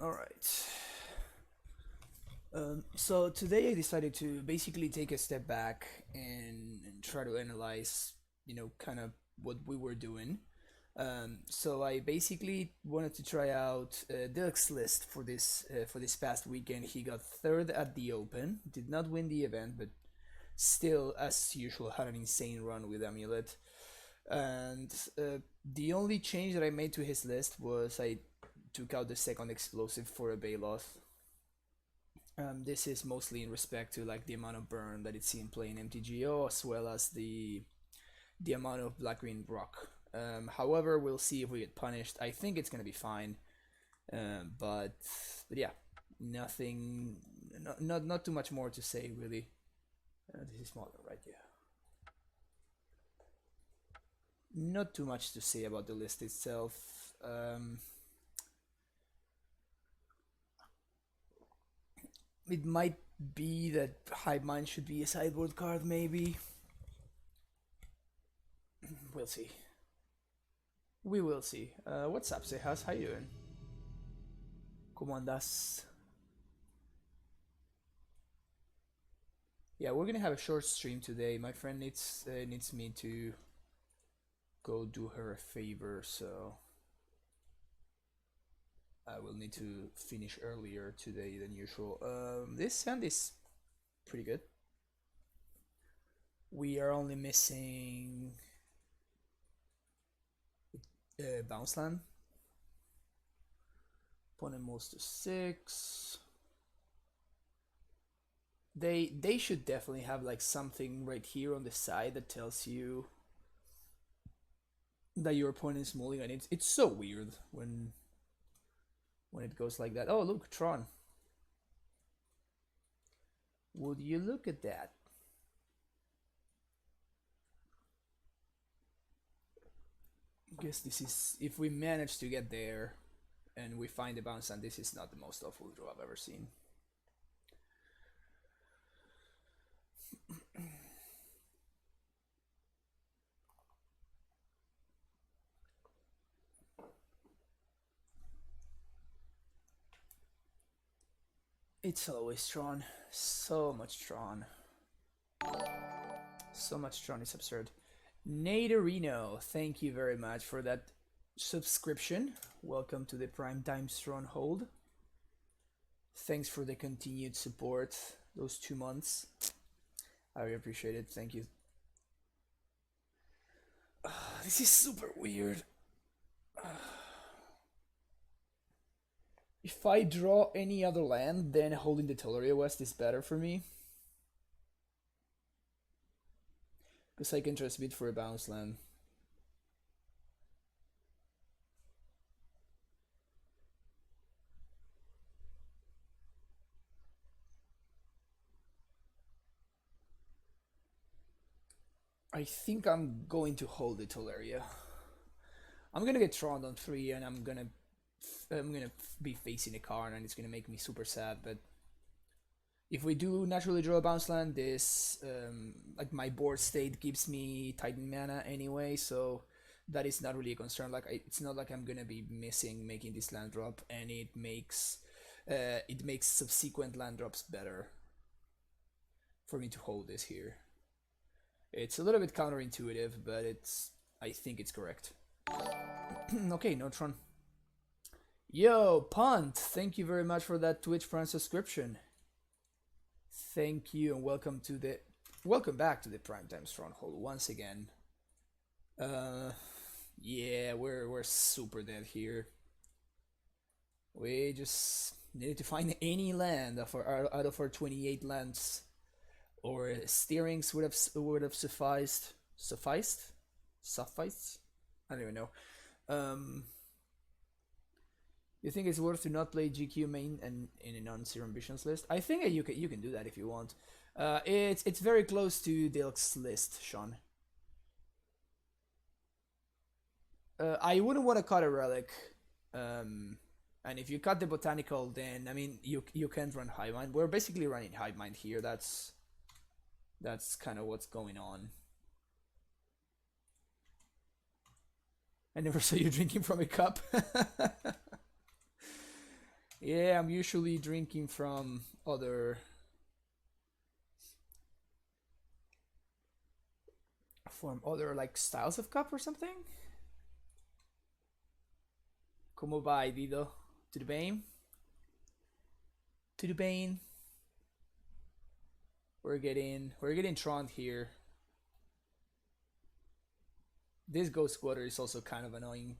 Alright. So today I decided to basically take a step back and try to analyze, kind of what we were doing. So I basically wanted to try out Dirk's list for this past weekend. He got third at the Open, did not win the event, but still, as usual, had an insane run with Amulet. And the only change that I made to his list was I took out the second explosive for a Bailoth. This is mostly in respect to like the amount of burn that it's seen playing MTGO, as well as the amount of black green rock. However, we'll see if we get punished. I think it's gonna be fine, but yeah, nothing, not too much more to say really. This is smaller, right? Yeah. Not too much to say about the list itself. It might be that Hive Mind should be a sideboard card, maybe. We'll see. We will see. What's up, Sejas? How you doing? ¿Cómo andas? Yeah, we're gonna have a short stream today. My friend needs me to go do her a favor, so I will need to finish earlier today than usual. This hand is pretty good. We are only missing bounce land. Opponent moves to 6. They should definitely have like something right here on the side that tells you that your opponent is mulligan. It's so weird when it goes like that. Oh look, Tron. Would you look at that? I guess this is, if we manage to get there and we find the bounce, and this is not the most awful draw I've ever seen. It's always Tron. So much Tron. So much Tron is absurd. Naderino, thank you very much for that subscription. Welcome to the Primetime Stronghold. Thanks for the continued support those 2 months. I really appreciate it. Thank you. This is super weird. If I draw any other land, then holding the Teleria West is better for me. Because I can transmit for a bounce land. I think I'm going to hold the Teleria. I'm gonna get Tron on 3 and I'm gonna be facing a card and it's gonna make me super sad, but if we do naturally draw a bounce land, this like my board state gives me Titan mana anyway, so that is not really a concern. Like it's not like I'm gonna be missing making this land drop, and it makes subsequent land drops better for me to hold this here. It's a little bit counterintuitive, but I think it's correct. Okay, no Tron. Yo, Punt, thank you very much for that Twitch Prime subscription. Thank you and welcome back to the Primetime Stronghold once again. Yeah, we're super dead here. We just needed to find any land out of our 28 lands, or steerings would have sufficed. Sufficed? I don't even know. You think it's worth to not play GQ main and in a non-zero ambitions list? I think you can do that if you want. It's very close to Dilk's list, Sean. I wouldn't want to cut a relic, and if you cut the botanical, then I mean you can't run Hive Mind. We're basically running Hive Mind here. That's kind of what's going on. I never saw you drinking from a cup. Yeah, I'm usually drinking from other like styles of cup or something. Como vai, Dido? Tudo bem? Tudo bem? We're getting Tron here. This ghost quarter is also kind of annoying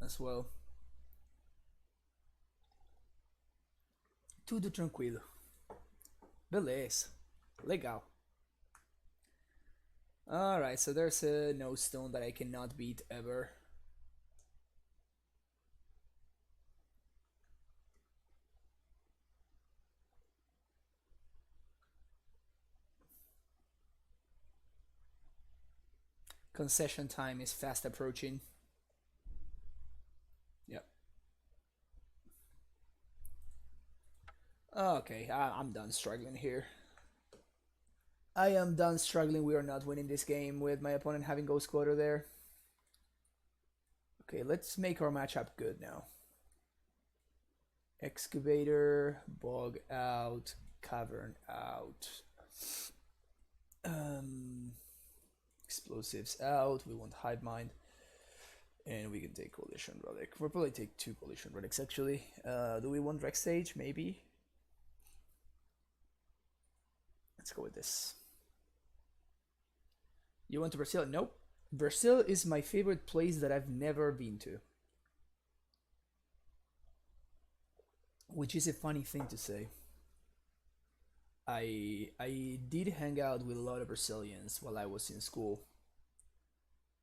as well. Tudo tranquilo. Beleza. Legal. Alright, so there's a no stone that I cannot beat ever. Concession time is fast approaching. Yep. Okay, I'm done struggling here. I am done struggling. We are not winning this game with my opponent having Ghost Quarter there. Okay, let's make our matchup good now. Excavator, Bog out, Cavern out. Explosives out. We want Hive Mind. And we can take Collision Relic. We'll probably take 2 Collision Relics actually. Do we want Rex Stage? Maybe. Let's go with this. You went to Brazil? Nope. Brazil is my favorite place that I've never been to. Which is a funny thing to say. I did hang out with a lot of Brazilians while I was in school.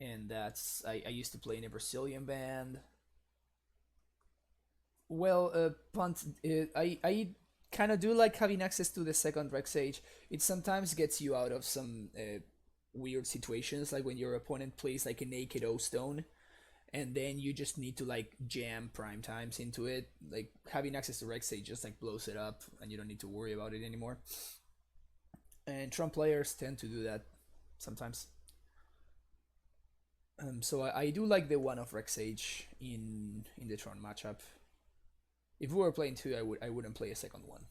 And I used to play in a Brazilian band. Well, I kind of do like having access to the second Rex Sage. It sometimes gets you out of some weird situations, like when your opponent plays like a naked O stone, and then you just need to like jam prime times into it. Like having access to Rex Sage just like blows it up, and you don't need to worry about it anymore. And Tron players tend to do that sometimes. So I do like the one of Rex Sage in the Tron matchup. If we were playing 2, I wouldn't play a second one.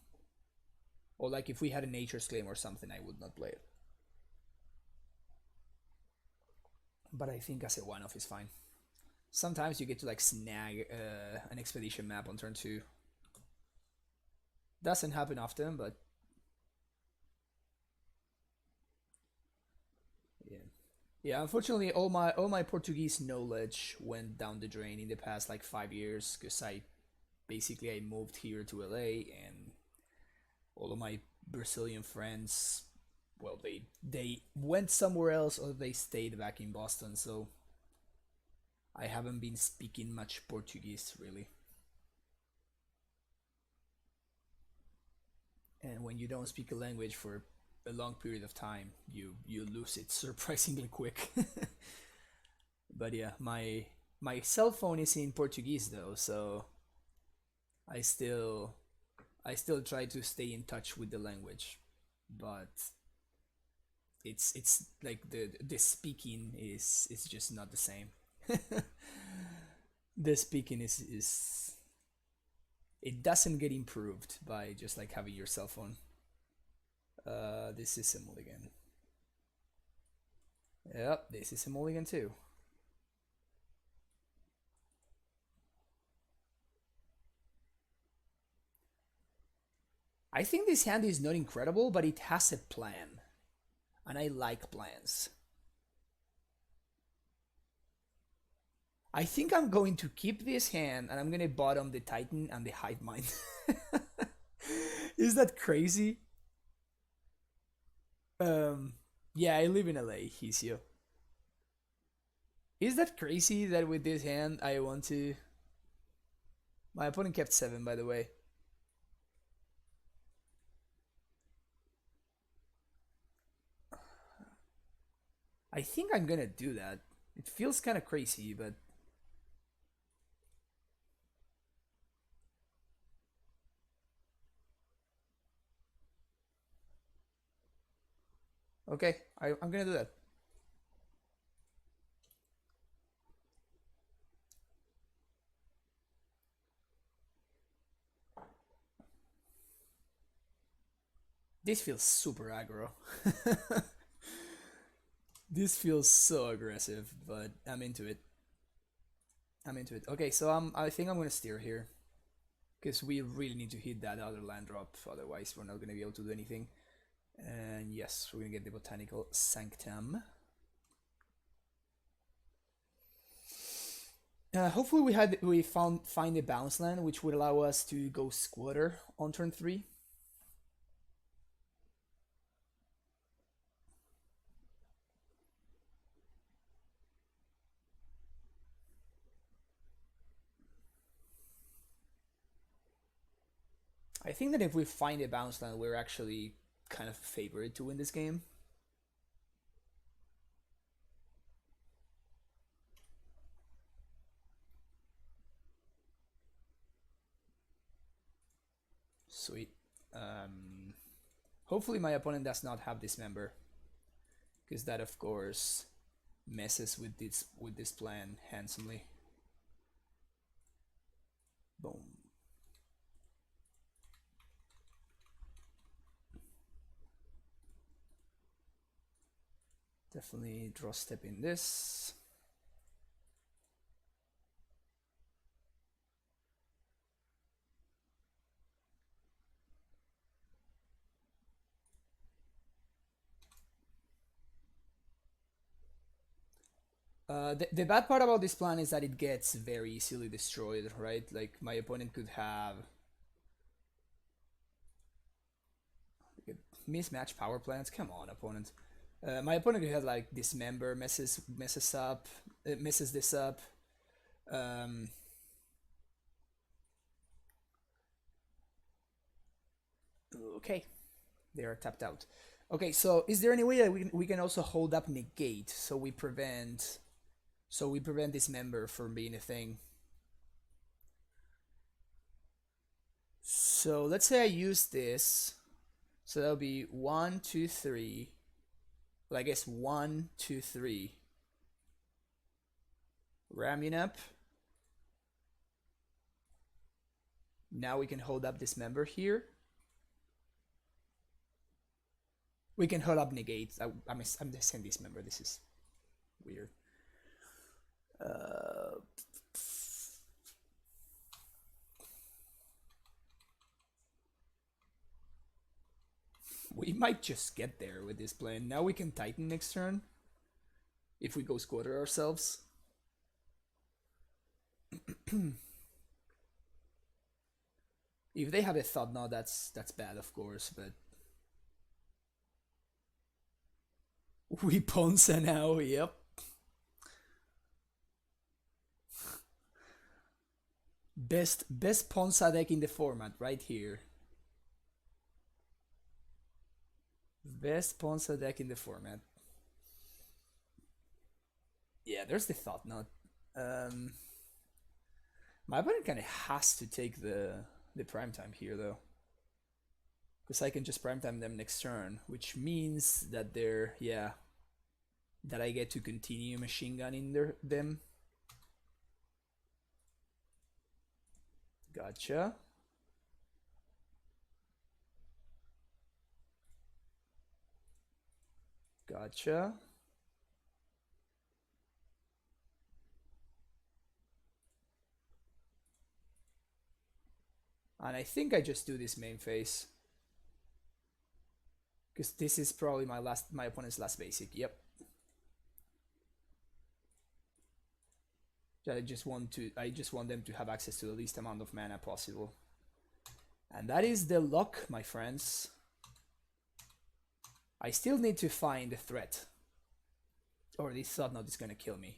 Or like if we had a Nature's Claim or something, I would not play it. But I think as a one-off is fine. Sometimes you get to like snag an expedition map on turn 2. Doesn't happen often, but yeah. Yeah, unfortunately, all my Portuguese knowledge went down the drain in the past like 5 years because I moved here to LA, and all of my Brazilian friends, well, they went somewhere else or they stayed back in Boston, so I haven't been speaking much Portuguese really. And when you don't speak a language for a long period of time, you lose it surprisingly quick. But yeah, my cell phone is in Portuguese though, so I still try to stay in touch with the language, but it's like the speaking is just not the same. The speaking is it doesn't get improved by just like having your cell phone. This is a mulligan. Yep, this is a mulligan too. I think this hand is not incredible, but it has a plan. And I like plans. I think I'm going to keep this hand and I'm going to bottom the Titan and the Hive Mind. Is that crazy? Yeah, I live in LA, Hisio. Is that crazy that with this hand I want to... My opponent kept 7, by the way. I think I'm gonna do that. It feels kind of crazy, but... Okay, I'm gonna do that. This feels super aggro. This feels so aggressive, but I'm into it. I'm into it. Okay, so I think I'm gonna steer here. Because we really need to hit that other land drop, otherwise we're not gonna be able to do anything. And yes, we're gonna get the Botanical Sanctum. Hopefully we find a bounce land which would allow us to go squatter on turn 3. I think that if we find a bounce land, we're actually kind of favored to win this game. Sweet. Hopefully my opponent does not have Dismember, because that of course messes with this plan handsomely. Boom. Definitely draw step in this. The bad part about this plan is that it gets very easily destroyed, right? Like, my opponent could have mismatched power plants. Come on, opponent. My opponent could have like Dismember, messes this up. Okay, they are tapped out. Okay, so is there any way that we can also hold up negate so we prevent Dismember from being a thing? So let's say I use this. So that'll be 1, 2, 3. Well, I guess 1, 2, 3. Ramming up. Now we can hold up Dismember here. We can hold up negate. I'm just saying Dismember. This is weird. We might just get there with this plan. Now we can Titan next turn. If we go squatter ourselves. If they have a thought now, that's bad, of course, but we Ponza now, yep. Best Ponza deck in the format, right here. Best Ponza deck in the format. Yeah, there's the thought knot. My opponent kind of has to take the prime time here, though, because I can just prime time them next turn, which means that they're that I get to continue machine gunning them. Gotcha. Gotcha. And I think I just do this main phase, because this is probably my opponent's last basic. Yep. I just want them to have access to the least amount of mana possible. And that is the luck, my friends. I still need to find a threat, or this thought knot is gonna kill me.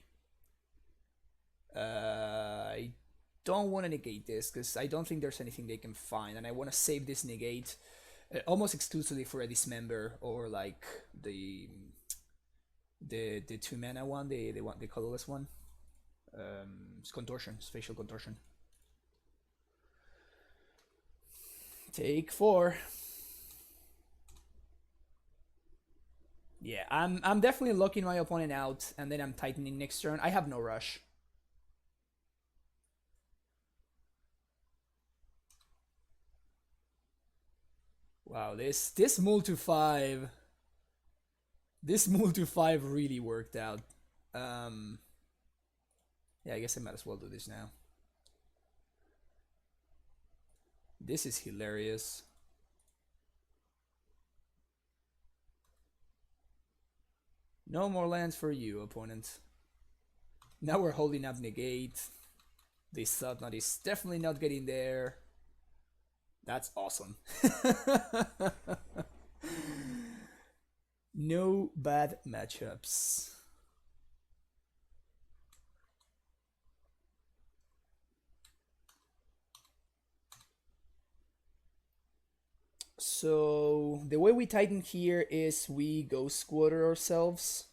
I don't want to negate this because I don't think there's anything they can find, and I want to save this negate almost exclusively for a Dismember or like the 2 mana one, the colorless one. It's contortion, spatial contortion. Take 4. Yeah, I'm definitely locking my opponent out, and then I'm tightening next turn. I have no rush. Wow, this move to 5. This move to 5 really worked out. Yeah, I guess I might as well do this now. This is hilarious. No more lands for you, opponent. Now we're holding up negate. This thought knot is definitely not getting there. That's awesome. No bad matchups. So the way we tighten here is we go squatter ourselves.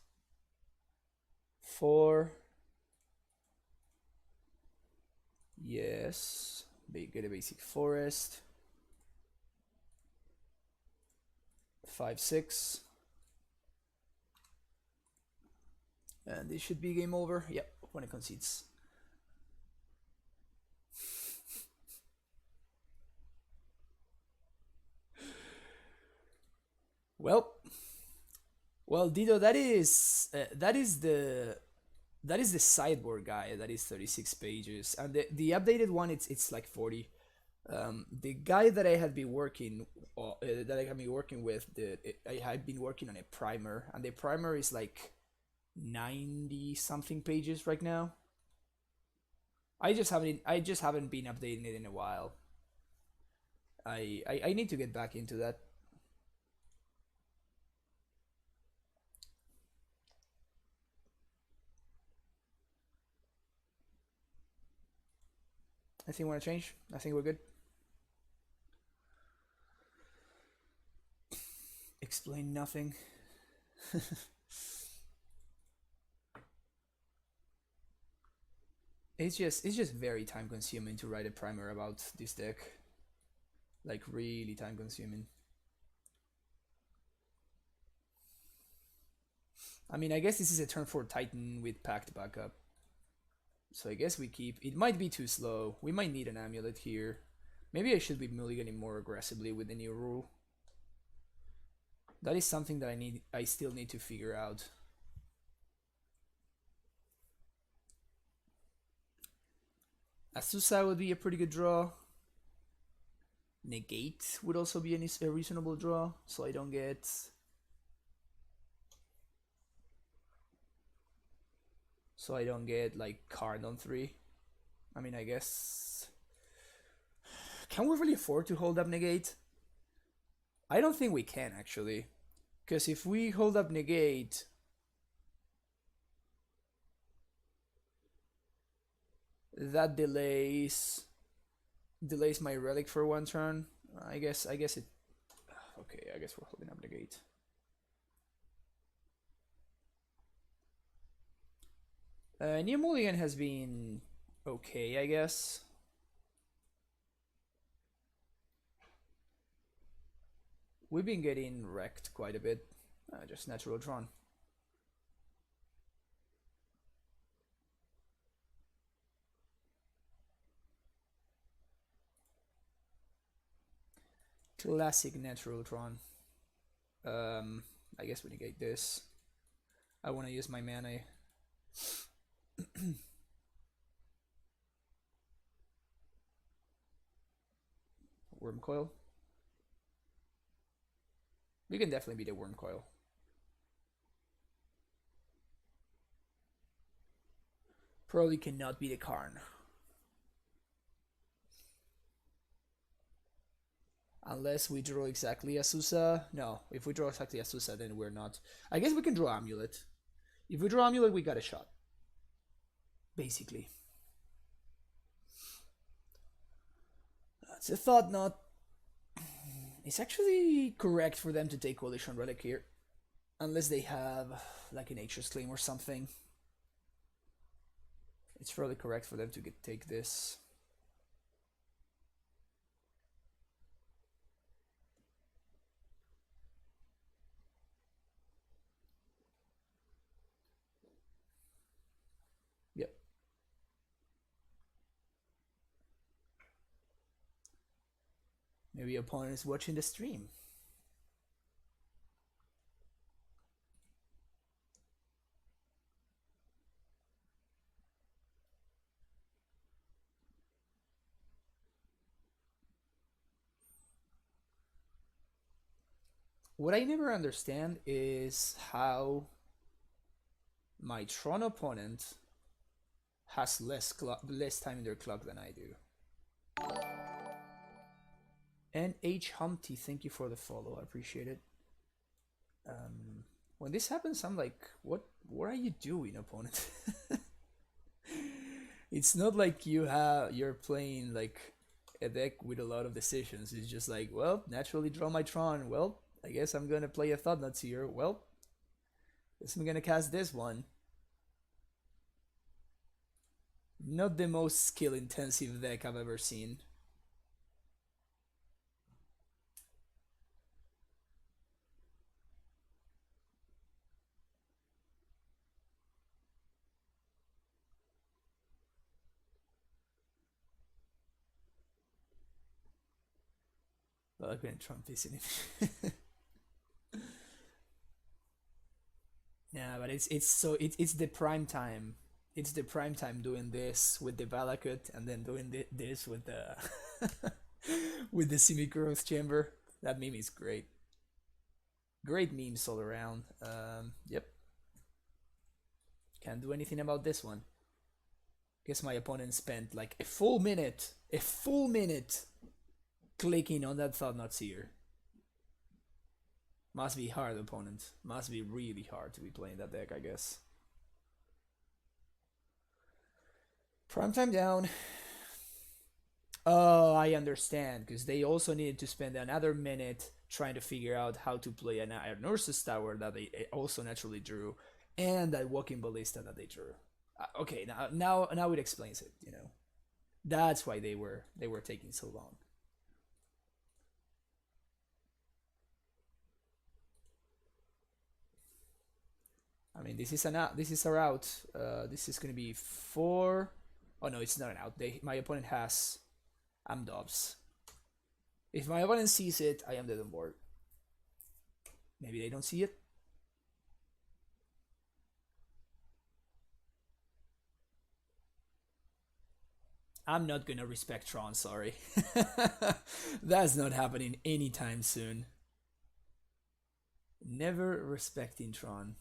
4. Yes. Get a basic forest. 5, 6. And this should be game over. Yep, when it concedes. Well, Dido, that is the sideboard guide. That is 36 pages, and the updated one it's like 40. The guy that I have been working with, I have been working on a primer, and the primer is like 90 something pages right now. I just haven't been updating it in a while. I need to get back into that. Anything want to change? I think we're good. Explain nothing. It's just very time consuming to write a primer about this deck. Like really time consuming. I mean, I guess this is a turn 4 Titan with packed backup. So I guess we keep. It might be too slow. We might need an Amulet here. Maybe I should be mulliganing more aggressively with the new rule. That is something that I still need to figure out. Asusa would be a pretty good draw. Negate would also be a reasonable draw, so I don't get... So I don't get like card on 3. I mean, I guess... Can we really afford to hold up negate? I don't think we can, actually. Because if we hold up negate... that delays my relic for 1 turn. I guess it... Okay, I guess we're holding up negate. New Mulligan has been okay, I guess. We've been getting wrecked quite a bit. Just natural Tron. Classic natural Tron. I guess we negate this. I want to use my mana. Worm coil. We can definitely beat a worm coil. Probably cannot beat a Karn. Unless we draw exactly Asusa. No, if we draw exactly Asusa, then we're not. I guess we can draw Amulet. If we draw Amulet, we got a shot. Basically. It's a thought knot. It's actually correct for them to take Coalition Relic here. Unless they have like a Nature's Claim or something. It's probably correct for them to take this. Yep. Maybe opponent is watching the stream. What I never understand is how my Tron opponent has less time in their clock than I do. And H Humpty, thank you for the follow. I appreciate it. When this happens, I'm like, what are you doing, opponent? It's not like you're playing like a deck with a lot of decisions. It's just like, well, naturally draw my Tron. Well, I guess I'm gonna play a Thought Nuts here. Well, guess I'm gonna cast this one. Not the most skill intensive deck I've ever seen. Well, I'm gonna Trump facing it. Yeah, but it's the prime time. It's the prime time doing this with the Valakut and then doing this with the with the semi-growth chamber. That meme is great. Great memes all around. Yep. Can't do anything about this one. Guess my opponent spent like a full minute clicking on that Thought Not Seer. Must be hard, opponent. Must be really hard to be playing that deck, I guess. Prime time down. Oh, I understand, because they also needed to spend another minute trying to figure out how to play an Iron Nurse's Tower that they also naturally drew, and that Walking Ballista that they drew. Okay, now it explains it. You know, that's why they were taking so long. I mean, this is an out. This is our out. This is gonna be 4. Oh no, it's not an out. My opponent has Amdobs. If my opponent sees it, I am dead on board. Maybe they don't see it. I'm not gonna respect Tron, sorry. That's not happening anytime soon. Never respecting Tron.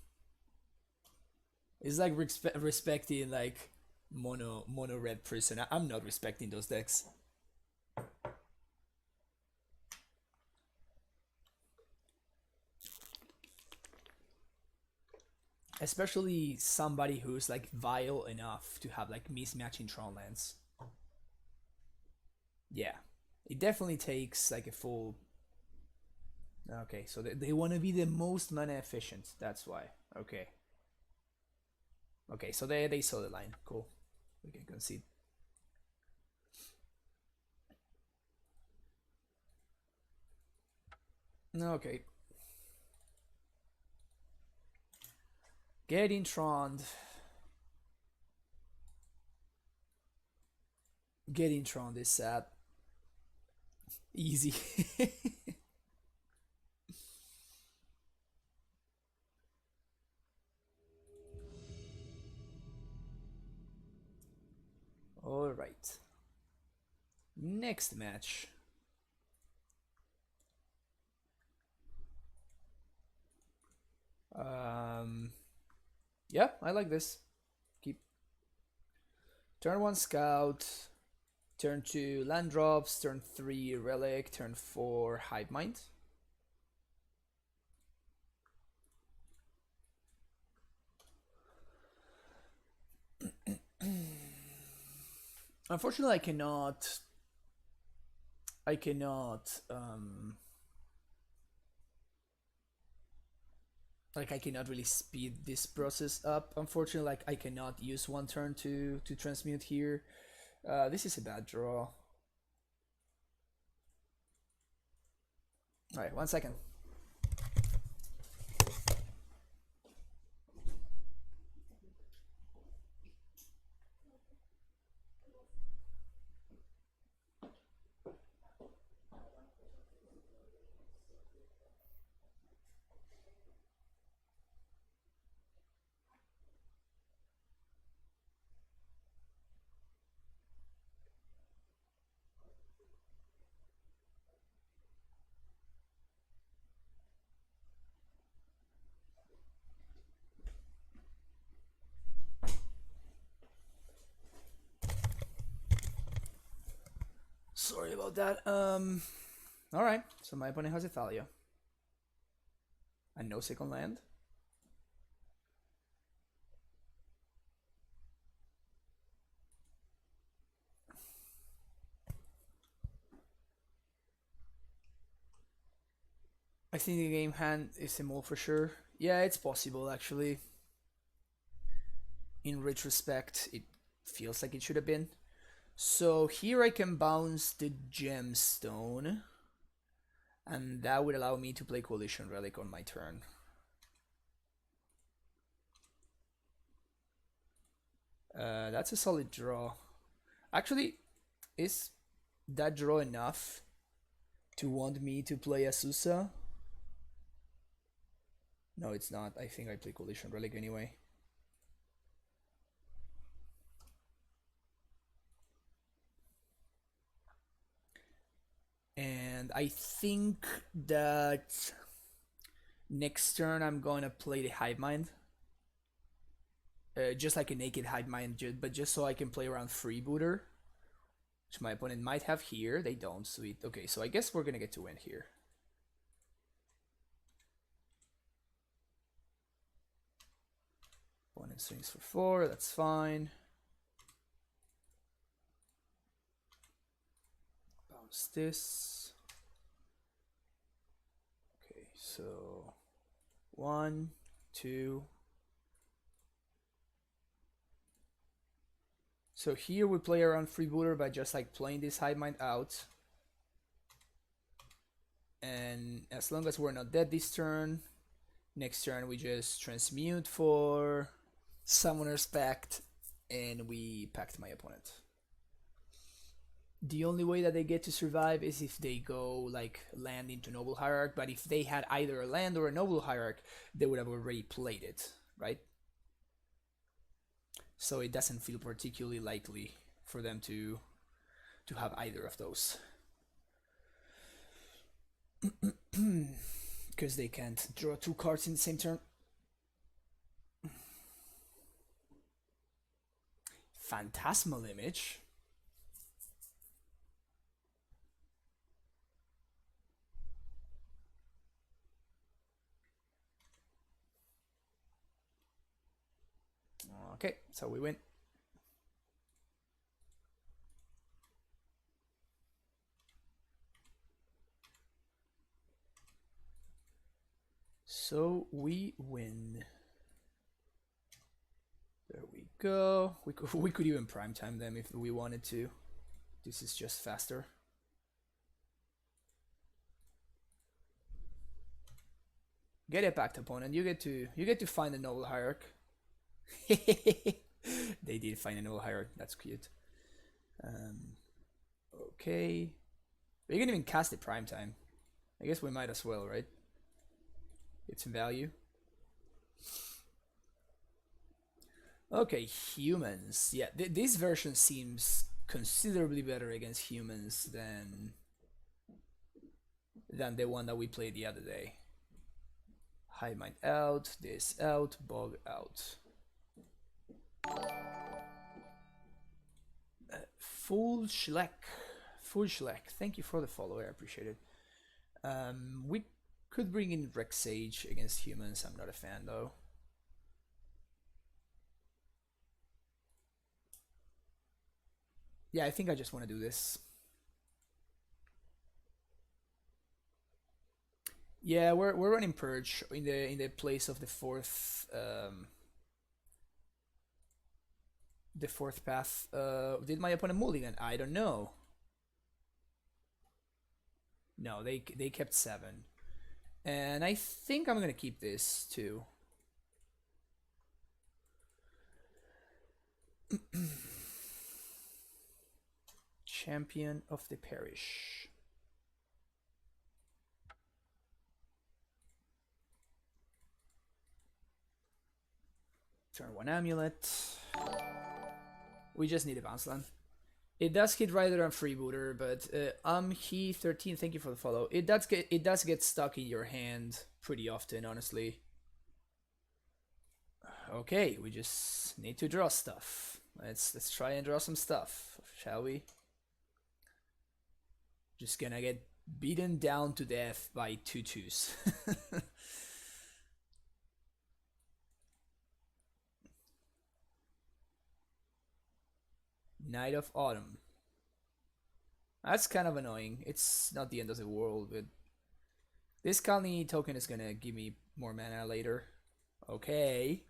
It's like respecting like mono red prison. I'm not respecting those decks. Especially somebody who's like vile enough to have like mismatching Tron lands. Yeah, it definitely takes like a full. Okay, so they want to be the most mana efficient. That's why. Okay. Okay, so they saw the line. Cool. We can concede. Okay. Getting Troned. Getting Troned is sad. Easy. All right. Next match. Yeah, I like this. Keep. Turn 1 Scout. Turn 2 Land Drops. Turn 3 Relic. Turn 4 Hive Mind. Unfortunately, I cannot. Like I cannot really speed this process up. Unfortunately, like I cannot use one turn to transmute here. This is a bad draw. All right, 1 second. about that. Alright, so my opponent has Italia. And no second land. I think the game hand is a mole for sure. Yeah, it's possible actually. In retrospect, it feels like it should have been. So here I can bounce the gemstone, and that would allow me to play Coalition Relic on my turn. That's a solid draw. Actually, is that draw enough to want me to play Asusa? No, it's not. I think I play Coalition Relic anyway. And I think that next turn I'm gonna play the Hive Mind. Just like a naked Hive Mind, but just so I can play around Freebooter, which my opponent might have here. They don't, sweet. Okay, so I guess we're gonna get to win here. Opponent swings for 4, that's fine. Bounce this. Okay, so 1, 2. So here we play around Freebooter by just like playing this Hive Mind out. And as long as we're not dead this turn, next turn we just transmute for Summoner's Pact and we pact my opponent. The only way that they get to survive is if they go like land into Noble Hierarch, but if they had either a land or a Noble Hierarch, they would have already played it, right? So it doesn't feel particularly likely for them to have either of those. Because they can't draw 2 cards in the same turn. Phantasmal Image. Okay, so we win. So we win. There we go. We could even prime time them if we wanted to. This is just faster. Get it back, opponent. You get to find a Noble Hierarch. They did find a Noble Hierarch. That's cute. Okay. We can even cast it prime time. I guess we might as well, right? Get some value. Okay, humans. Yeah, this version seems considerably better against humans than the one that we played the other day. Hive Mind out, this out, Bog out. Full Schleck. Thank you for the follow, I appreciate it. We could bring in Rex Sage against humans. I'm not a fan though. Yeah, I think I just want to do this. Yeah, we're running Purge in the place of the fourth path. Did my opponent Mulligan? I don't know. No, they kept 7. And I think I'm gonna keep this too. Champion of the Parish. Turn 1 Amulet. We just need a bounce land. It does hit Rider and Freebooter, but He13, thank you for the follow. It does get stuck in your hand pretty often, honestly. Okay, we just need to draw stuff. Let's try and draw some stuff, shall we? Just gonna get beaten down to death by 2/2s. Night of Autumn. That's kind of annoying. It's not the end of the world, but this colony token is gonna give me more mana later. Okay.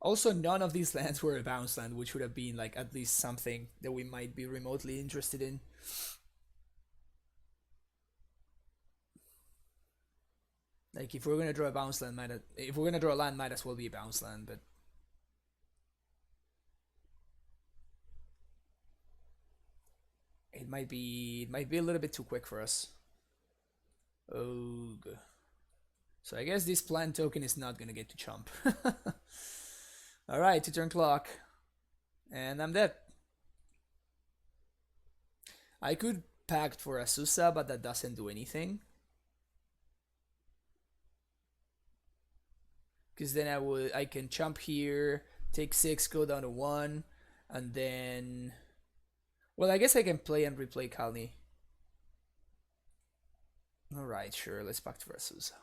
Also, none of these lands were a bounce land, which would have been like at least something that we might be remotely interested in. Like if we're gonna draw a bounce land, if we're gonna draw a land, might as well be a bounce land, but it might be a little bit too quick for us. Oh, so I guess this plant token is not gonna get to chump. Alright, 2-turn clock. And I'm dead. I could pact for Azusa, but that doesn't do anything. Because then I can chump here, take 6, go down to 1, and then... Well, I guess I can play and replay Kalni. Alright, sure, let's pact for Azusa.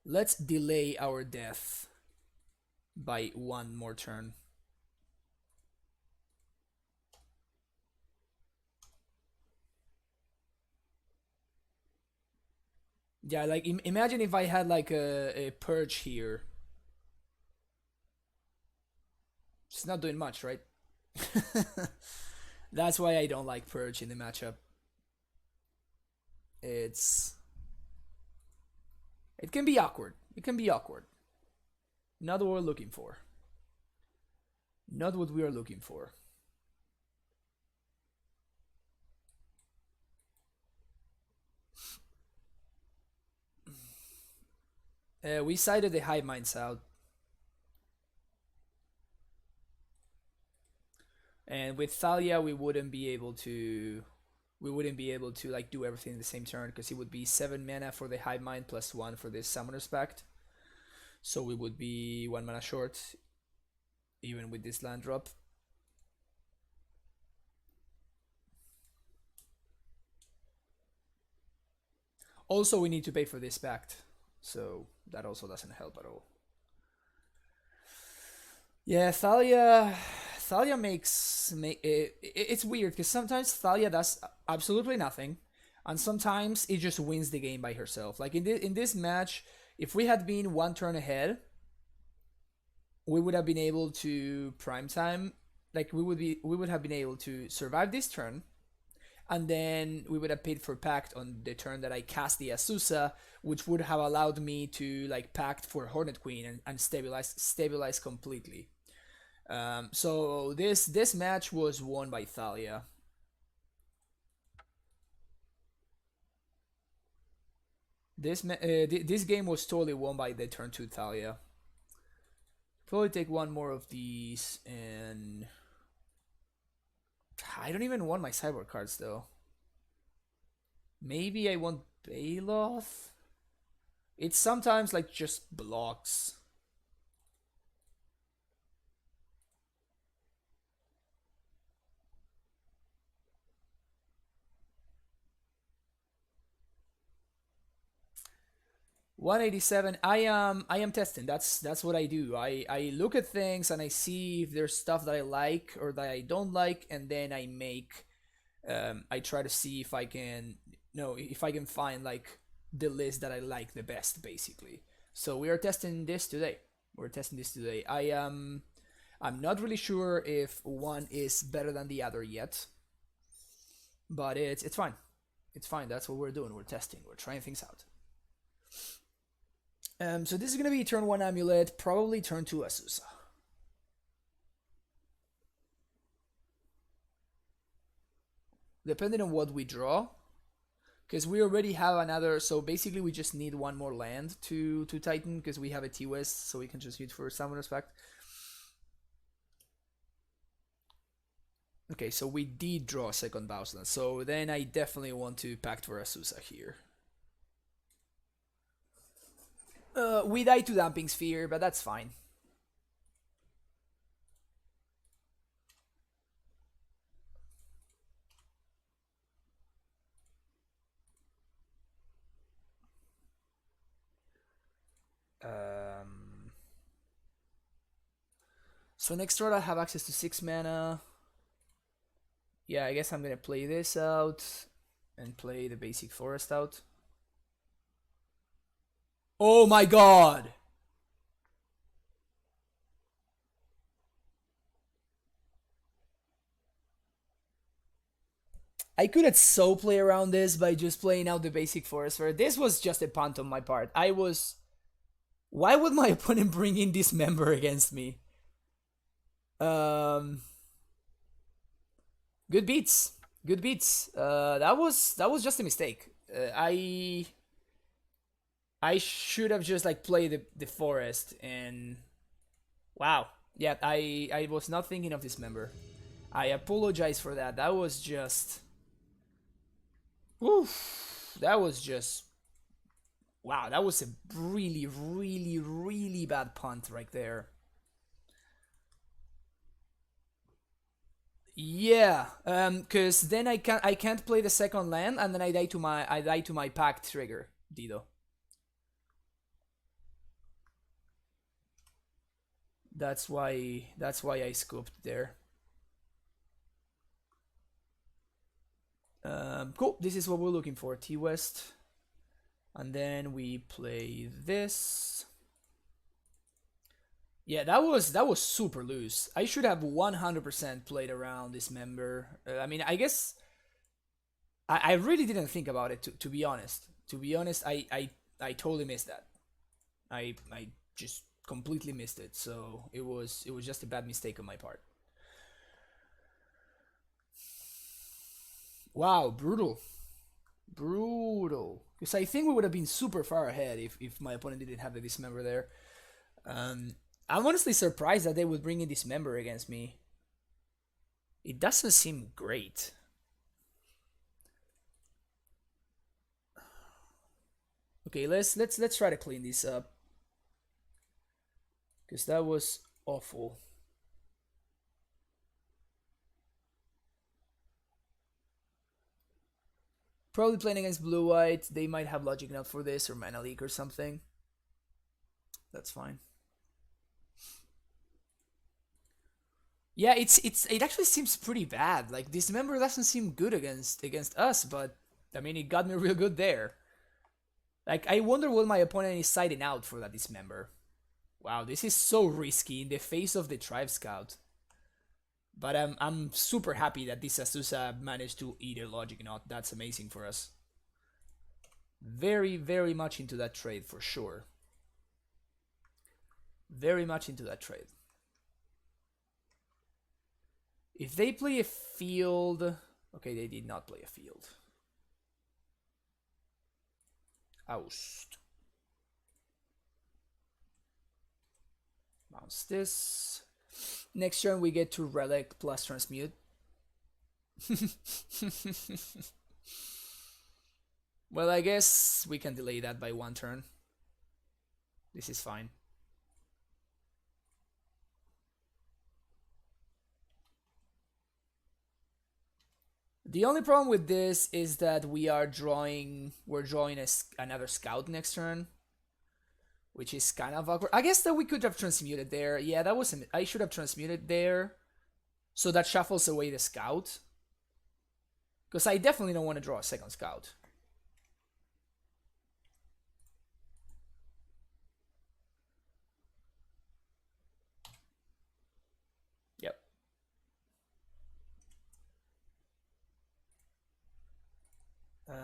Let's delay our death by 1 more turn. Yeah, like imagine if I had like a purge here. It's not doing much, right? That's why I don't like purge in the matchup. It can be awkward. It can be awkward. Not what we're looking for. Not what we are looking for. We sided the hive minds out. And with Thalia we wouldn't be able to like do everything in the same turn, because it would be 7 mana for the hive mind plus 1 for this Summoner's Pact. So we would be 1 mana short even with this land drop. Also we need to pay for this pact, so that also doesn't help at all. Yeah, Thalia makes it's weird because sometimes Thalia does absolutely nothing, and sometimes it just wins the game by herself. Like in this match, if we had been 1 turn ahead, we would have been able to prime time. Like we would have been able to survive this turn, and then we would have paid for pact on the turn that I cast the Azusa, which would have allowed me to like pact for Hornet Queen and stabilize completely. So this match was won by Thalia. This game was totally won by the turn 2 Thalia. Probably take 1 more of these, and I don't even want my cyborg cards though. Maybe I want Baloth. It's sometimes like just blocks. $187. I am testing. That's what I do. I look at things and I see if there's stuff that I like or that I don't like, and then I make I try to see if I can find like the list that I like the best, basically. So we are testing this today. I'm not really sure if one is better than the other yet, but it's fine. It's fine. That's what we're doing. We're testing. We're trying things out. So this is gonna be turn 1 Amulet, probably turn 2 Azusa. Depending on what we draw, because we already have another. So basically, we just need 1 more land to Titan, because we have a T-West, so we can just use for Summoner's Pact. Okay, so we did draw a second Bowsland, so then I definitely want to pact for Azusa here. We died to Damping Sphere, but that's fine. So next turn I have access to 6 mana. Yeah, I guess I'm gonna play this out and play the basic forest out. Oh my god! I could have so play around this by just playing out the basic forest fair. This was just a punt on my part. I was... Why would my opponent bring in Dismember against me? Good beats. Good beats. That was just a mistake. I should have just like played the forest and wow. Yeah, I was not thinking of Dismember. I apologize for that. That was just oof. That was just wow, that was a really, really, really bad punt right there. Yeah, cause then I can't play the second land, and then I die to my pact trigger, Dido. That's why I scooped there. Cool. This is what we're looking for, T West, and then we play this. Yeah, that was super loose. I should have 100% played around this member. I mean, I guess I really didn't think about it to be honest. To be honest, I totally missed that. I just completely missed it. So it was just a bad mistake on my part. Wow, brutal. Brutal. Because I think we would have been super far ahead if my opponent didn't have the dismember there. I'm honestly surprised that they would bring in dismember against me. It doesn't seem great. Okay, let's try to clean this up. Because that was awful. Probably playing against blue-white. They might have logic enough for this or mana leak or something. That's fine. Yeah, it actually seems pretty bad. Like Dismember doesn't seem good against us, but I mean it got me real good there. Like I wonder what my opponent is siding out for that Dismember. Wow, this is so risky in the face of the Tribe Scout. But I'm super happy that this Azusa managed to eat a logic knot. That's amazing for us. Very, very much into that trade for sure. Very much into that trade. If they play a field... Okay, they did not play a field. Oust. Bounce this. Next turn we get to Relic plus Transmute. Well, I guess we can delay that by one turn. This is fine. The only problem with this is that we're drawing another scout next turn, which is kind of awkward. I guess that we could have transmuted there. Yeah, that was I should have transmuted there, so that shuffles away the scout. Because I definitely don't want to draw a second scout. Yep.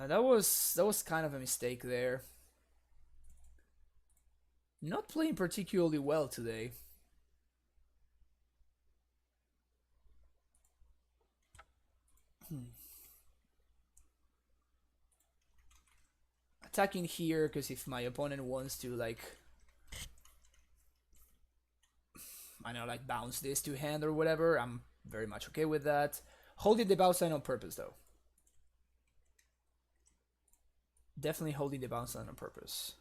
That was kind of a mistake there. Not playing particularly well today. Attacking here because if my opponent wants to like I don't know, like bounce this to hand or whatever, I'm very much okay with that. Holding the bounce line on purpose though. Definitely holding the bounce line on purpose.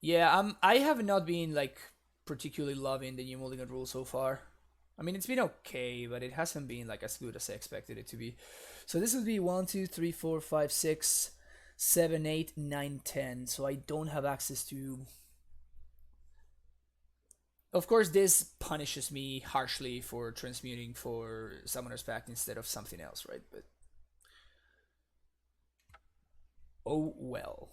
Yeah, I have not been like particularly loving the new Mulligan rule so far. I mean, it's been okay, but it hasn't been like as good as I expected it to be. So this would be 1, 2, 3, 4, 5, 6, 7, 8, 9, 10. So I don't have access to Of course, this punishes me harshly for transmuting for Summoner's Pact instead of something else, right? But oh well.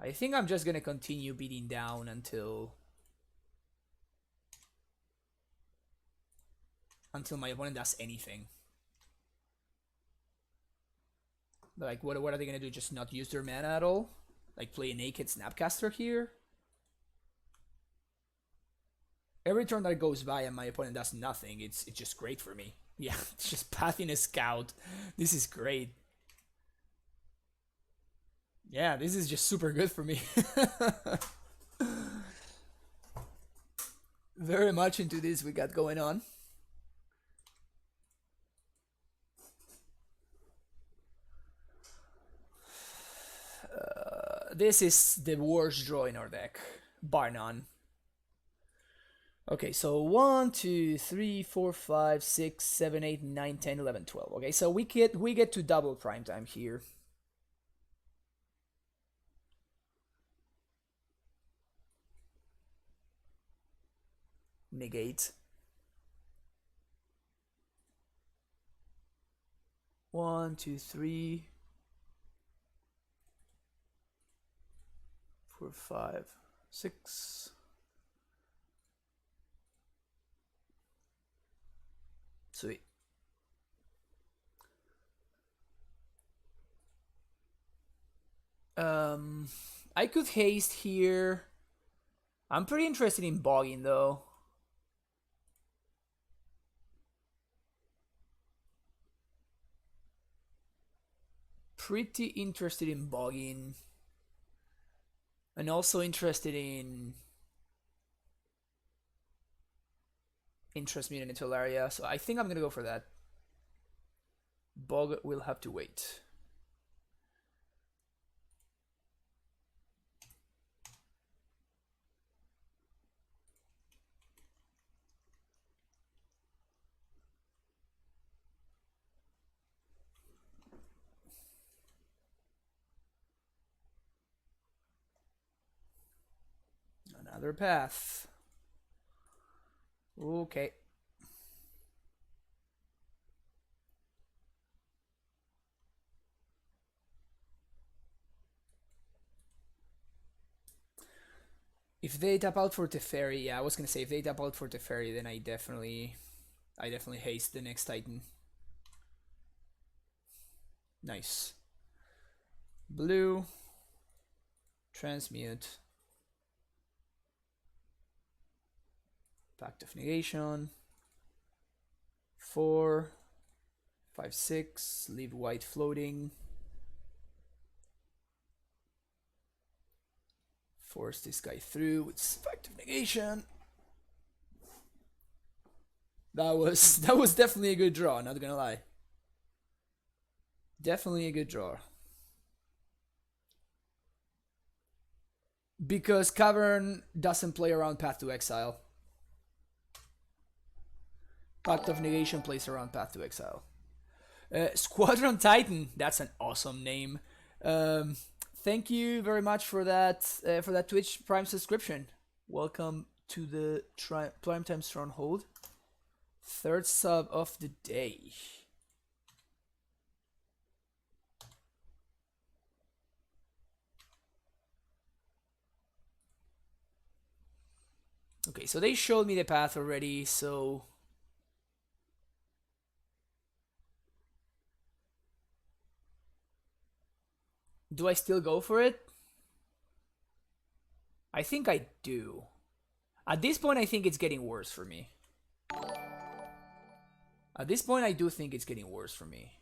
I think I'm just gonna continue beating down until my opponent does anything. Like, what are they gonna do? Just not use their mana at all? Like, play a naked Snapcaster here? Every turn that goes by and my opponent does nothing, it's just great for me. Yeah, it's just pathing a scout. This is great. Yeah, this is just super good for me. Very much into this we got going on. This is the worst draw in our deck, bar none. Okay, so 1, 2, 3, 4, 5, 6, 7, 8, 9, 10, 11, 12. Okay, so we get to double prime time here. Negate. 1, 2, 3, 4, 5, 6. Sweet. I could haste here. I'm pretty interested in bogging though. Pretty interested in bogging. And also interested in transmuting into Alaria, so I think I'm gonna go for that. Bog will have to wait. Another path. Okay. If they tap out for Teferi, yeah, I was gonna say if they tap out for Teferi, then I definitely haste the next Titan. Nice. Blue. Transmute. Pact of Negation. 4, 5, 6. Leave white floating. Force this guy through with Pact of Negation. That was definitely a good draw, not gonna lie. Definitely a good draw. Because Cavern doesn't play around Path to Exile. Pact of Negation plays around Path to Exile. Squadron Titan, that's an awesome name. Thank you very much for that Twitch Prime subscription. Welcome to the Primetime Stronghold. Third sub of the day. Okay, so they showed me the path already, so do I still go for it? I think I do. At this point, I think it's getting worse for me. At this point, I do think it's getting worse for me.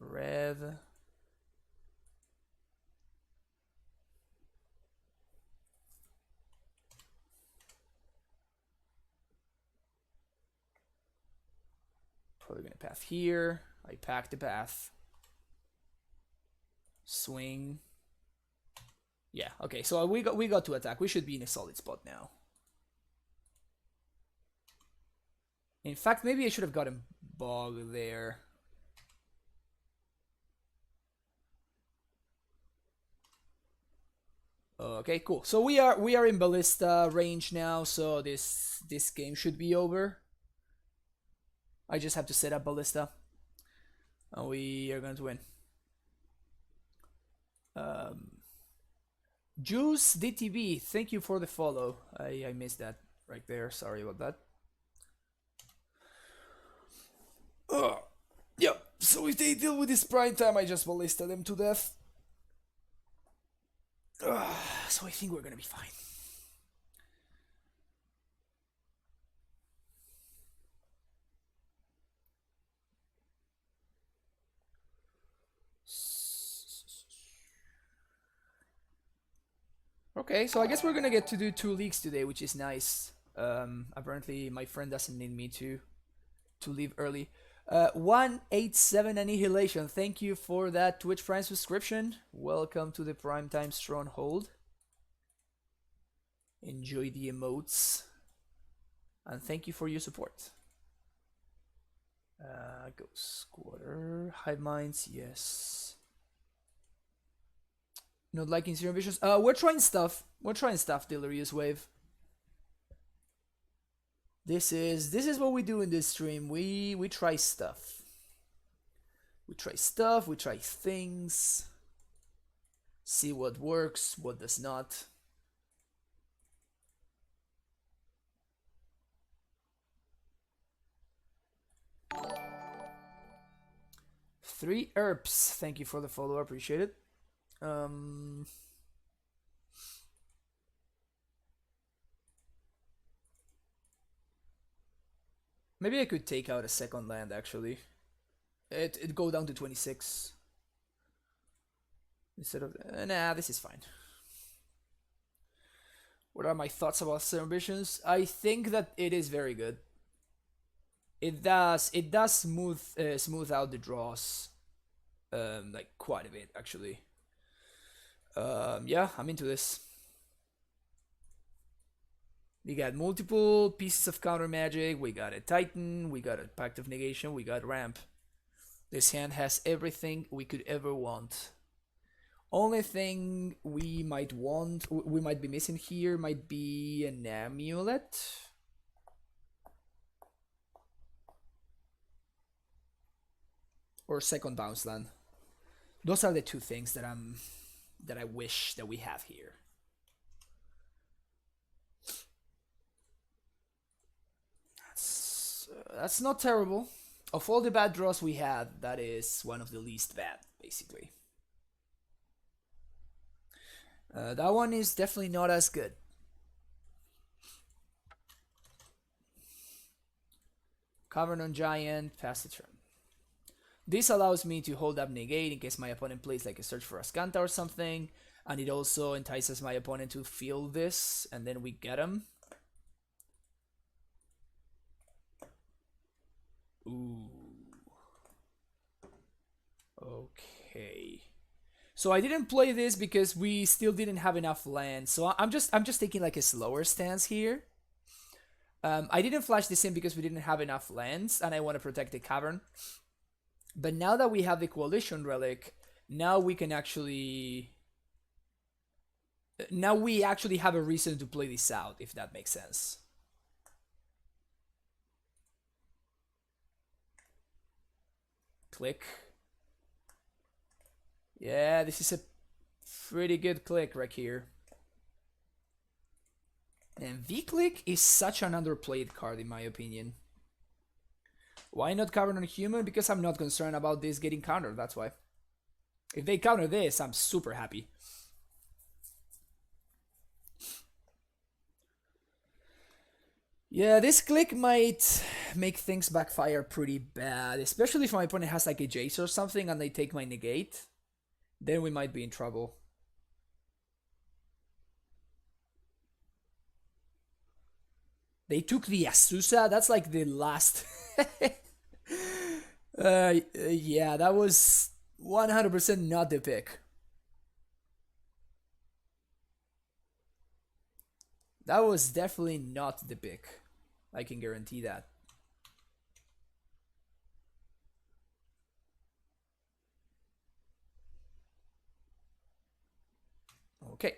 Rev. Probably gonna path here. I pack the path. Swing. Yeah, okay, so we got to attack. We should be in a solid spot now. In fact, maybe I should have gotten Bog there. Okay, cool. So we are in Ballista range now, so this game should be over. I just have to set up Ballista. And we are going to win. Juice DTV, thank you for the follow. I missed that right there. Sorry about that. Yeah, so if they deal with this prime time, I just ballista them to death. So I think we're gonna be fine. Okay, so I guess we're gonna get to do 2 leagues today, which is nice. Apparently my friend doesn't need me to leave early. 187 Annihilation, thank you for that Twitch Prime subscription. Welcome to the Primetime Stronghold. Enjoy the emotes. And thank you for your support. Ghost Squatter, Hive Minds, yes. Not liking Zero Visions. We're trying stuff. We're trying stuff, Delirious Wave. This is what we do in this stream. We try stuff. We try stuff, we try things. See what works, what does not. Three herbs. Thank you for the follow, appreciate it. Maybe I could take out a second land actually. It'd go down to 26. Instead of nah, this is fine. What are my thoughts about Ambitions? I think that it is very good. It does smooth out the draws like quite a bit actually. Yeah, I'm into this. We got multiple pieces of counter magic, we got a Titan, we got a Pact of Negation, we got Ramp. This hand has everything we could ever want. Only thing we might be missing here might be an Amulet. Or second bounce land. Those are the two things that I wish that we have here. That's not terrible. Of all the bad draws we had, that is one of the least bad, basically. That one is definitely not as good. Cavern on Giant, pass the turn. This allows me to hold up negate in case my opponent plays like a search for Ascanta or something, and it also entices my opponent to feel this, and then we get him. Ooh. Okay. So I didn't play this because we still didn't have enough land. So I'm just taking like a slower stance here. I didn't flash this in because we didn't have enough lands, and I want to protect the cavern. But now that we have the Coalition Relic, now we can actually... Now we actually have a reason to play this out, if that makes sense. Click. Yeah, this is a pretty good click right here. And V-Click is such an underplayed card in my opinion. Why not Cavern on Human? Because I'm not concerned about this getting countered, that's why. If they counter this, I'm super happy. Yeah, this click might make things backfire pretty bad, especially if my opponent has like a Jace or something and they take my negate. Then we might be in trouble. They took the Azusa, that's like the last... yeah, that was 100% not the pick. That was definitely not the pick. I can guarantee that. Okay,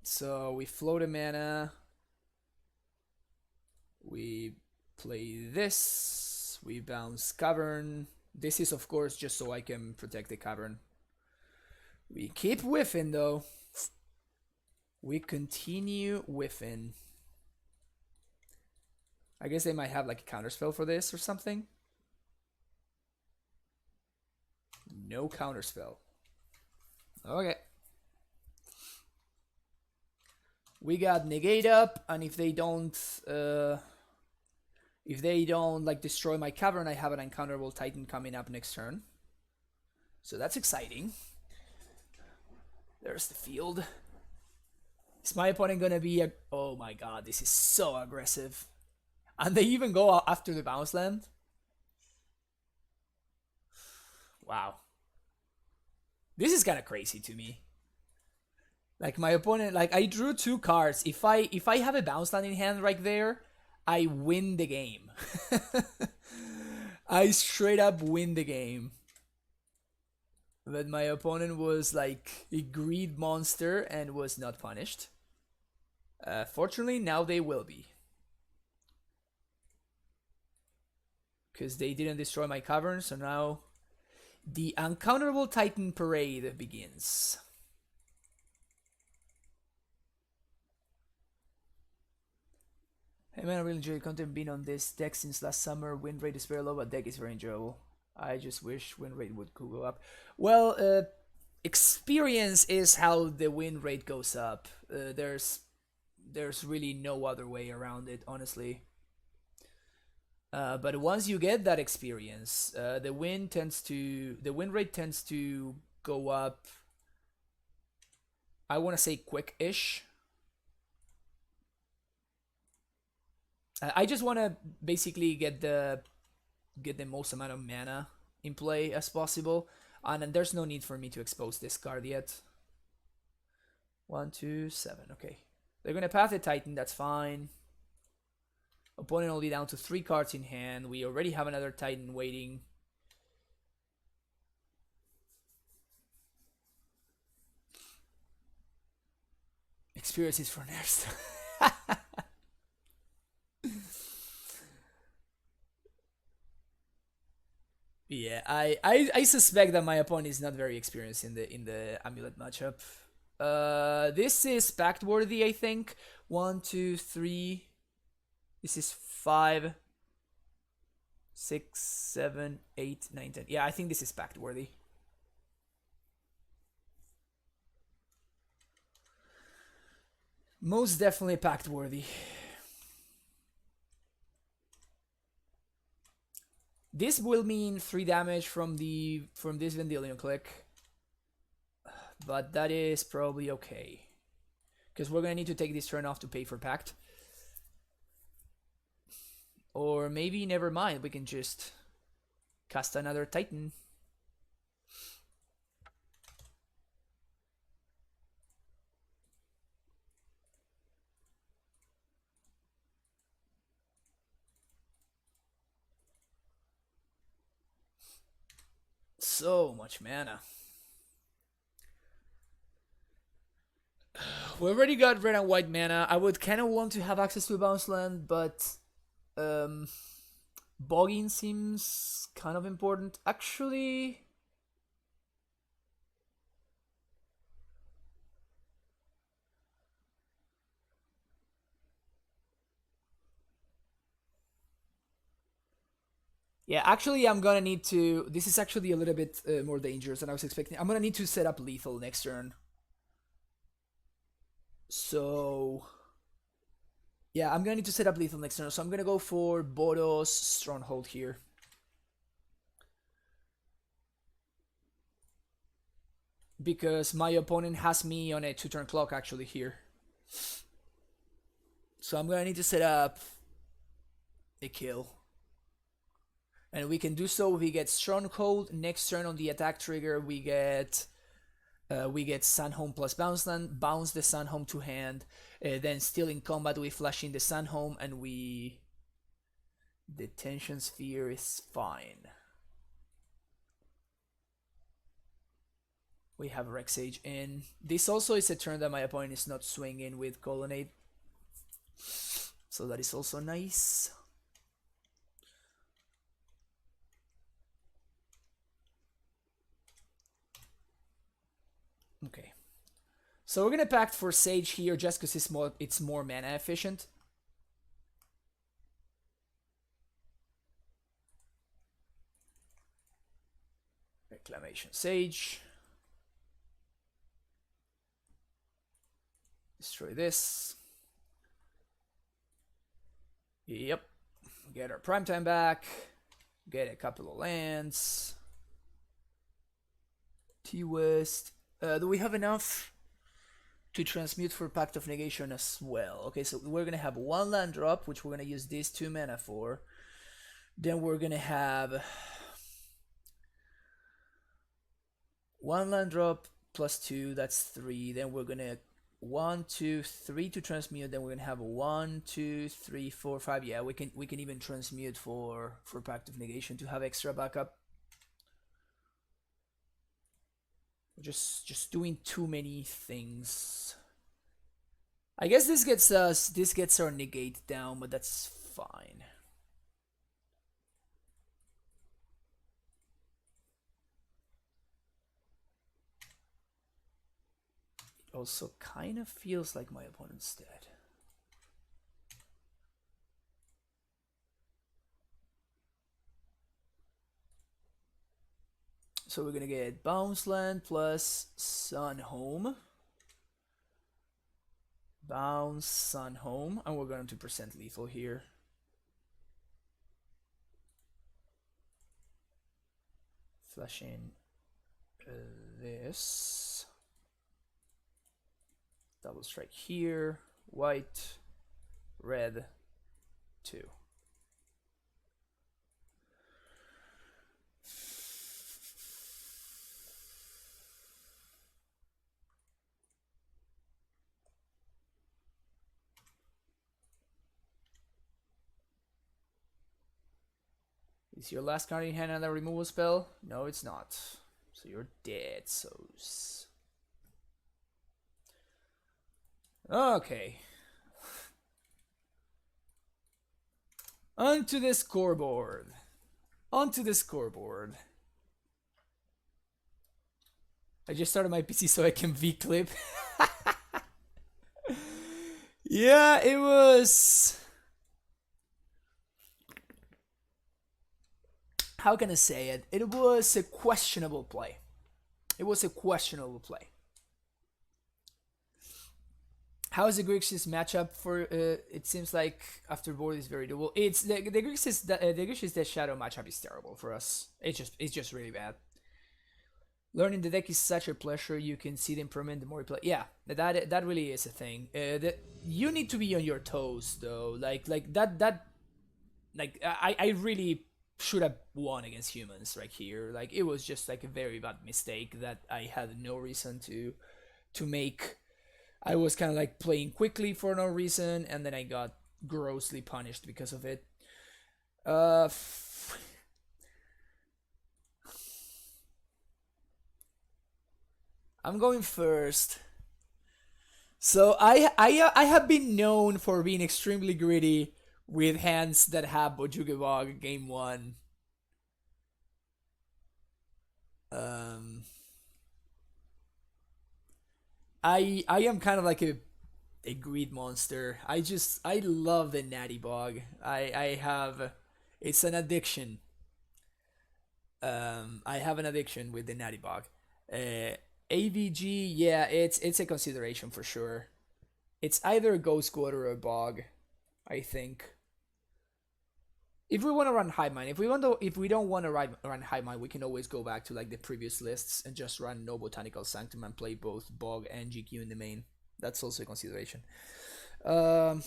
so we float a mana. We play this. We bounce Cavern. This is, of course, just so I can protect the Cavern. We keep whiffing, though. We continue whiffing. I guess they might have like a counterspell for this or something. No counterspell. Okay. We got negate up, and if they don't like destroy my cavern, I have an uncounterable Titan coming up next turn. So that's exciting. There's the field. Is my opponent gonna be a... Oh my god, this is so aggressive. And they even go after the bounce land. Wow. This is kind of crazy to me. Like my opponent, like I drew 2 cards. If I have a bounce land in hand right there, I win the game. I straight up win the game. But my opponent was like a greed monster and was not punished. Fortunately, now they will be. Because they didn't destroy my cavern, so now the uncounterable Titan parade begins. Hey man, I really enjoy content being on this deck since last summer. Win rate is very low, but deck is very enjoyable. I just wish win rate would go up. Well, experience is how the win rate goes up. There's really no other way around it, honestly. But once you get that experience, the win rate tends to go up. I want to say quick-ish. I just want to basically get the most amount of mana in play as possible, and there's no need for me to expose this card yet. 1, 2, 7. Okay, they're gonna path the Titan. That's fine. Opponent only down to 3 cards in hand. We already have another Titan waiting. Experiences for nerfs. Yeah, I suspect that my opponent is not very experienced in the Amulet matchup. This is pact worthy, I think. 1, 2, 3. This is 5, 6, 7, 8, 9, 10. Yeah, I think this is pact worthy. Most definitely pact worthy. This will mean 3 damage from this Vendilion click, but that is probably okay, because we're gonna need to take this turn off to pay for pact. Or maybe never mind, we can just cast another Titan. So much mana. We already got red and white mana. I would kind of want to have access to a bounce land, but bogging seems kind of important. Actually, yeah, actually I'm gonna need to... This is actually a little bit more dangerous than I was expecting. I'm gonna need to set up lethal next turn. So... yeah, I'm gonna need to set up lethal next turn. So I'm gonna go for Boros Stronghold here. Because my opponent has me on a 2-turn clock actually here. So I'm gonna need to set up a kill. And we can do so if we get Stronghold. Next turn on the attack trigger, we get Sunhome plus bounce land, bounce the Sunhome to hand, then still in combat we flash in the Sunhome, and the Tension Sphere is fine. We have Rex Sage in. This also is a turn that my opponent is not swinging with Colonnade. So that is also nice. Okay. So we're gonna pact for Sage here just because it's more mana efficient. Reclamation Sage. Destroy this. Yep. Get our primetime back. Get a couple of lands. T-West. Do we have enough to transmute for Pact of Negation as well? Okay, so we're going to have one land drop, which we're going to use these 2 mana for. Then we're going to have one land drop plus 2, that's 3. Then we're going to 1, 2, 3 to transmute. Then we're gonna have 1, 2, 3, 4, 5. Yeah, we can even transmute for Pact of Negation to have extra backup. We're just doing too many things. I guess this gets our negate down, but that's fine. Also kind of feels like my opponent's dead. So we're gonna get Bounce Land plus Sun Home. Bounce, Sun Home, and we're going to percent lethal here. Flush in this. Double strike here. White, red, 2. Is your last card in hand and a removal spell? No, it's not. So you're dead, Sos. Okay. Onto the scoreboard. Onto the scoreboard. I just started my PC so I can V-clip. Yeah, it was... How can I say it? It was a questionable play. It was a questionable play. How is the Grixis matchup for? It seems like after board is very doable. It's the Grixis Shadow matchup is terrible for us. It's just really bad. Learning the deck is such a pleasure. You can see the improvement the more you play. Yeah, that really is a thing. You need to be on your toes though. Like I really should have won against humans right here. Like it was just like a very bad mistake that I had no reason to make. I was kind of like playing quickly for no reason, and then I got grossly punished because of it. I'm going first. So I have been known for being extremely greedy with hands that have Bojugabog game 1. I am kind of like a greed monster. I love the Natty Bog. I have, it's an addiction. I have an addiction with the Natty Bog. AVG, yeah, it's a consideration for sure. It's either a Ghost Quarter or a Bog, I think. If we want to run Hive Mind, if we don't want to run Hive Mind, we can always go back to like the previous lists and just run No Botanical Sanctum and play both Bog and GQ in the main. That's also a consideration. Do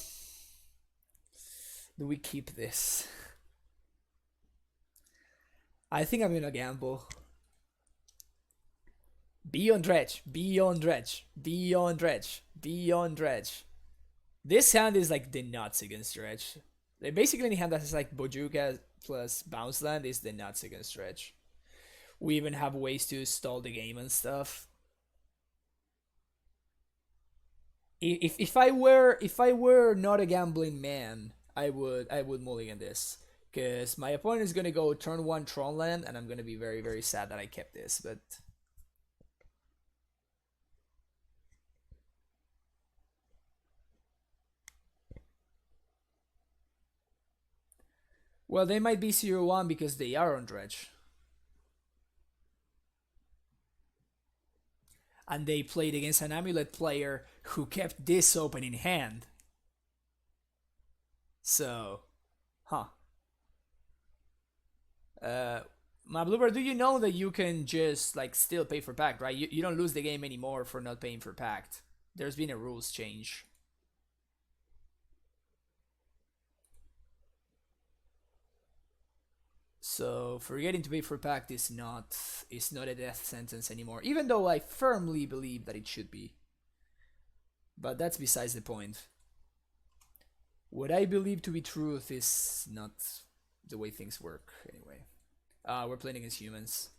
we keep this? I think I'm gonna gamble. Be on Dredge, be on Dredge, be on Dredge, be on Dredge. This hand is like the nuts against Dredge. Basically any hand that has like Bojuka plus Bounce Land is the nuts against Dredge. We even have ways to stall the game and stuff. If I were not a gambling man, I would mulligan this because my opponent is gonna go turn one Tron land, and I'm gonna be very very sad that I kept this. But well, they might be 0-1 because they are on Dredge, and they played against an Amulet player who kept this open in hand. So, huh? Uh, my Bluebird, do you know that you can just like still pay for pact, right? You don't lose the game anymore for not paying for pact. There's been a rules change. So forgetting to pay for pact is not a death sentence anymore, even though I firmly believe that it should be. But that's besides the point. What I believe to be truth is not the way things work anyway. We're playing against humans.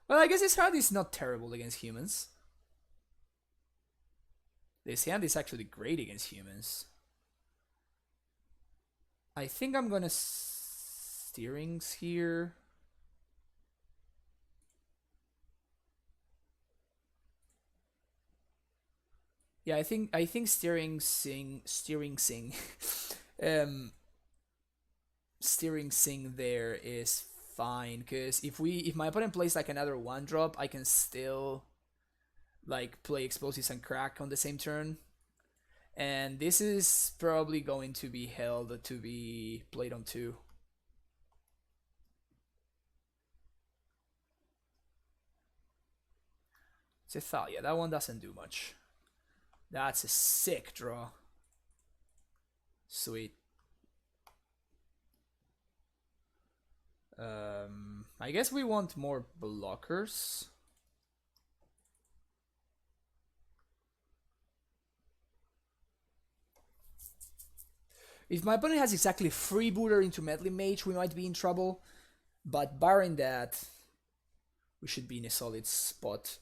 Well, I guess this hand is not terrible against humans. This hand is actually great against humans. I think I'm gonna steerings here. Yeah, I think steering sing um steering sing there is fine because if my opponent plays like another one drop, I can still like play explosives and crack on the same turn. And this is probably going to be held to be played on 2. Cethalia, that one doesn't do much. That's a sick draw. Sweet. I guess we want more blockers. If my opponent has exactly freebooter into Meddling Mage, we might be in trouble. But barring that, we should be in a solid spot.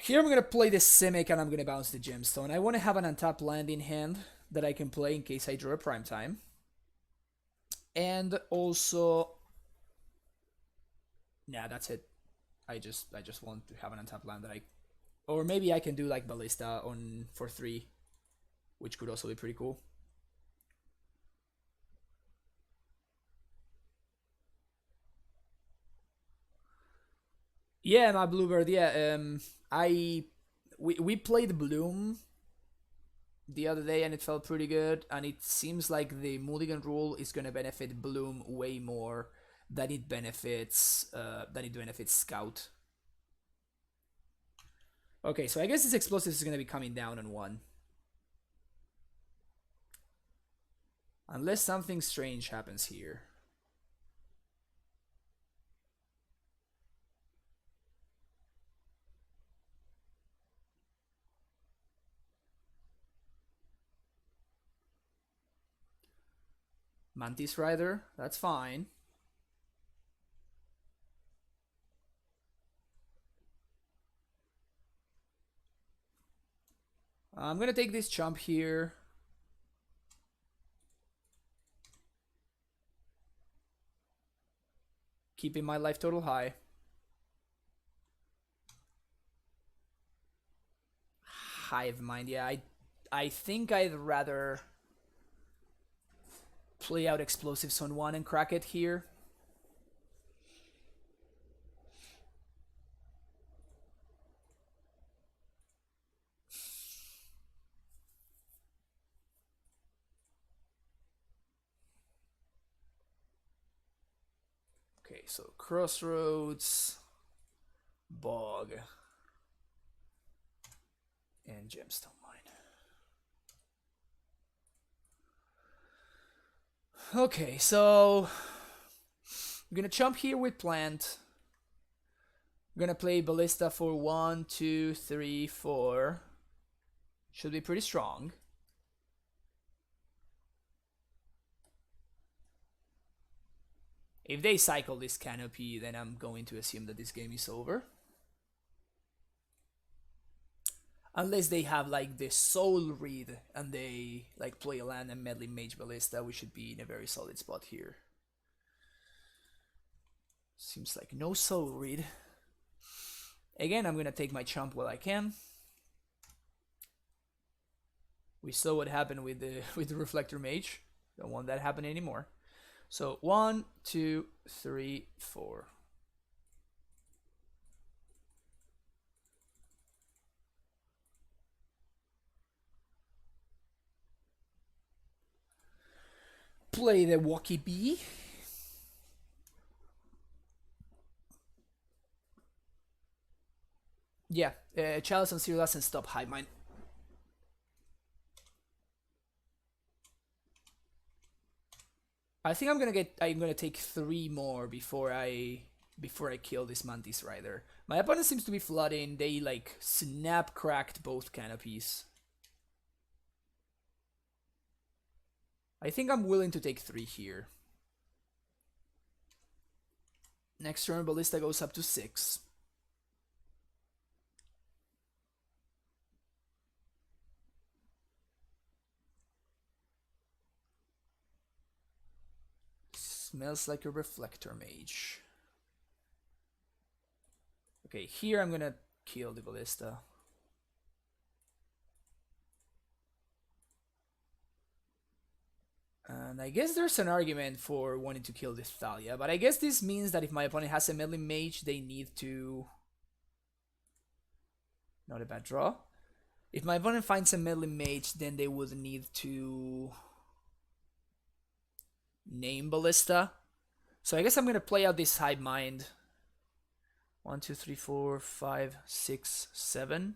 Here I'm going to play the Simic and I'm going to bounce the Gemstone. I want to have an untapped land in hand that I can play in case I draw a prime time. And also... Nah, that's it. I just want to have an untapped land that I... Or maybe I can do like Ballista on for 3, which could also be pretty cool. Yeah, my Bluebird, yeah. We played Bloom the other day and it felt pretty good, and it seems like the Mulligan rule is gonna benefit Bloom way more than it benefits Scout. Okay, so I guess this explosive is gonna be coming down on 1. Unless something strange happens here. Mantis Rider, that's fine. I'm gonna take this jump here. Keeping my life total high. Hive Mind, yeah, I think I'd rather play out explosives on 1 and crack it here. Okay, so Crossroads, Bog, and Gemstone Mine. Okay, so I'm gonna jump here with Plant. I'm gonna play Ballista for 1, 2, 3, 4. Should be pretty strong. If they cycle this Canopy, then I'm going to assume that this game is over. Unless they have like the soul read and they like play a land and meddling mage ballista, we should be in a very solid spot here. Seems like no soul read. Again, I'm gonna take my chump while I can. We saw what happened with the reflector mage. Don't want that happen anymore. So 1, 2, 3, 4. Play the Walkie Bee. Yeah, Chalice on Zero doesn't stop Hive Mind. I think I'm gonna take 3 more before I kill this Mantis Rider. My opponent seems to be flooding. They like snap cracked both canopies. I think I'm willing to take 3 here. Next turn, Ballista goes up to 6. Smells like a reflector mage. Okay, here I'm gonna kill the Ballista. And I guess there's an argument for wanting to kill this Thalia, but I guess this means that if my opponent has a meddling mage, they need to... Not a bad draw. If my opponent finds a meddling mage, then they would need to... name Ballista. So I guess I'm gonna play out this Hive Mind. 1, 2, 3, 4, 5, 6, 7.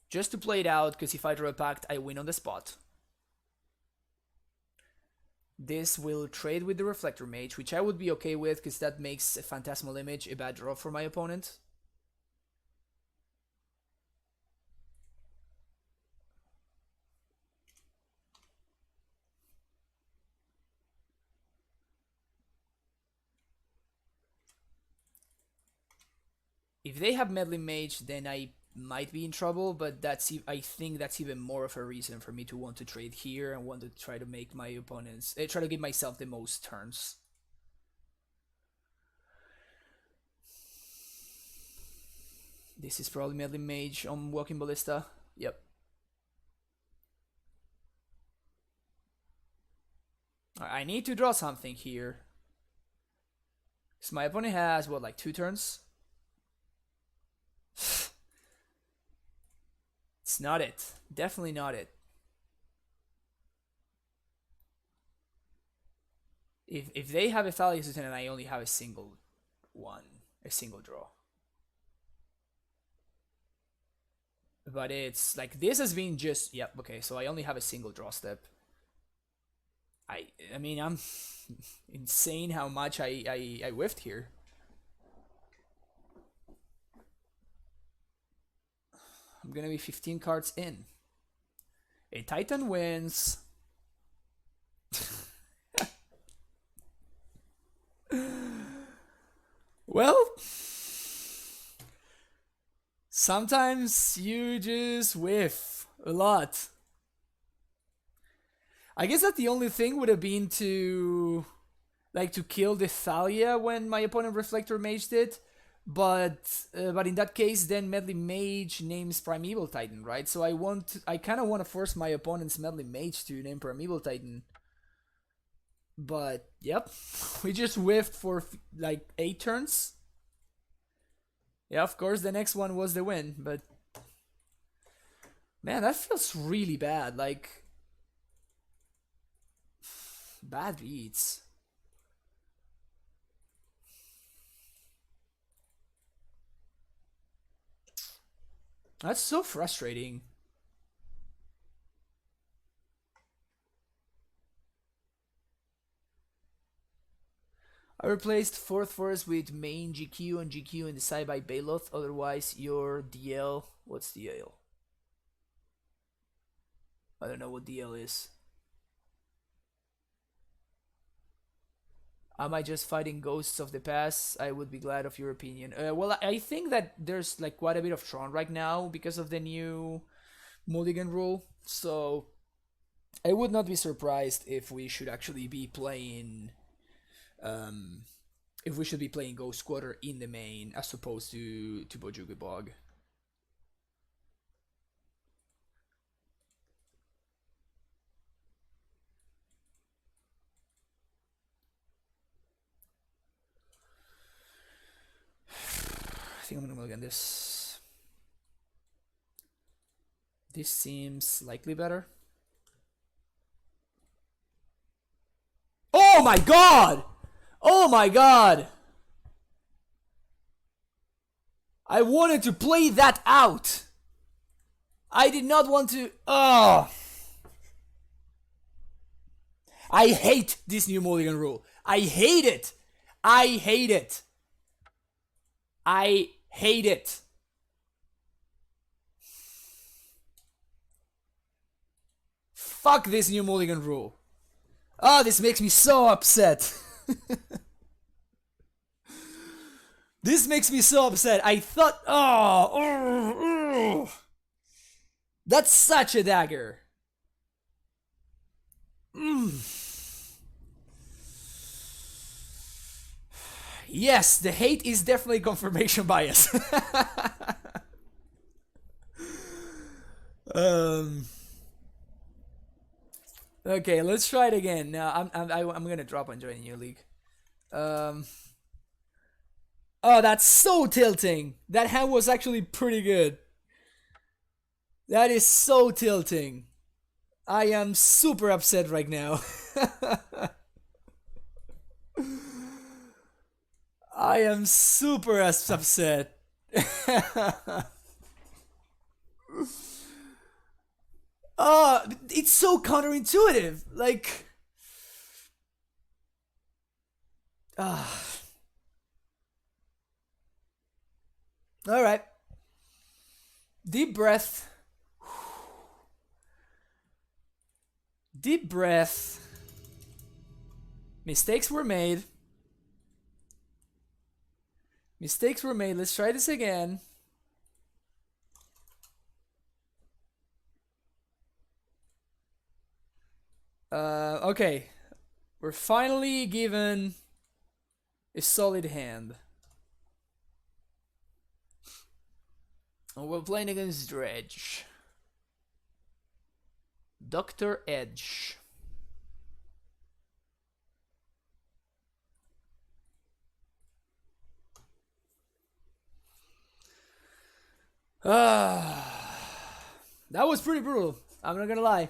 Just to play it out, because if I draw a pact, I win on the spot. This will trade with the Reflector Mage, which I would be okay with, because that makes a Phantasmal Image a bad draw for my opponent. If they have Meddling Mage, then I might be in trouble, but I think that's even more of a reason for me to want to trade here and want to try to make my opponents... try to give myself the most turns. This is probably Meddling Mage on Walking Ballista. Yep. I need to draw something here. So my opponent has, what, like 2 turns? It's not it. Definitely not it. If they have a Thalia Sultan and I only have a single one, a single draw. But it's like this has been just... Yep, okay, so I only have a single draw step. I mean, I'm insane how much I whiffed here. I'm gonna be 15 cards in. A Titan wins. Well, sometimes you just whiff a lot. I guess that the only thing would have been to kill the Thalia when my opponent Reflector Maged it, but in that case, then Meddling Mage names Primeval Titan, right? So I kind of want to force my opponent's Meddling Mage to name Primeval Titan. But yep, we just whiffed for like 8 turns. Yeah, of course, the next one was the win, but man, that feels really bad. Like, bad beats. That's so frustrating. I replaced 4th Forest with main GQ and GQ and decide by Baloth, otherwise your DL... What's DL? I don't know what DL is. Am I just fighting ghosts of the past? I would be glad of your opinion. Well, I think that there's like quite a bit of Tron right now because of the new Mulligan rule. So I would not be surprised if we should actually be playing, if we should be playing Ghost Quarter in the main as opposed to Bojuki Bog. I think I'm gonna look at this. This seems slightly better. Oh my god! Oh my god! I wanted to play that out! I did not want to... Oh! I hate this new Mulligan rule. I hate it! I hate it! I hate it! Fuck this new Mulligan rule. Oh, this makes me so upset. This makes me so upset. I thought, that's such a dagger. Yes, the hate is definitely confirmation bias. Okay, let's try it again. Now I'm gonna drop and join a new league. Oh, that's so tilting. That hand was actually pretty good. That is so tilting. I am super upset right now. I am super upset. It's so counterintuitive. Like, all right. Deep breath. Deep breath. Mistakes were made. Mistakes were made. Let's try this again. Okay. We're finally given a solid hand. And we're playing against Dredge. Dr. Edge. That was pretty brutal. I'm not gonna lie.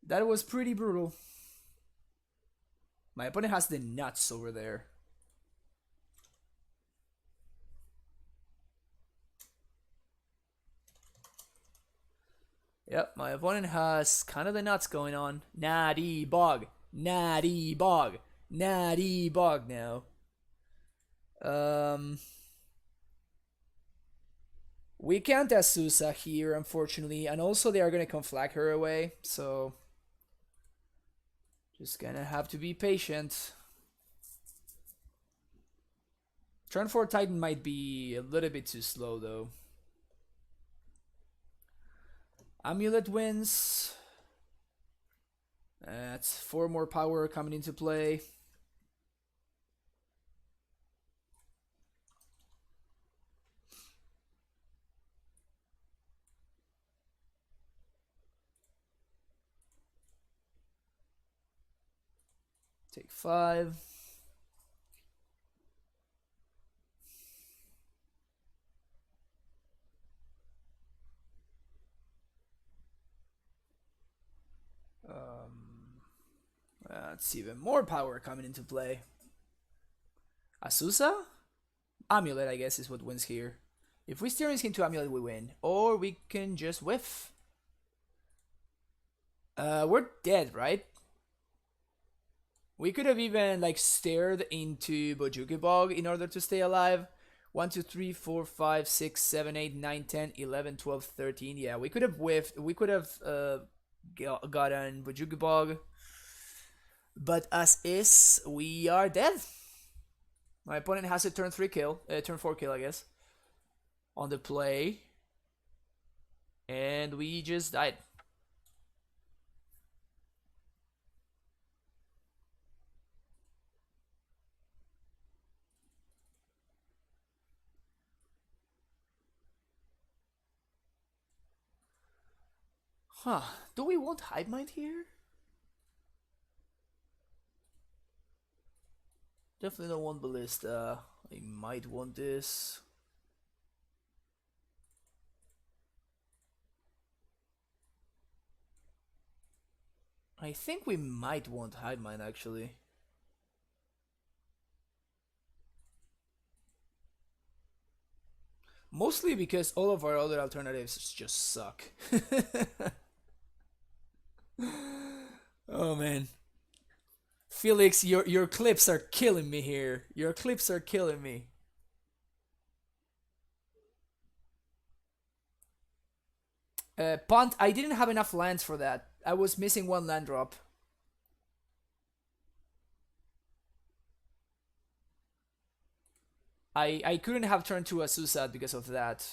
That was pretty brutal. My opponent has the nuts over there. Yep, my opponent has kind of the nuts going on. Natty bog. Natty bog. Natty bog now. We can't Asusa here, unfortunately. And also they are going to conflag her away. So just gonna have to be patient. Turn 4 Titan might be a little bit too slow though. Amulet wins. That's 4 more power coming into play. Take 5. That's even more power coming into play. Asusa? Amulet, I guess, is what wins here. If we steer into Amulet, we win. Or we can just whiff. We're dead, right? We could have even, like, stared into Bojuki Bog in order to stay alive. 1, 2, 3, 4, 5, 6, 7, 8, 9, 10, 11, 12, 13. Yeah, we could have whiffed. We could have gotten Bojuki Bog. But as is, we are dead. My opponent has a turn 3 kill, turn 4 kill, I guess, on the play. And we just died. Huh. Do we want Hive Mind here? Definitely don't want Ballista. I might want this. I think we might want Hive Mind actually. Mostly because all of our other alternatives just suck. Oh man. Felix, your clips are killing me here. Your clips are killing me. Punt, I didn't have enough lands for that. I was missing one land drop. I couldn't have turned to Azusa because of that.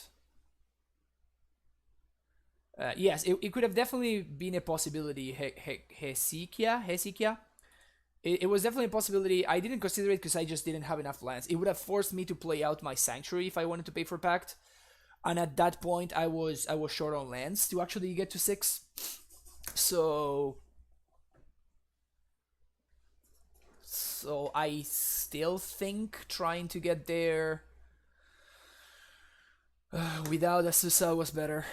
Yes, it could have definitely been a possibility. Hezekiah. It was definitely a possibility. I didn't consider it because I just didn't have enough lands. It would have forced me to play out my Sanctuary if I wanted to pay for Pact. And at that point, I was short on lands to actually get to 6. So I still think trying to get there without Azusa was better.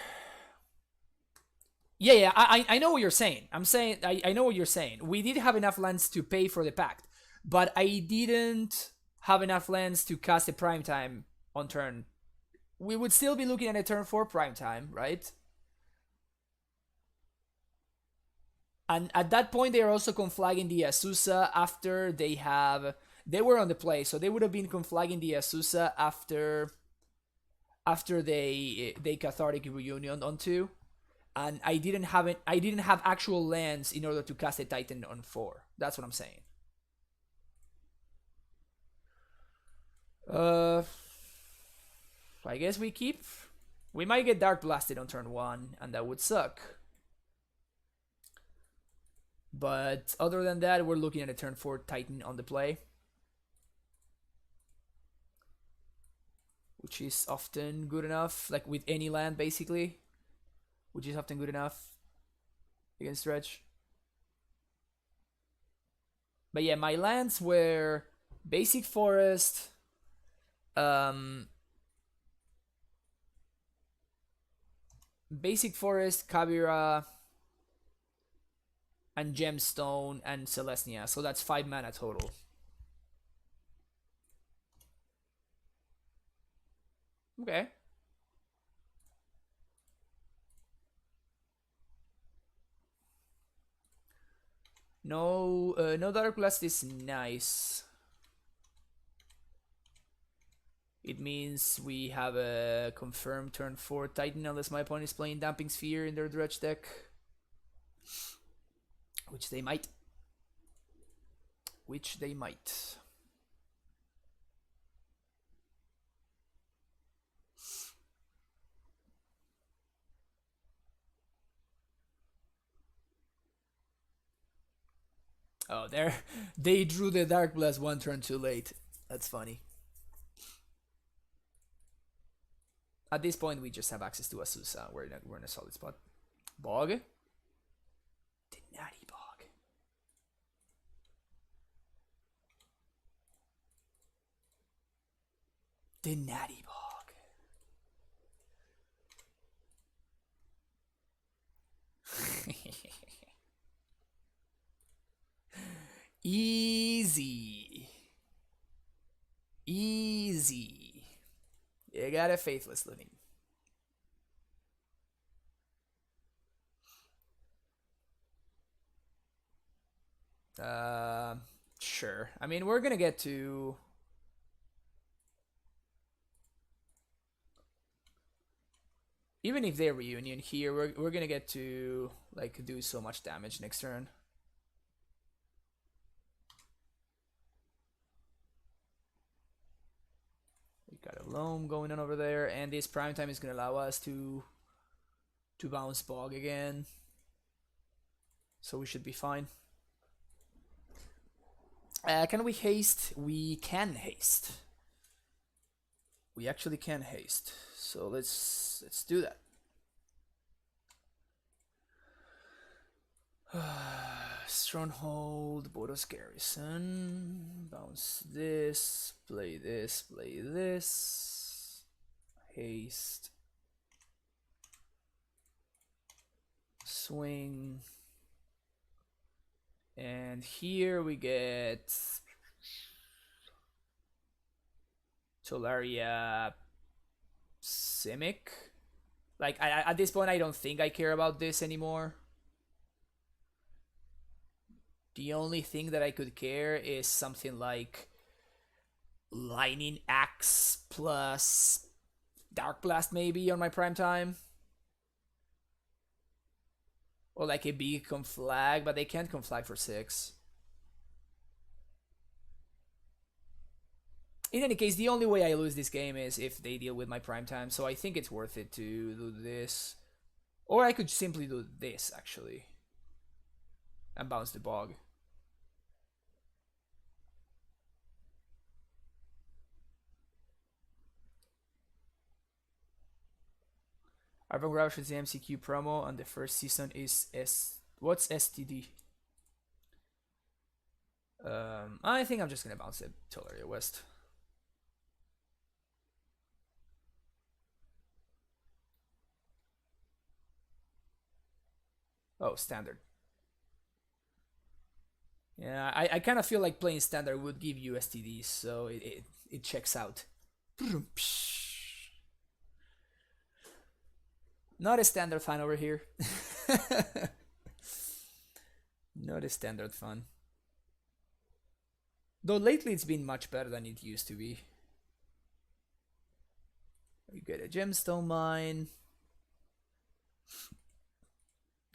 Yeah, I know what you're saying. I know what you're saying. We did have enough lands to pay for the Pact, but I didn't have enough lands to cast a Prime Time on turn. We would still be looking at a turn 4 Prime Time, right? And at that point, they are also conflagging the Azusa after they were on the play, so they would have been conflagging the Azusa after they Cathartic Reunion on 2. And I didn't have actual lands in order to cast a Titan on 4. That's what I'm saying. I guess we keep. We might get Dark Blasted on turn 1, and that would suck. But other than that, we're looking at a turn 4 Titan on the play, which is often good enough, like with any land basically, which is often good enough against Dredge. But yeah, my lands were Basic Forest, Basic Forest, Kabira, and Gemstone and Celestia. So that's 5 mana total. Okay. No Dark Blast is nice. It means we have a confirmed turn 4 Titan unless my opponent is playing Damping Sphere in their Dredge deck. Which they might. Oh, they drew the Dark Blast 1 turn too late. That's funny. At this point, we just have access to Azusa. We're in a solid spot. Bog? The Natty Bog. The Natty Bog. Easy. You got a Faithless Living. Sure. I mean, we're gonna get to. Even if they reunion here, we're gonna get to like do so much damage next turn. Got a loam going on over there, and this prime time is gonna allow us to bounce bog again. So we should be fine. Can we haste? We can haste. We actually can haste. So let's do that. Stronghold, Boros Garrison. Bounce this. Play this. Play this. Haste. Swing. And here we get Tolaria Simic. Like, at this point, I don't think I care about this anymore. The only thing that I could care is something like Lightning Axe plus Dark Blast maybe on my prime time. Or like a big conflag, but they can't conflag for 6. In any case, the only way I lose this game is if they deal with my prime time, so I think it's worth it to do this. Or I could simply do this, actually. And bounce the bog. Arvon Grausch is the MCQ promo, and the first season is what's STD? I think I'm just gonna bounce it Tolaria West. Oh, standard. Yeah, I kind of feel like playing standard would give you STDs, so it checks out. Not a standard fan over here. Not a standard fan. Though lately it's been much better than it used to be. You get a gemstone mine.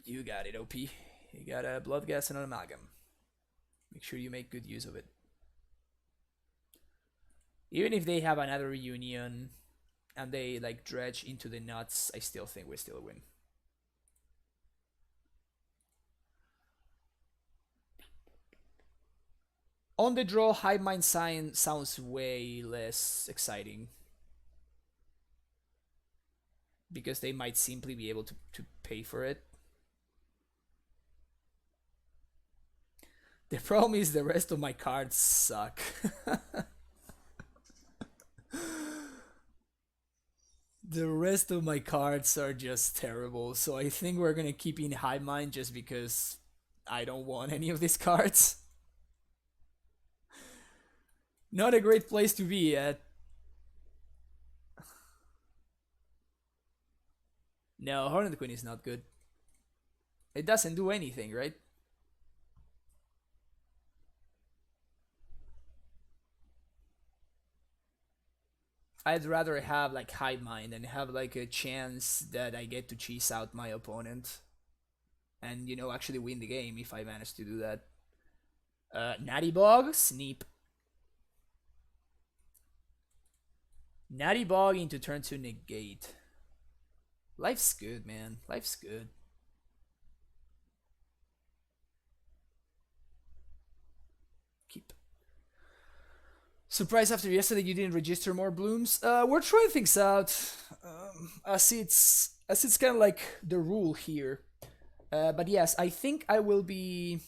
You got it, OP. You got a blood gas and an amalgam. Make sure you make good use of it. Even if they have another reunion and they like dredge into the nuts, I still think we still win. On the draw, Hive Mind Sign sounds way less exciting. Because they might simply be able to pay for it. The problem is the rest of my cards suck. The rest of my cards are just terrible, so I think we're gonna keep in Hive Mind just because I don't want any of these cards. Not a great place to be at. No, Hornet Queen is not good. It doesn't do anything, right? I'd rather have like Hive Mind and have like a chance that I get to cheese out my opponent. And, you know, actually win the game if I manage to do that. Natty Bog, Sneep. Natty Bog into turn 2 negate. Life's good, man. Life's good. Keep. Surprised after yesterday you didn't register more blooms. We're trying things out. As it's kind of like the rule here. But yes, I think I will be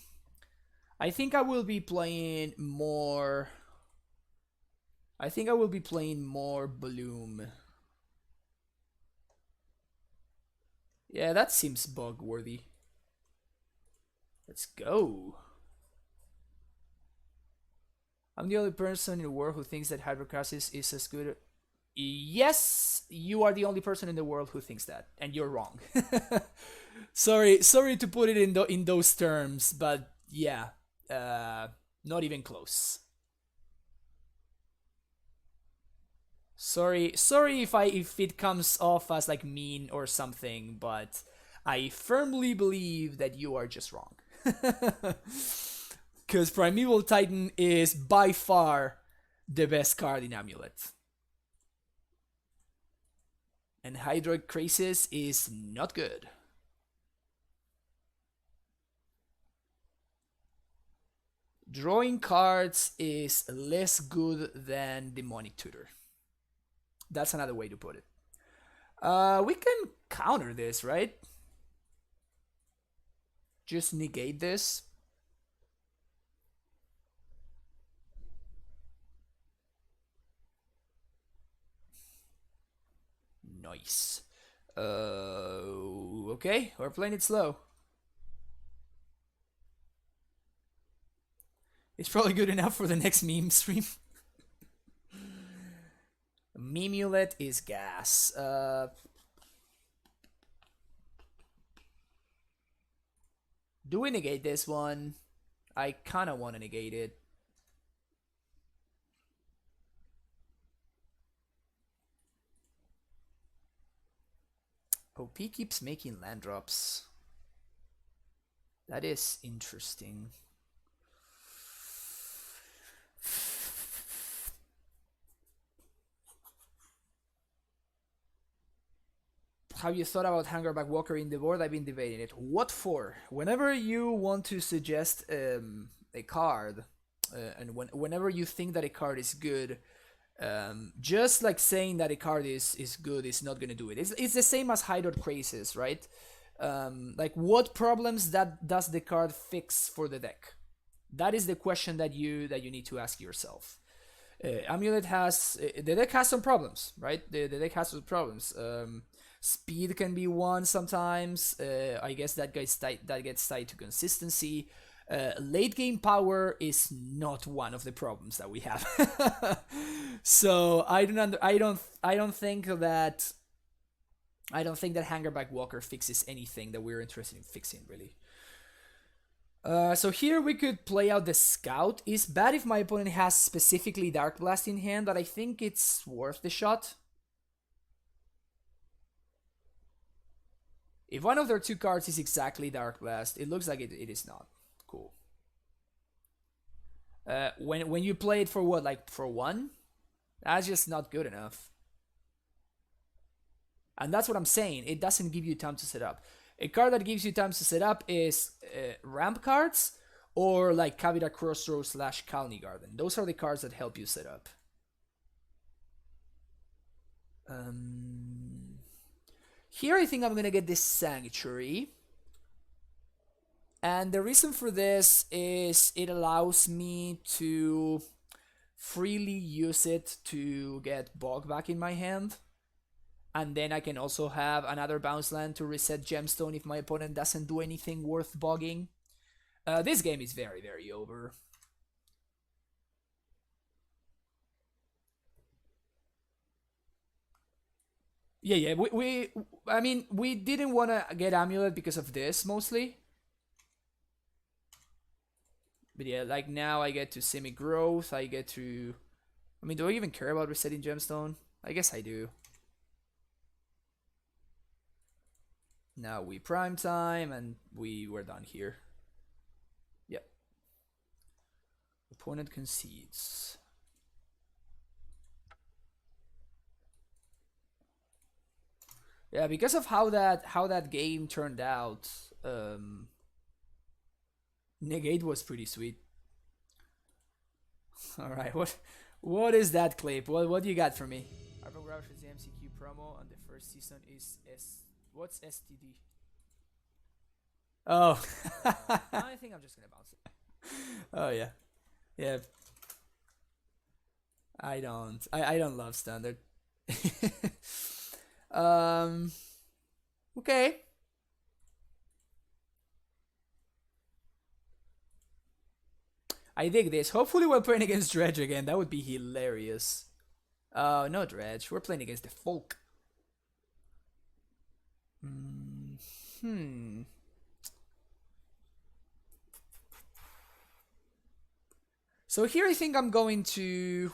playing more. I think I will be playing more bloom. Yeah, that seems bug worthy. Let's go. I'm the only person in the world who thinks that hydrocasis is as good. Yes, you are the only person in the world who thinks that, and you're wrong. sorry to put it in those terms, but yeah, not even close. Sorry if it comes off as like mean or something, but I firmly believe that you are just wrong. Because Primeval Titan is by far the best card in Amulet. And Hydroid Crisis is not good. Drawing cards is less good than Demonic Tutor. That's another way to put it. We can counter this, right? Just negate this. Nice. Okay, we're playing it slow. It's probably good enough for the next meme stream. Amulet is gas. Do we negate this one? I kind of want to negate it. OP keeps making land drops. That is interesting. Have you thought about Hangerback Walker in the board? I've been debating it. What for? Whenever you want to suggest a card, and whenever you think that a card is good, just like saying that a card is good is not going to do it. It's the same as Hydroid Crisis, right? Like, what problems does the card fix for the deck? That is the question that you need to ask yourself. Amulet has the deck has some problems, right? The deck has some problems. Speed can be one sometimes. I guess that gets tied to consistency. Late game power is not one of the problems that we have. So I don't think that Hangerback Walker fixes anything that we're interested in fixing, really. So here we could play out the Scout. It's bad if my opponent has specifically Dark Blast in hand, but I think it's worth the shot. If one of their two cards is exactly Dark Blast, it looks like it is not. Cool. When you play it for what, like for one? That's just not good enough. And that's what I'm saying. It doesn't give you time to set up. A card that gives you time to set up is ramp cards or like Kavita Crossroads / Kalni Garden. Those are the cards that help you set up. Here I think I'm going to get this Sanctuary. And the reason for this is it allows me to freely use it to get Bog back in my hand. And then I can also have another bounce land to reset Gemstone if my opponent doesn't do anything worth bogging. This game is very, very over. Yeah, I mean, we didn't want to get Amulet because of this, mostly. But yeah, like now I get to Semi-Growth, I get to... I mean, do I even care about resetting Gemstone? I guess I do. Now we prime time, and we're done here. Yep. Opponent concedes. Yeah, because of how that game turned out, negate was pretty sweet. All right, what is that clip? What do you got for me? Arbo Grouch is the MCQ promo, and the first season is what's STD? Oh, I think I'm just gonna bounce it. Oh yeah, yeah. I don't love standard. Okay. I dig this. Hopefully we're playing against Dredge again. That would be hilarious. No Dredge. We're playing against the Folk. So here I think I'm going to...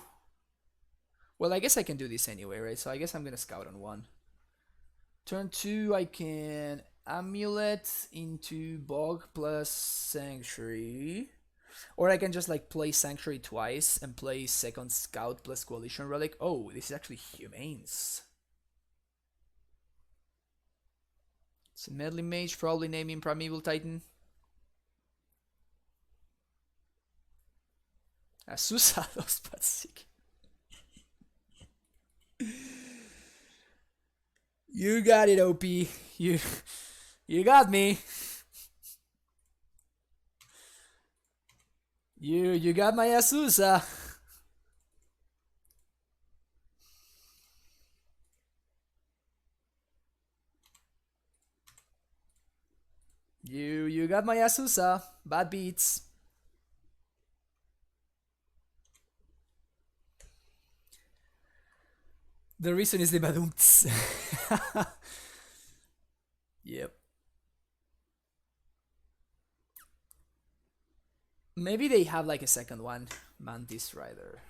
Well, I guess I can do this anyway, right? So I guess I'm going to Scout on 1. Turn 2, I can Amulet into Bog plus Sanctuary. Or I can just like play Sanctuary twice and play second Scout plus Coalition Relic. Oh, this is actually Humanes. It's a meddling mage, probably naming Primeval Titan. Azusa 2/5. You got it, OP. You got me. You got my Azusa. You got my Azusa. Bad beats. The reason is the badumts. Yep. Maybe they have like a second one. Mantis Rider.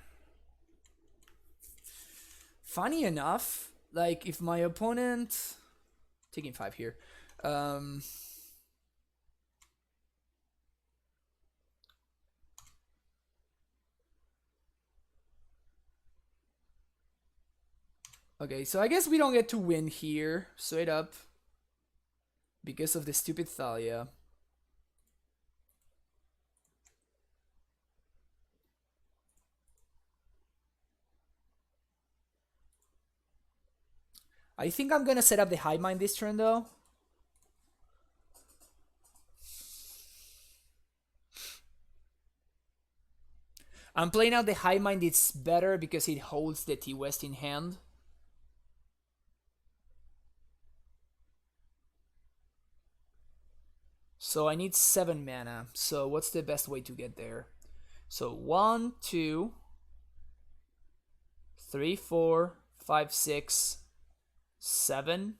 Funny enough, like if my opponent taking 5 here. Okay, so I guess we don't get to win here, straight up, because of the stupid Thalia. I think I'm gonna set up the Hive Mind this turn though. I'm playing out the Hive Mind, it's better because it holds the T-West in hand. So I need 7 mana. So what's the best way to get there? So 1, 2, 3, 4, 5, 6, 7.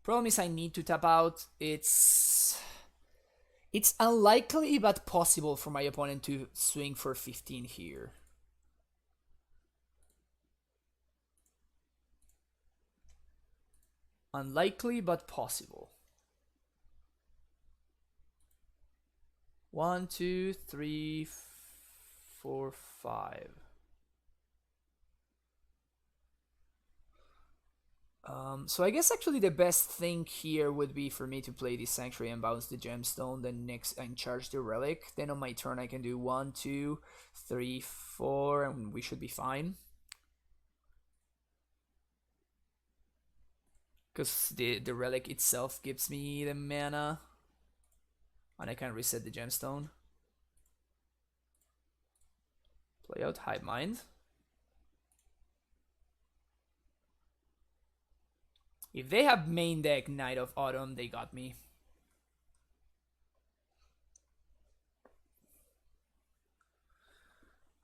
Problem is I need to tap out. It's unlikely but possible for my opponent to swing for 15 here. Unlikely but possible. 1, 2, 3, 4, 5. So I guess actually the best thing here would be for me to play this Sanctuary and bounce the Gemstone, then next and charge the Relic. Then on my turn I can do 1, 2, 3, 4, and we should be fine. Because the Relic itself gives me the mana. And I can reset the Gemstone. Play out Hive Mind. If they have main deck Knight of Autumn, they got me.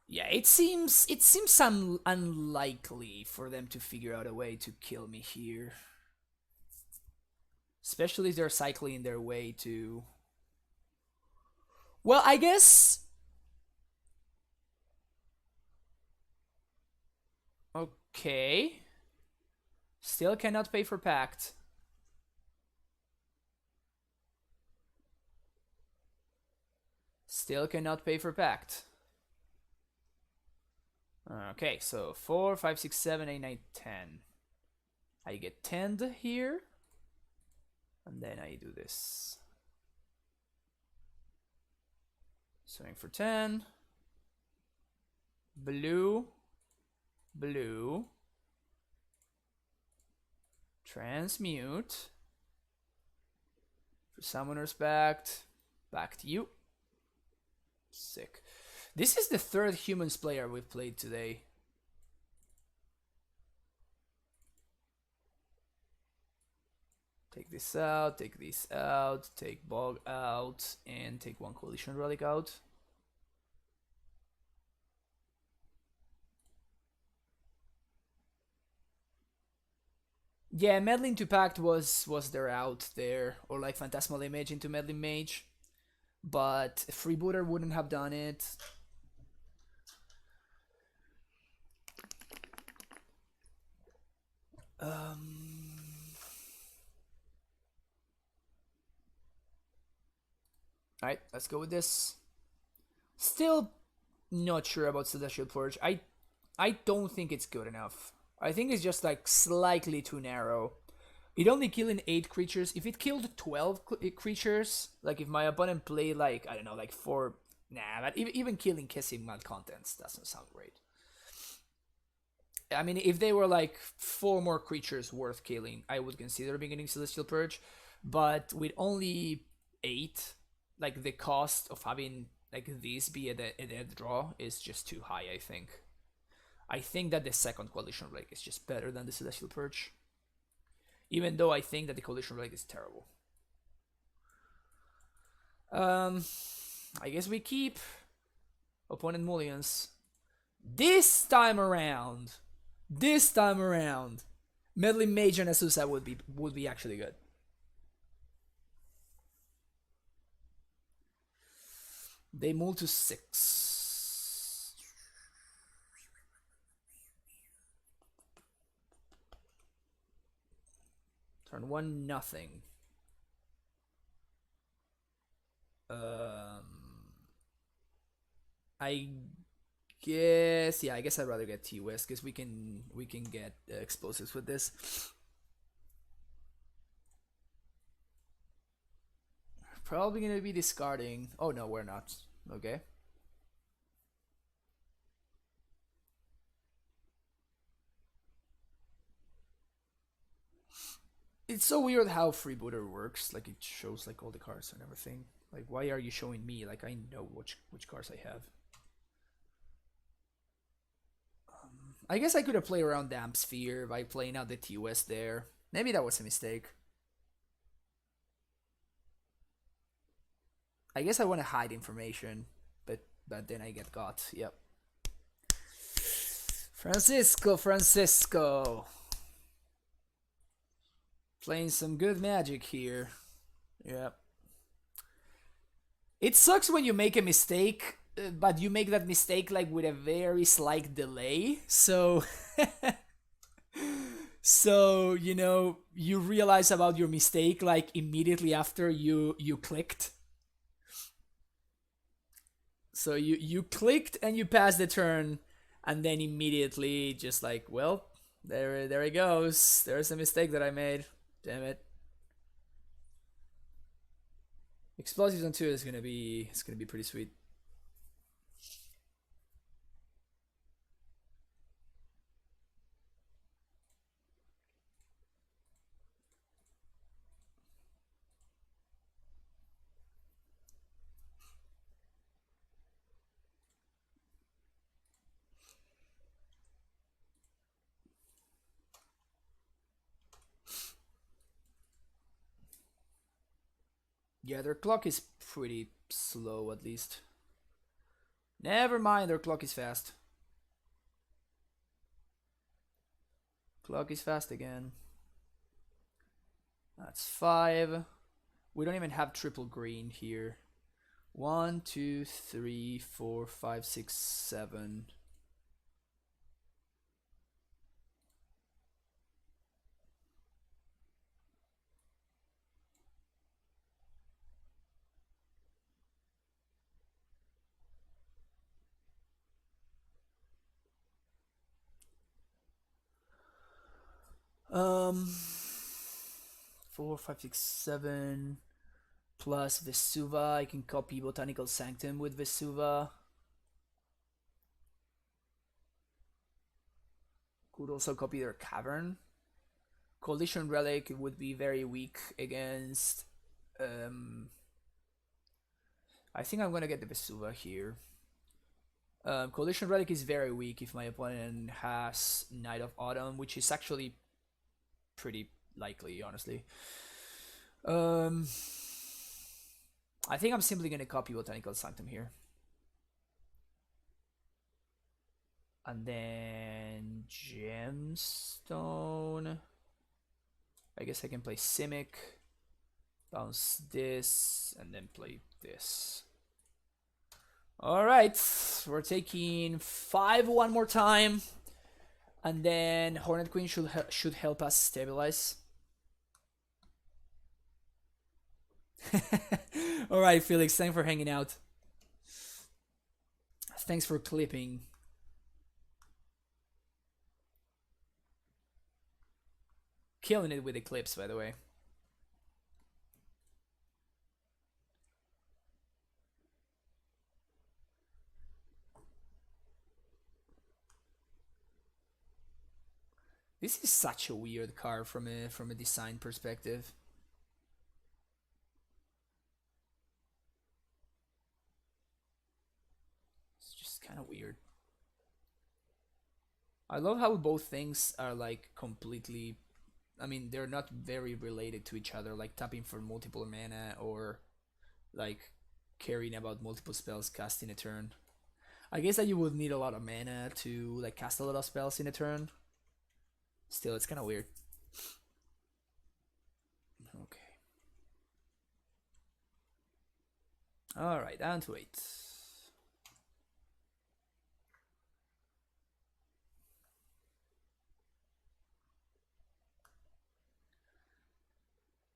Yeah, it seems unlikely for them to figure out a way to kill me here. Especially if they're cycling their way to... Well, I guess... Okay. Still cannot pay for Pact. Still cannot pay for Pact. Okay, so 4, 5, 6, 7, 8, 9, 10. I get 10 here. And then I do this. Swing for 10. Blue. Blue. Transmute. For Summoner's Pact. Back to you. Sick. This is the 3rd Humans player we've played today. Take this out, take this out, take Bog out, and take 1 Coalition Relic out. Yeah, Meddling to Pact was their out there, or like Phantasmal Image into Meddling Mage. But Freebooter wouldn't have done it. Alright, let's go with this. Still not sure about Celestial Purge. I don't think it's good enough. I think it's just like slightly too narrow. It only killing 8 creatures. If it killed 12 creatures, like if my opponent played like, I don't know, like 4... Nah, but even killing Kissing Mud Contents doesn't sound great. I mean, if they were like 4 more creatures worth killing, I would consider beginning Celestial Purge. But with only 8, like the cost of having like this be a dead draw is just too high, I think. I think that the second Coalition Relic is just better than the Celestial Purge. Even though I think that the Coalition Relic is terrible. I guess we keep opponent Mulligans. This time around, Meddling Mage and Azusa would be actually good. They move to 6. Turn 1, nothing. I guess, yeah, I guess I'd rather get T-West because we can get explosives with this. Probably gonna be discarding. Oh no, we're not. Okay. It's so weird how Freebooter works. Like it shows like all the cards and everything. Like why are you showing me? Like I know which cards I have. I guess I could have played around Damp Sphere by playing out the T-West there. Maybe that was a mistake. I guess I want to hide information, but then I get got. Yep. Francisco. Playing some good Magic here. Yep. It sucks when you make a mistake, but you make that mistake like with a very slight delay. So so, you know, you realize about your mistake like immediately after you clicked. So you clicked and you passed the turn, and then immediately just like, well, there it goes. There's a mistake that I made. Damn it. Explosives on 2 is gonna be pretty sweet. Yeah, their clock is pretty slow at least. Never mind, their clock is fast. Clock is fast again. That's 5. We don't even have triple green here. 1, 2, 3, 4, 5, 6, 7. Um, 4, 5, 6, 7 plus Vesuva. I can copy Botanical Sanctum with Vesuva. Could also copy their Cavern. Coalition Relic would be very weak against. I think I'm gonna get the Vesuva here. Coalition Relic is very weak if my opponent has Knight of Autumn, which is actually pretty likely, honestly. I think I'm simply gonna copy Botanical Sanctum here. And then Gemstone. I guess I can play Simic, bounce this, and then play this. Alright, we're taking 5 one more time. And then Hornet Queen should help us stabilize. Alright, Felix, thanks for hanging out. thanks for clipping. Killing it with the clips, by the way. This is such a weird card from a design perspective. It's just kind of weird. I love how both things are like completely, I mean, they're not very related to each other, like tapping for multiple mana or like caring about multiple spells cast in a turn. I guess that you would need a lot of mana to like cast a lot of spells in a turn. Still, it's kind of weird. Okay. Alright, down to 8.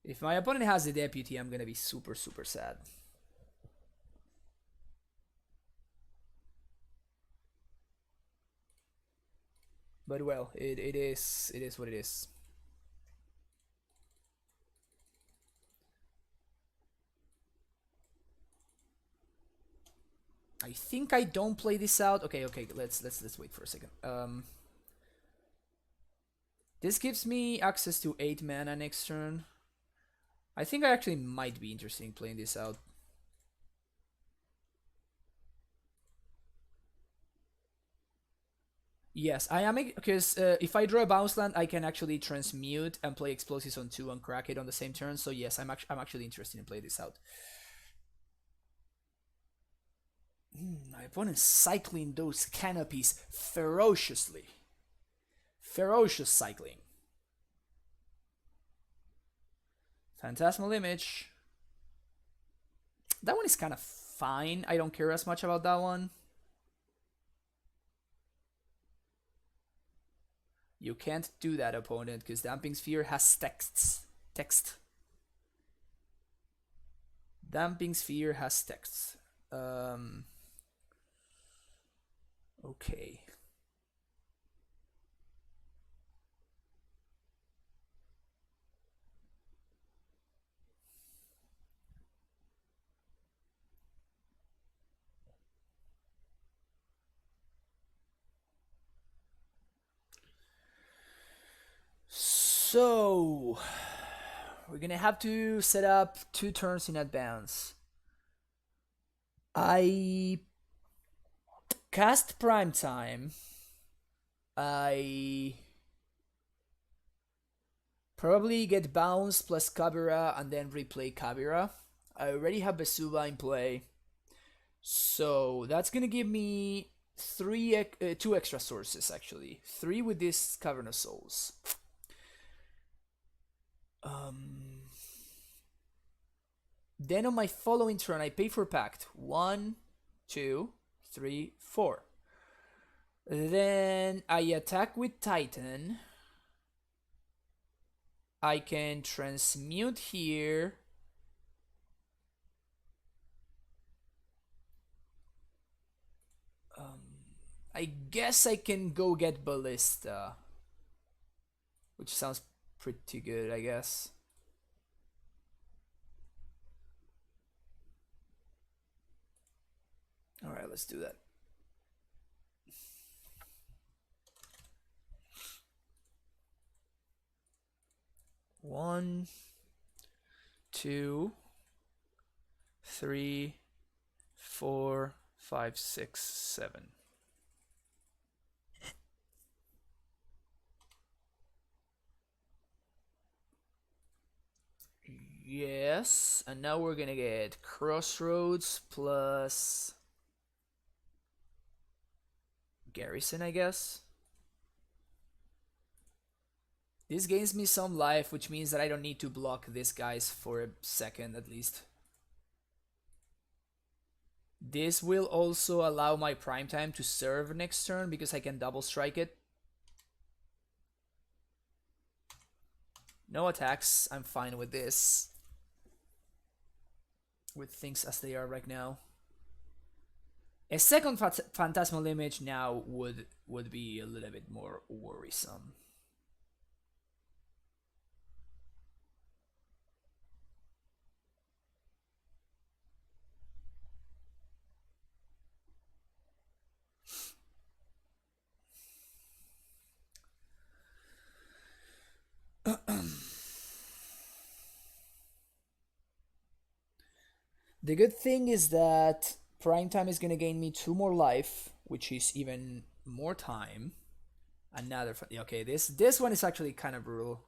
If my opponent has a deputy, I'm gonna be super, super sad. But well, it is what it is. I think I don't play this out. Okay, let's wait for a second. This gives me access to 8 mana next turn. I think I actually might be interested in playing this out. Yes, I am, because if I draw a bounce land, I can actually transmute and play explosives on 2 and crack it on the same turn. So yes, I'm actually interested in playing this out. My opponent's cycling those canopies ferociously. Ferocious cycling. Phantasmal Image. That one is kind of fine. I don't care as much about that one. You can't do that, opponent, because Damping Sphere has text. Damping Sphere has text. Okay. So we're gonna have to set up 2 turns in advance. I cast Primetime. I probably get Bounce plus Kabira and then replay Kabira. I already have Basuba in play. So that's gonna give me 2 extra sources, actually. 3 with this Cavern of Souls. Then on my following turn, I pay for Pact. 1, 2, 3, 4. Then I attack with Titan. I can transmute here. I guess I can go get Ballista, which sounds pretty good, I guess. Alright, let's do that. One, 2, 3, 4, 5, 6, 7. Yes, and now we're gonna get Crossroads plus Garrison, I guess. This gains me some life, which means that I don't need to block these guys for a second at least. This will also allow my Primetime to serve next turn because I can double strike it. No attacks, I'm fine with this. With things as they are right now. A second phantasmal image now would be a little bit more worrisome. The good thing is that Prime Time is going to gain me 2 more life, which is even more time. Another... Okay, this one is actually kind of brutal.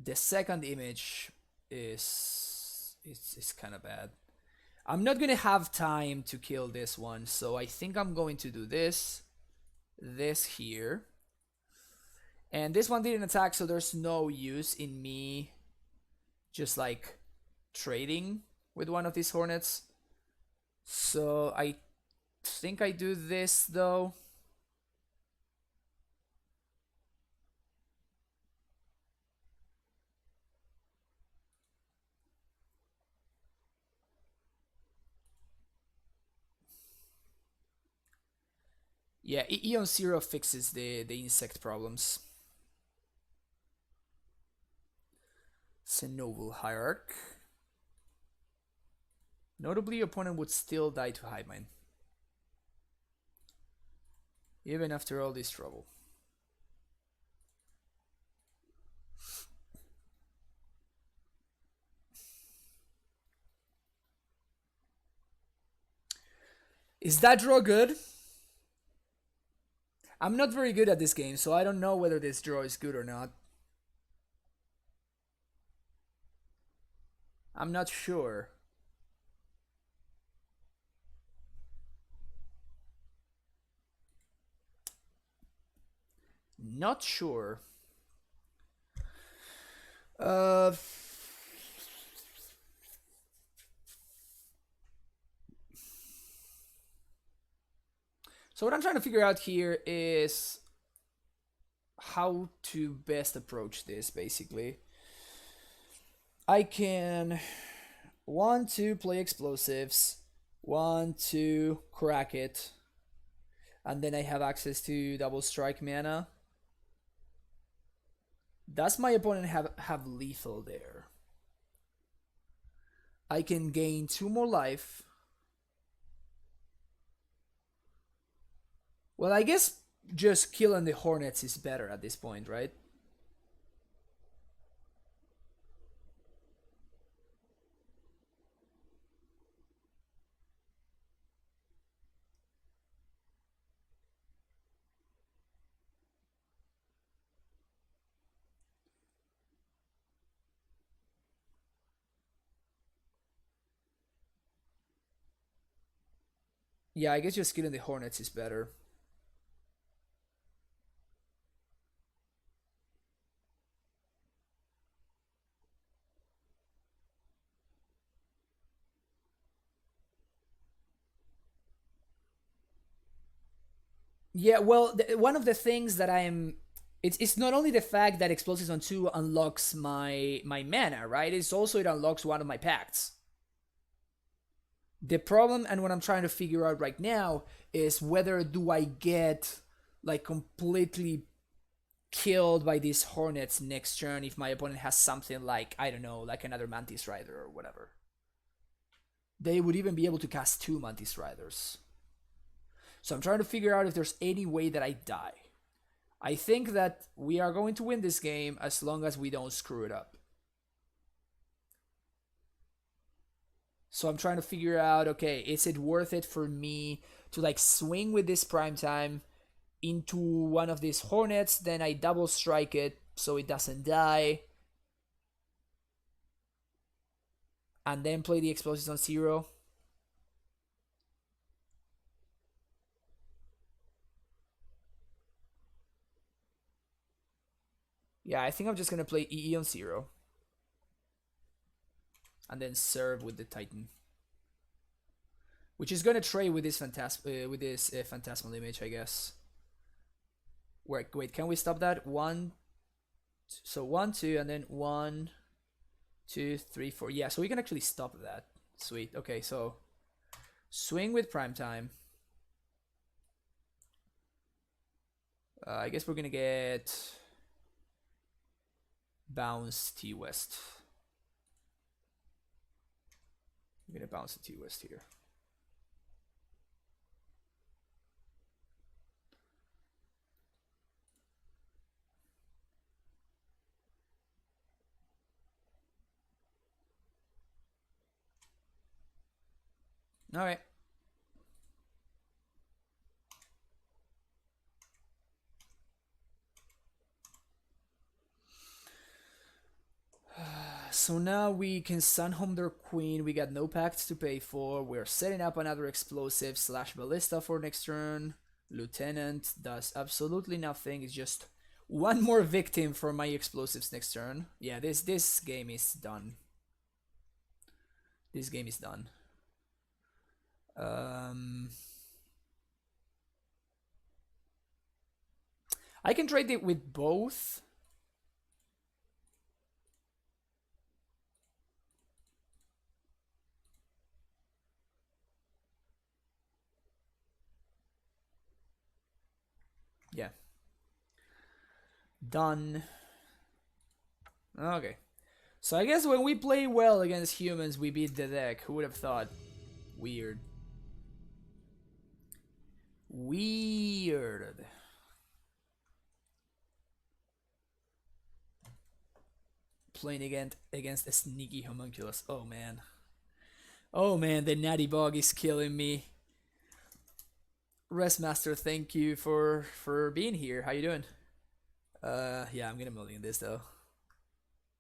The second image is kind of bad. I'm not going to have time to kill this one, so I think I'm going to do this here. And this one didn't attack, so there's no use in me just like trading with one of these hornets. So I think I do this though. Yeah, Eon Zero fixes the insect problems. It's a noble hierarch. Notably, opponent would still die to hive mind, even after all this trouble. Is that draw good? I'm not very good at this game, so I don't know whether this draw is good or not. I'm not sure. Not sure. So what I'm trying to figure out here is how to best approach this, basically. I can 1, 2 play explosives, 1, 2 crack it, and then I have access to double strike mana. Does my opponent have lethal there? I can gain 2 more life. Well, I guess just killing the hornets is better at this point, right? Yeah, I guess just killing the hornets is better. Yeah, well, one of the things that it's not only the fact that explosives on 2 unlocks my mana, right? It's also it unlocks one of my pacts. The problem, and what I'm trying to figure out right now, is whether do I get like completely killed by these hornets next turn if my opponent has something like, I don't know, like another Mantis Rider or whatever. They would even be able to cast 2 Mantis Riders. So I'm trying to figure out if there's any way that I die. I think that we are going to win this game as long as we don't screw it up. So I'm trying to figure out, okay, is it worth it for me to like swing with this prime time into one of these hornets, then I double strike it so it doesn't die, and then play the explosives on 0? Yeah, I think I'm just gonna play EE on 0. And then serve with the Titan. Which is gonna trade with this phantasmal image, I guess. Wait, can we stop that? 1, So 1, 2, and then 1, 2, 3, 4. Yeah, so we can actually stop that. Sweet. Okay, so swing with prime time. I guess we're gonna get bounce T West. I'm gonna bounce the T West here. All right. So now we can sun home their queen. We got no pacts to pay for. We're setting up another explosive slash ballista for next turn. Lieutenant does absolutely nothing. It's just one more victim for my explosives next turn. Yeah, this game is done. This game is done. I can trade it with both. Yeah. Done. Okay. So I guess when we play well against humans, we beat the deck. Who would have thought? Weird. Weird. Playing against a sneaky homunculus. Oh man. Oh man, the natty bog is killing me. Restmaster, thank you for being here. How you doing? Yeah, I'm gonna Mulligan this though.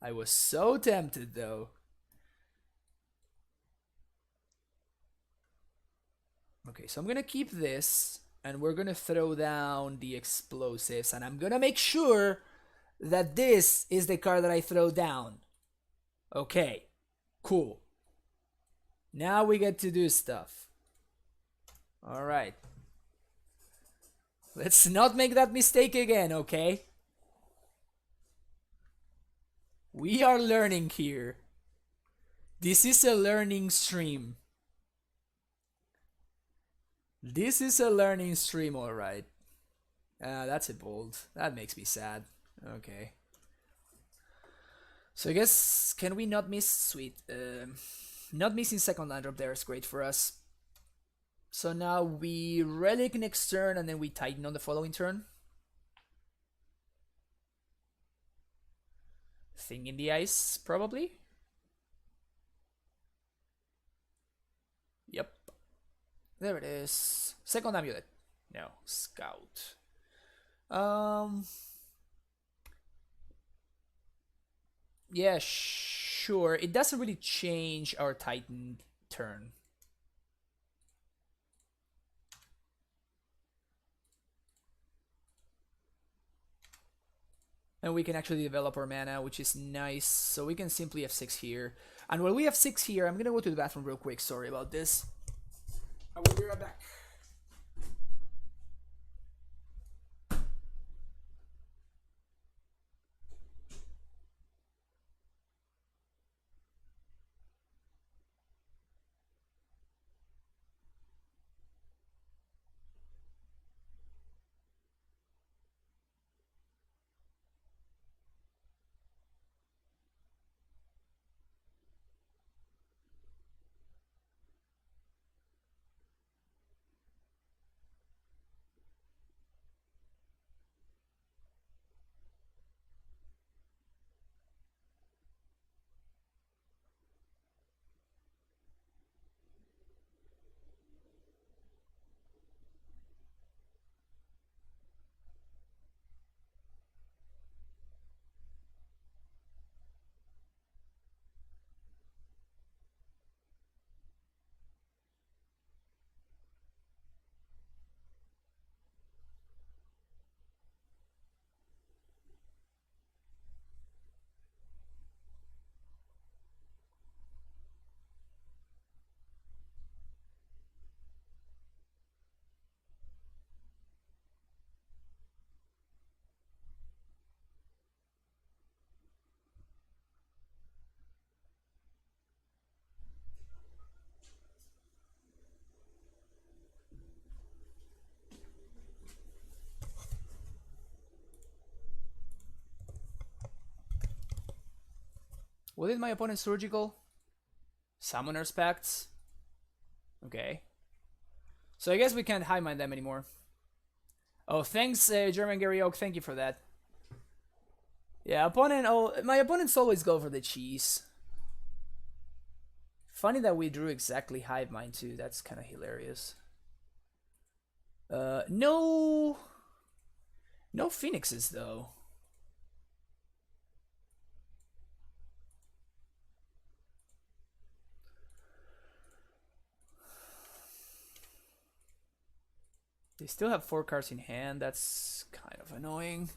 I was so tempted though. Okay, so I'm gonna keep this, and we're gonna throw down the explosives, and I'm gonna make sure that this is the card that I throw down. Okay, cool. Now we get to do stuff. Alright. Let's not make that mistake again, okay? We are learning here. This is a learning stream. This is a learning stream, alright. That's a bold. That makes me sad. Okay. So I guess, can we not miss? Sweet. Not missing second land drop there is great for us. So now we relic next turn and then we tighten on the following turn. Thing in the ice, probably. Yep. There it is. Second amulet. No, scout. Yeah, sure. It doesn't really change our titan turn. And we can actually develop our mana, which is nice. So we can simply have 6 here. And while we have 6 here, I'm going to go to the bathroom real quick. Sorry about this. I will be right back. What did my opponent surgical? Summoner's Pacts. Okay. So I guess we can't high mind them anymore. Oh, thanks, German Gary Oak. Thank you for that. Yeah, opponent. Oh, my opponents always go for the cheese. Funny that we drew exactly hive mind too. That's kind of hilarious. No phoenixes though. They still have 4 cards in hand. That's kind of annoying.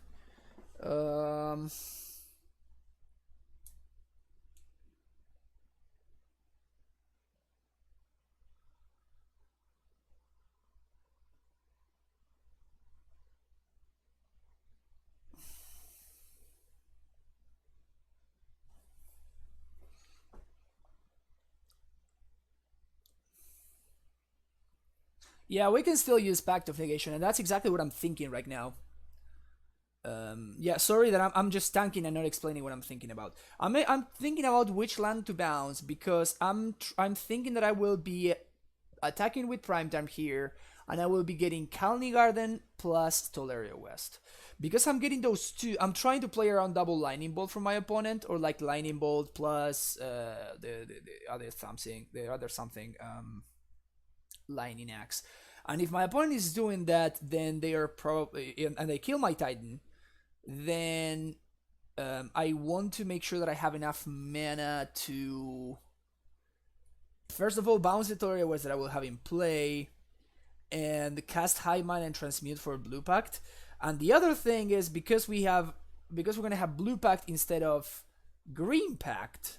Yeah, we can still use Pact of Negation, and that's exactly what I'm thinking right now. Yeah, sorry that I'm just tanking and not explaining what I'm thinking about. I'm thinking about which land to bounce because I'm thinking that I will be attacking with Primetime here, and I will be getting Kalni Garden plus Toleria West. Because I'm getting those two, I'm trying to play around double Lightning Bolt from my opponent, or like Lightning Bolt plus the other something, Lightning Axe. And if my opponent is doing that, then they are probably, and they kill my Titan, then I want to make sure that I have enough mana to, first of all, bounce the Toleria West that I will have in play, and cast High Mind and Transmute for Blue Pact. And the other thing is because we're gonna have Blue Pact instead of Green Pact,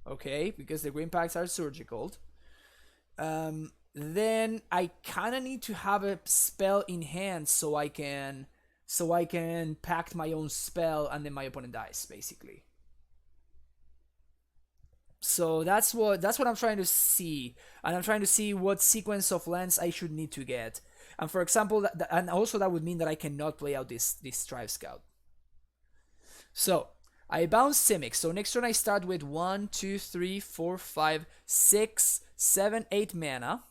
okay? Because the Green Pacts are surgical. Then I kind of need to have a spell in hand so I can pact my own spell, and then my opponent dies basically. So that's what I'm trying to see, and I'm trying to see what sequence of lands I should need to get. And for example, and also that would mean that I cannot play out this Strive Scout. So I bounce Simic. So next turn I start with 1, 2, 3, 4, 5, 6, 7, 8 mana.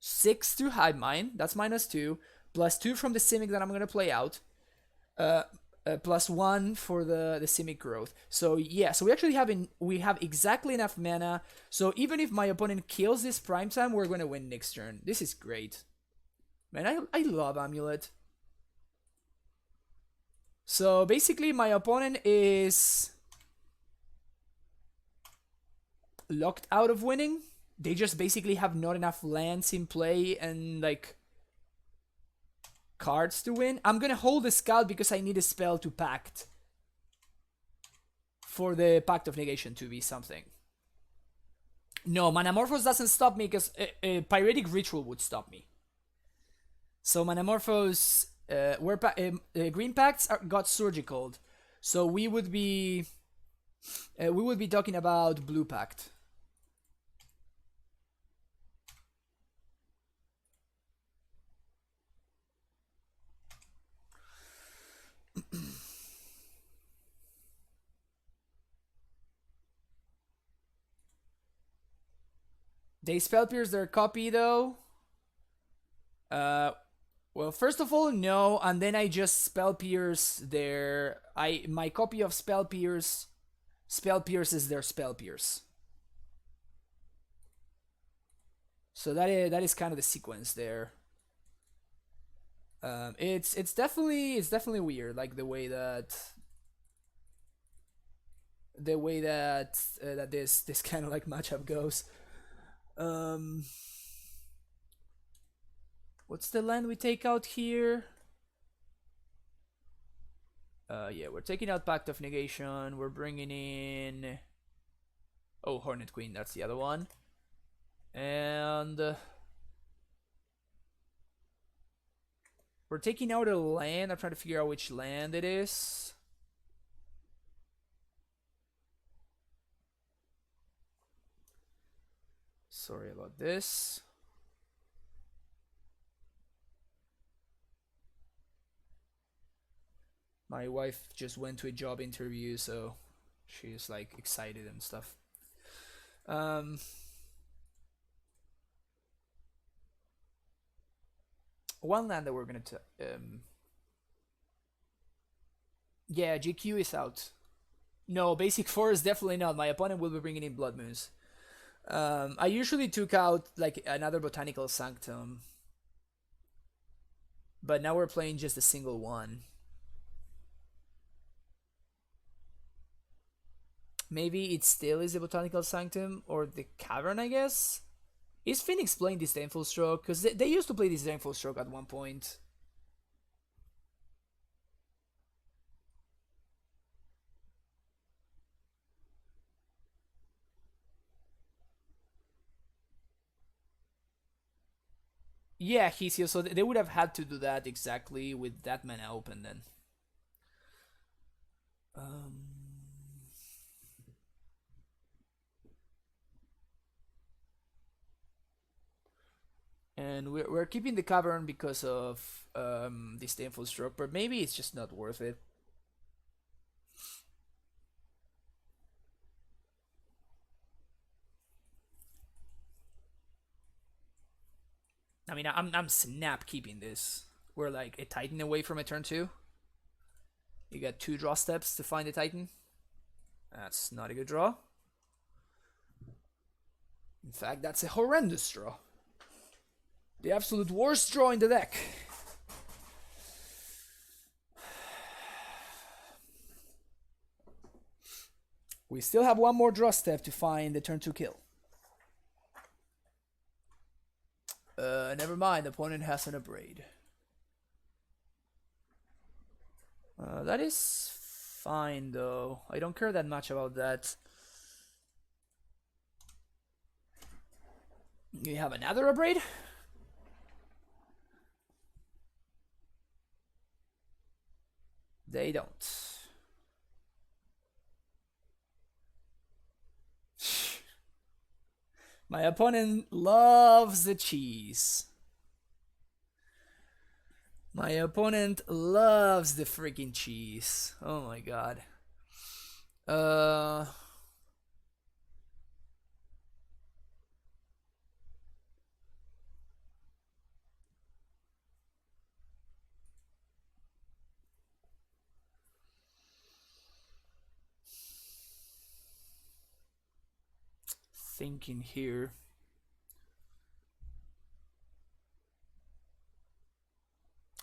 6 to Hive Mind, that's -2, +2 from the Simic that I'm gonna play out, +1 for the Simic growth. So yeah, so we have exactly enough mana. So even if my opponent kills this Primetime, we're gonna win next turn. This is great, man. I love Amulet. So basically, my opponent is locked out of winning. They just basically have not enough lands in play and like cards to win. I'm gonna hold the Scout because I need a spell to pact for the Pact of Negation to be something. No, Manamorphose doesn't stop me because a Pyretic Ritual would stop me. So Manamorphose, Green Pacts got surgical, so we would be talking about Blue Pact. They spell pierce their copy though. Well, first of all, no, and then I just spell pierce their. My copy of spell pierce is their spell pierce. So that is kind of the sequence there. It's definitely weird, like the way that that this kind of like matchup goes. What's the land we take out here? Yeah, we're taking out Pact of Negation. We're bringing in, oh, Hornet Queen. That's the other one. And we're taking out a land. I'm trying to figure out which land it is. Sorry about this. My wife just went to a job interview, so She's like excited and stuff. Um, one land that we're gonna yeah, GQ is out. No, basic 4 is definitely not. My opponent will be bringing in Blood Moons. I usually took out like another Botanical Sanctum, but now we're playing just a single one. Maybe it still is the Botanical Sanctum or the Cavern, I guess? Is Phoenix playing Disdainful Stroke? Because they used to play Disdainful Stroke at one point. Yeah, he's here, so they would have had to do that exactly with that mana open then. And we're keeping the Cavern because of Disdainful Stroke, but maybe it's just not worth it. I mean, I'm snap keeping this. We're like a Titan away from a turn 2. You got 2 draw steps to find a Titan. That's not a good draw. In fact, that's a horrendous draw. The absolute worst draw in the deck. We still have one more draw step to find the turn 2 kill. Never mind, the opponent has an Abrade. That is fine though. I don't care that much about that. You have another Abrade? They don't. My opponent loves the cheese. My opponent loves the freaking cheese. Oh my god. Thinking here.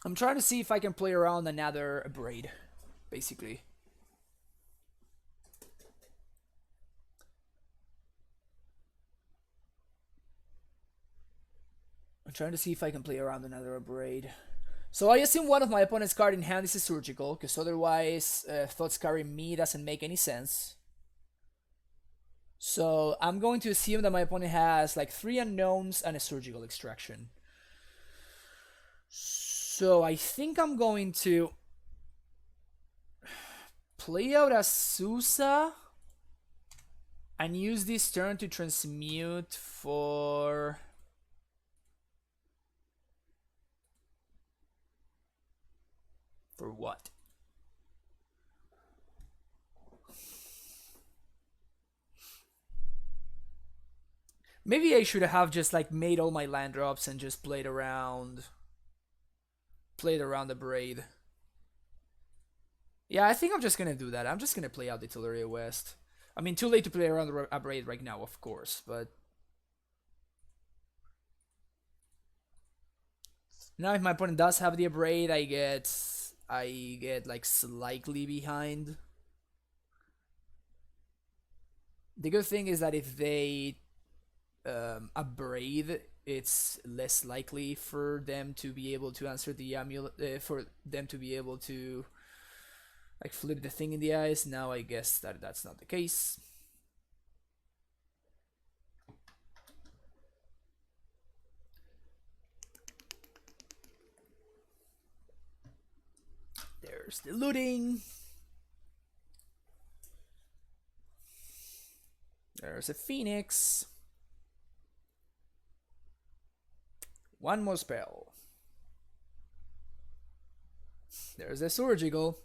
I'm trying to see if I can play around another Braid, basically. I'm trying to see if I can play around another Braid. So I assume one of my opponent's card in hand is a Surgical, because otherwise Thoughts Carry Me doesn't make any sense. So I'm going to assume that my opponent has like 3 unknowns and a Surgical Extraction. So I think I'm going to play out Azusa and use this turn to transmute for... For what? Maybe I should have just like made all my land drops and just played around the Braid. Yeah, I think I'm just gonna do that. I'm just gonna play out the Tularia West. I mean, too late to play around a Braid right now, of course, but... Now if my opponent does have the Braid, I get like slightly behind. The good thing is that if they Abrade, it's less likely for them to be able to answer the Amulet, for them to be able to like flip the thing in the eyes. Now I guess that that's not the case. There's the looting. There's a Phoenix. One more spell. There's a Surgical.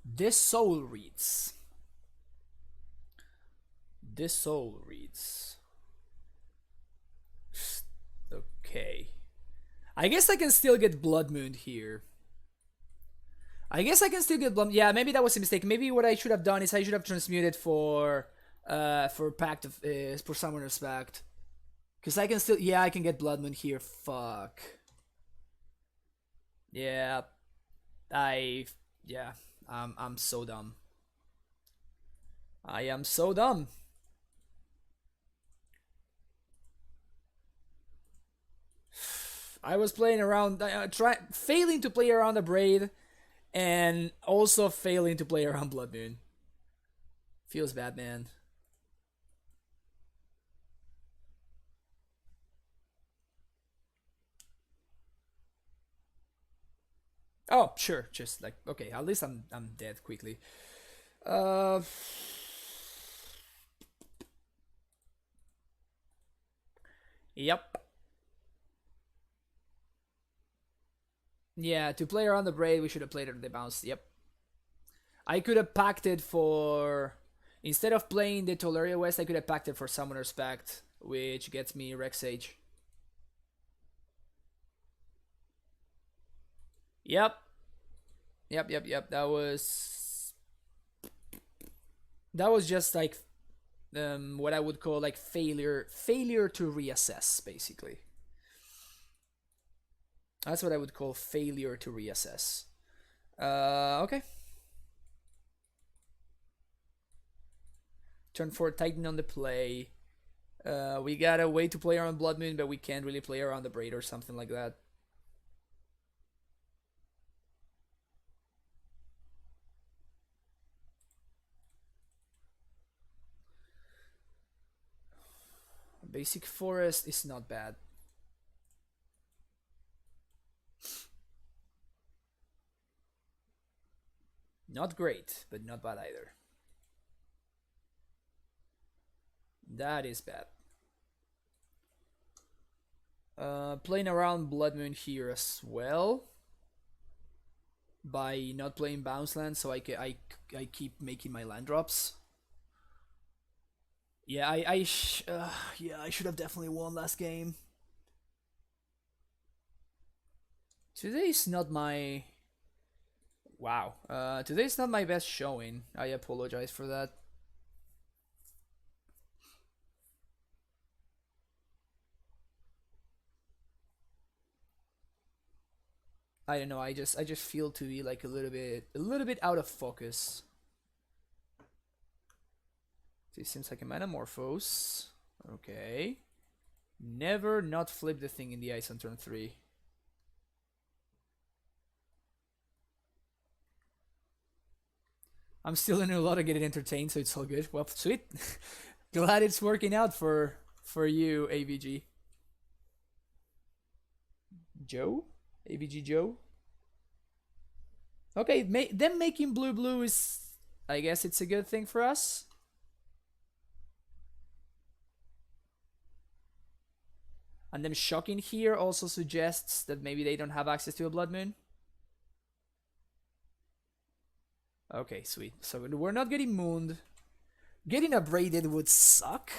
This Soul Reads. This soul reads. Okay. I guess I can still get Blood Moon here. Yeah, maybe that was a mistake. Maybe what I should have done is I should have transmuted for Pact of for Summoner's Pact. Cause I can still, yeah, I can get Blood Moon here. Fuck. Yeah, yeah, I'm so dumb. I am so dumb. I was playing around, failing to play around the Braid, and also failing to play around Blood Moon. Feels bad, man. Oh, sure. Just like, okay, at least I'm dead quickly. Yep. Yeah, to play around the Braid, we should have played it the bounce. Yep. I could have pacted for, instead of playing the Tolaria West, I could have pacted for Summoner's Pact, which gets me Rex Sage. Yep. Yep. That was just like what I would call like failure to reassess, basically. That's what I would call failure to reassess. Okay. Turn 4, Titan on the play. We got a way to play around Blood Moon, but we can't really play around the Braid or something like that. Basic Forest is not bad. Not great, but not bad either. That is bad. Playing around Blood Moon here as well. By not playing bounce land, so I keep making my land drops. Yeah, yeah, I should have definitely won last game. Today's not my... Wow. Today's not my best showing. I apologize for that. I don't know, I just feel to be like a little bit out of focus. This seems like a Metamorphose. Okay. Never not flip the thing in the ice on turn 3. I'm still in a lot of getting entertained, so it's all good. Well, sweet. Glad it's working out for you, AVG. Joe? AVG Joe? Okay, them making blue is... I guess it's a good thing for us. And them shocking here also suggests that maybe they don't have access to a Blood Moon. Okay, sweet. So we're not getting mooned. Getting abraded would suck.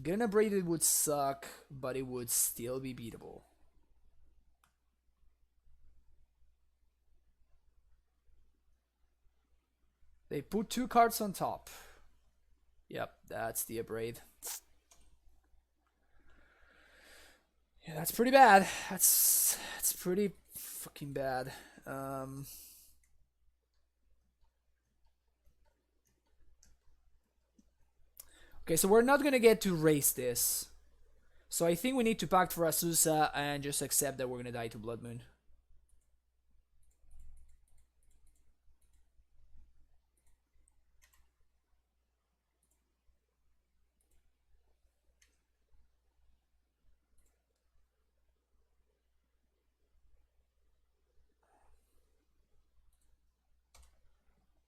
Getting abraded would suck, but it would still be beatable. They put 2 cards on top. Yep, that's the abrade. Yeah, that's pretty bad. That's pretty fucking bad. Okay, so we're not gonna get to race this. So I think we need to pact for Azusa and just accept that we're gonna die to Blood Moon.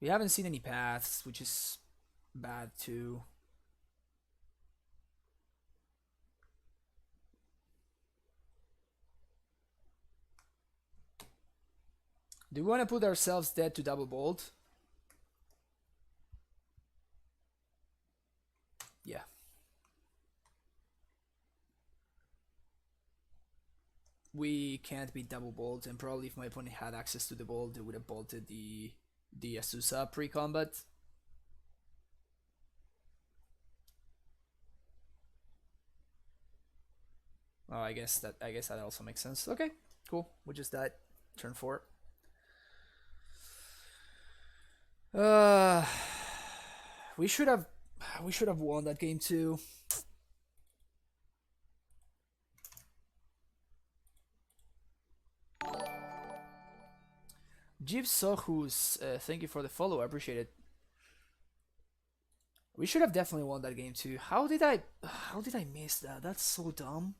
We haven't seen any paths, which is bad too. Do we want to put ourselves dead to double bolt? we can't be double bolt, and probably if my opponent had access to the bolt, they would have bolted the Azusa pre-combat. Oh, I guess that also makes sense. Okay, cool. We just died. Turn 4. We should have won that game too. Jeeves Sohus, thank you for the follow. I appreciate it. We should have definitely won that game too. How did I miss that? That's so dumb.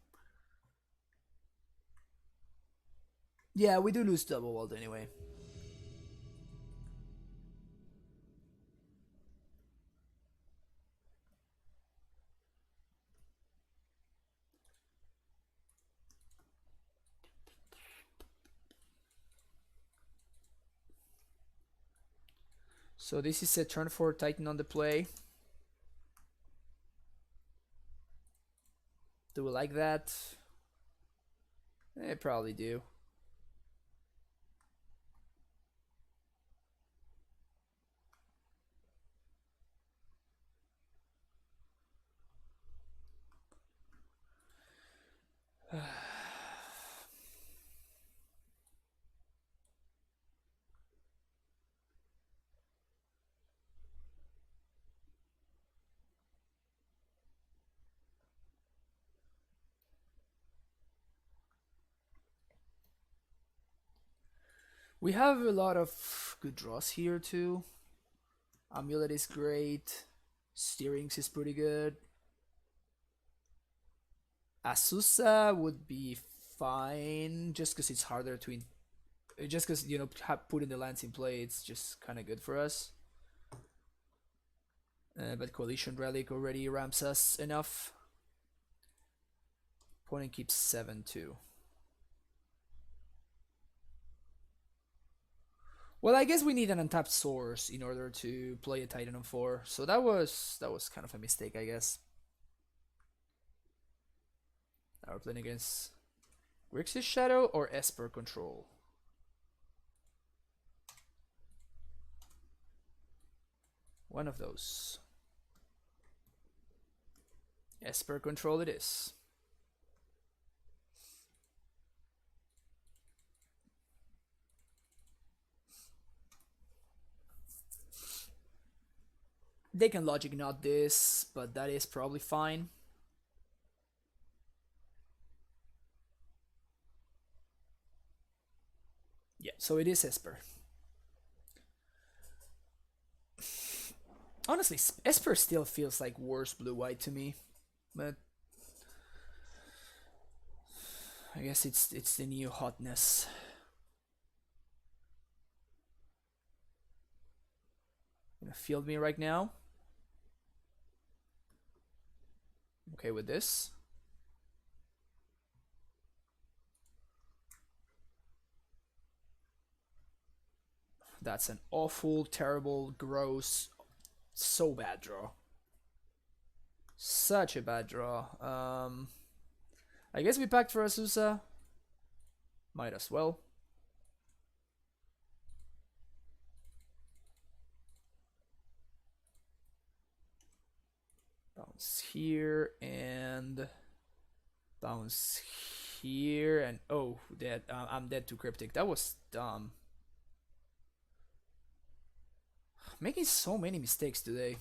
Yeah, we do lose double walled anyway. So this is a turn 4 Titan on the play. Do we like that? Probably do. We have a lot of good draws here too. Amulet is great. Steerings is pretty good. Asusa would be fine just because it's harder to just because, you know, putting the lands in play, it's just kind of good for us. But Coalition Relic already ramps us enough. Opponent keeps 7 too. Well, I guess we need an untapped source in order to play a Titan on 4. So that was kind of a mistake, I guess. Now we're playing against Grixis Shadow or Esper Control. One of those. Esper Control it is. They can logic not this, but that is probably fine. Yeah, so it is Esper. Honestly, Esper still feels like worse blue-white to me, but I guess it's the new hotness. Gonna field me right now. Okay with this. That's an awful, terrible, gross, so bad draw. Such a bad draw. I guess we packed for Azusa. Might as well. Bounce here and bounce here and oh, dead. I'm dead to Cryptic. That was dumb. Making so many mistakes today.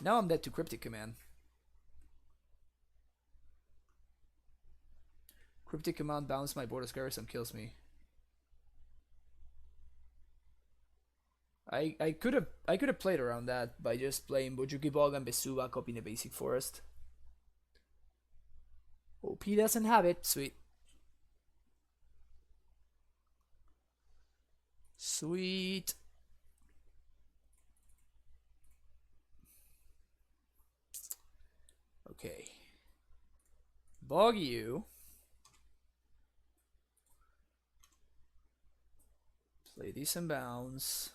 Now I'm dead to Cryptic Command. Cryptic Command bounce my Border Scarism kills me. I could have played around that by just playing Bojuki Bog and Besuba, copying the basic forest. OP doesn't have it. Sweet. Sweet. Okay. Bog you. Play this and bounce.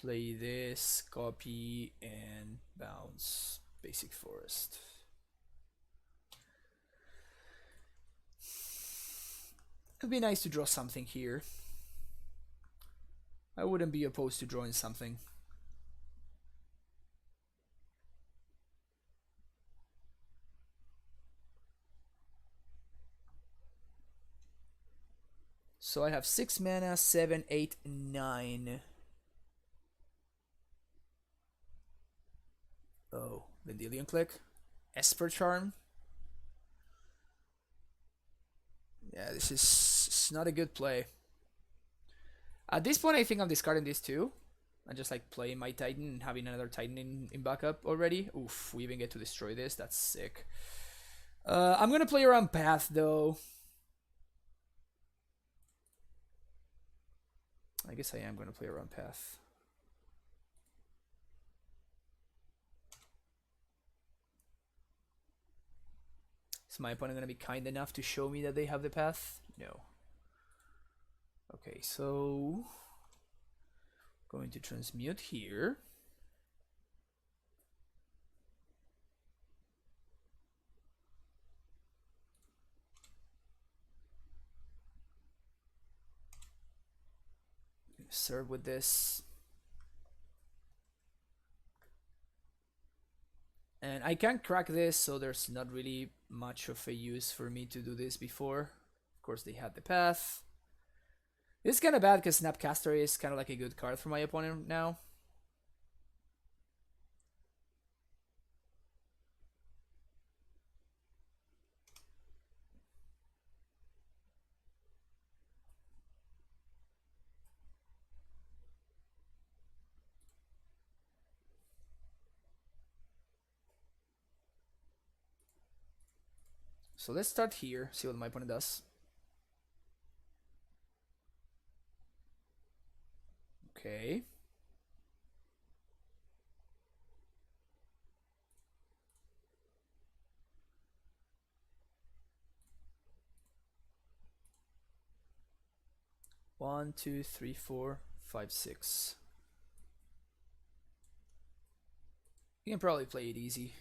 Play this, copy, and bounce. Basic forest. It'd be nice to draw something here. I wouldn't be opposed to drawing something. So I have 6 mana, 7, 8, 9. Oh, Vendilion Click. Esper Charm. Yeah, this is not a good play. At this point, I think I'm discarding this too. And just like playing my Titan and having another Titan in backup already. Oof, we even get to destroy this. That's sick. I'm going to play around Path though. I guess I am going to play around Path. Is my opponent going to be kind enough to show me that they have the Path? No. Okay, so going to transmute here. Serve with this. And I can't crack this, so there's not really much of a use for me to do this before. Of course, they had the Path. This is kind of bad because Snapcaster is kind of like a good card for my opponent now. So let's start here, see what my opponent does. Okay. One, two, three, four, five, six. You can probably play it easy.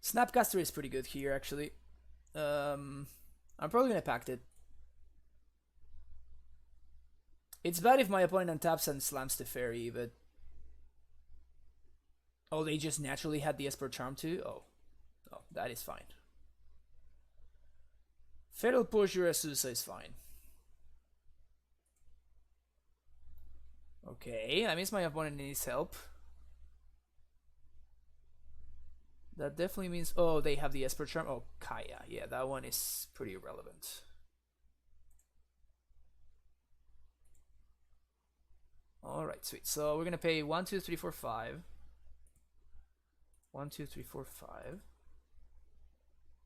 Snapcaster is pretty good here, actually. I'm probably gonna pact it. It's bad if my opponent untaps and slams the fairy, but... Oh, they just naturally had the Esper Charm too? Oh, that is fine. Fatal Push your Azusa is fine. Okay, that means my opponent needs help. That definitely means... Oh, they have the Esper Charm. Oh, Kaya. Yeah, that one is pretty irrelevant. Alright, sweet. So we're gonna pay 1, 2, 3, 4, 5. 1, 2, 3, 4, 5.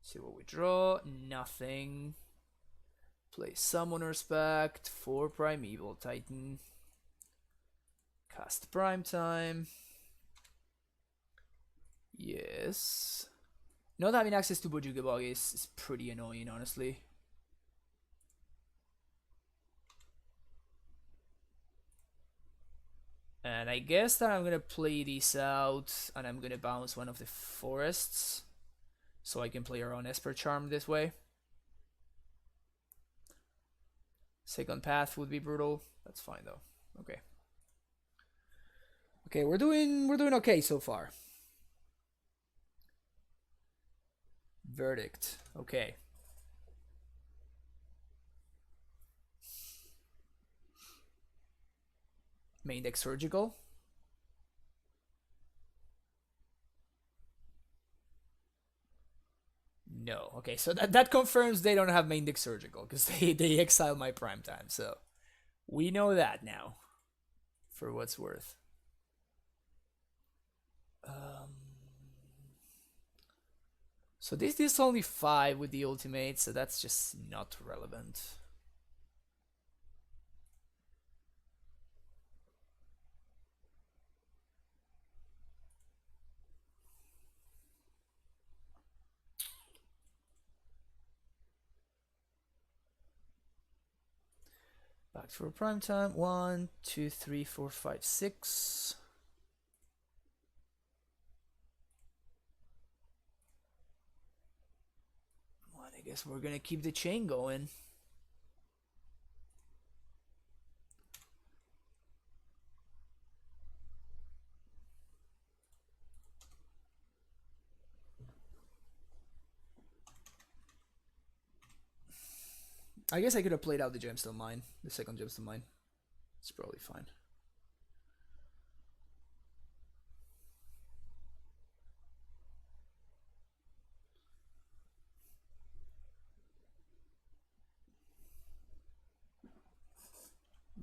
See what we draw. Nothing. Play Summoner's Pact. 4 Primeval Titan. Cast Prime Time. Yes. Not having access to Bojugabog is pretty annoying, honestly. And I guess that I'm gonna play these out and I'm gonna bounce one of the forests so I can play around Esper Charm this way. Second path would be brutal. That's fine though. Okay. Okay, we're doing okay so far. Verdict. Okay. Main deck Surgical. No. Okay, so that confirms they don't have main deck Surgical because they exile my prime time. So We know that now, for what's worth. So this is only 5 with the ultimate, so that's just not relevant. Back for prime time. 1, 2, 3, 4, 5, 6. Well, I guess we're gonna keep the chain going. I guess I could have played out the gemstone mine, the second gemstone mine. It's probably fine.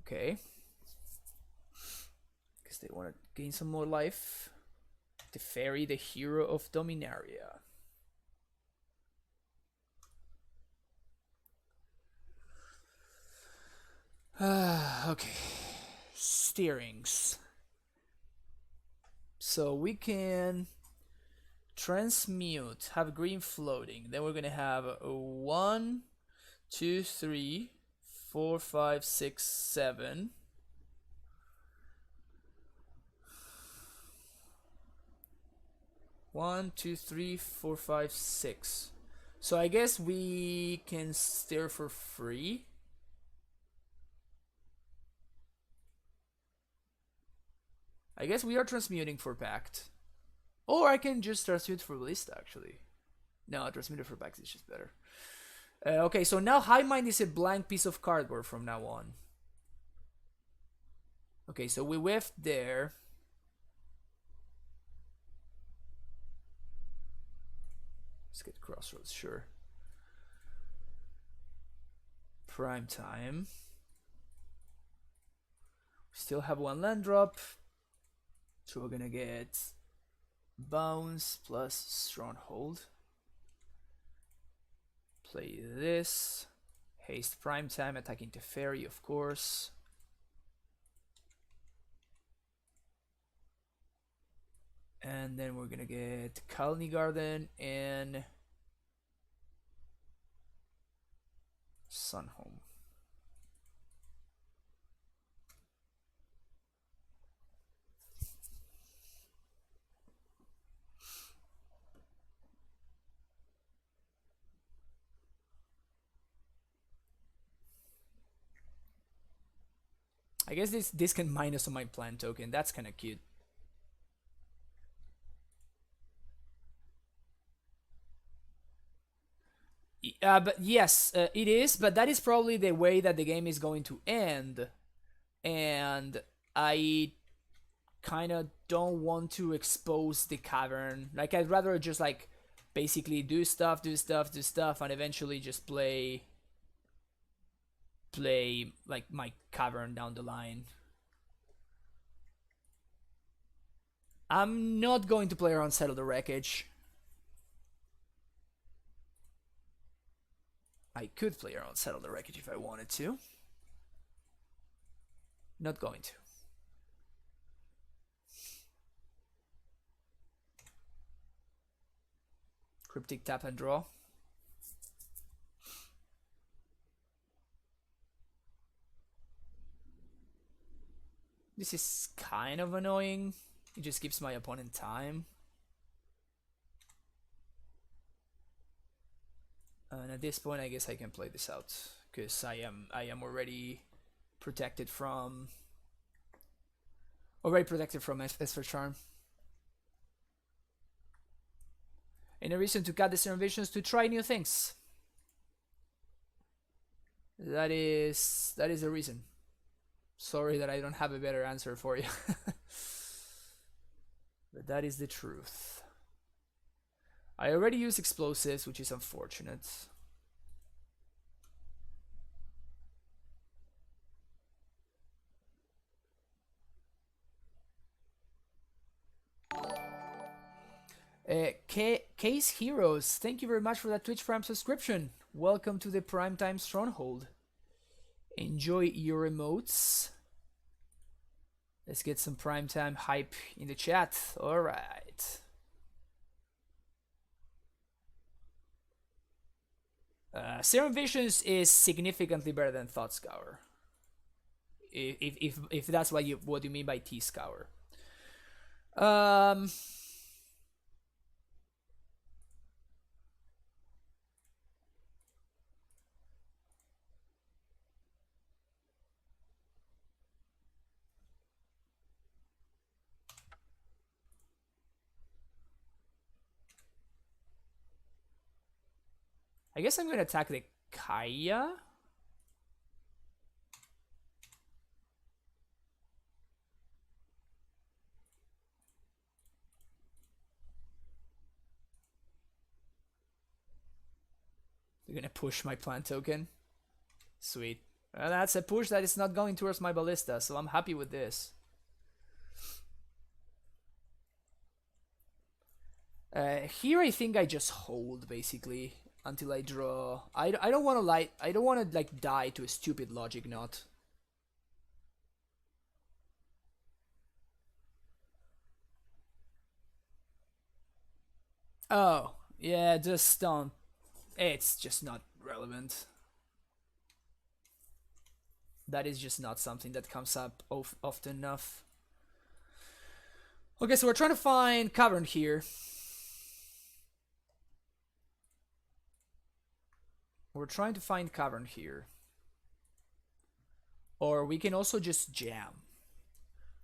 Okay. Because they want to gain some more life. The fairy, the hero of Dominaria. Okay. Steerings. So we can transmute, have green floating. Then we're gonna have a 1, 2, 3, 4, 5, 6, 7. One, 2, 3, 4, 5, 6. So I guess we can steer for free. I guess we are transmuting for Pact. Or I can just transmute for Ballista, actually. No, transmuting for Pact is just better. Okay, so now High Mind is a blank piece of cardboard from now on. Okay, so we whiffed there. Let's get Crossroads, sure. Prime time. We still have 1 land drop. So we're gonna get Bounce plus Stronghold. Play this. Haste prime time, attacking the fairy, of course. And then we're gonna get Colony Garden and Sunhome. I guess this can minus on my plant token. That's kind of cute. But yes, it is. But that is probably the way that the game is going to end, and I kind of don't want to expose the cavern. Like, I'd rather just like basically do stuff, and eventually just play like my cavern down the line. I'm not going to play around Settle the Wreckage. I could play around Settle the Wreckage if I wanted to. Not going to. Cryptic tap and draw. This is kind of annoying. It just gives my opponent time. And at this point, I guess I can play this out because I am already protected from Esper Charm. And a reason to cut the innovations to try new things. That is the reason. Sorry that I don't have a better answer for you. But that is the truth. I already used explosives, which is unfortunate. Case Heroes, thank you very much for that Twitch Prime subscription. Welcome to the Primetime Stronghold. Enjoy your emotes. Let's get some primetime hype in the chat. Alright. Serum Visions is significantly better than Thought Scour. If that's what you mean by T-Scour. I guess I'm gonna attack the Kaya. They're gonna push my plant token. Sweet. Well, that's a push that is not going towards my ballista, so I'm happy with this. Here I think I just hold basically until I draw. I don't want to like die to a stupid logic knot. Oh, yeah, just don't. It's just not relevant. That is just not something that comes up often enough. Okay, so we're trying to find Cavern here. We're trying to find Cavern here. Or we can also just jam.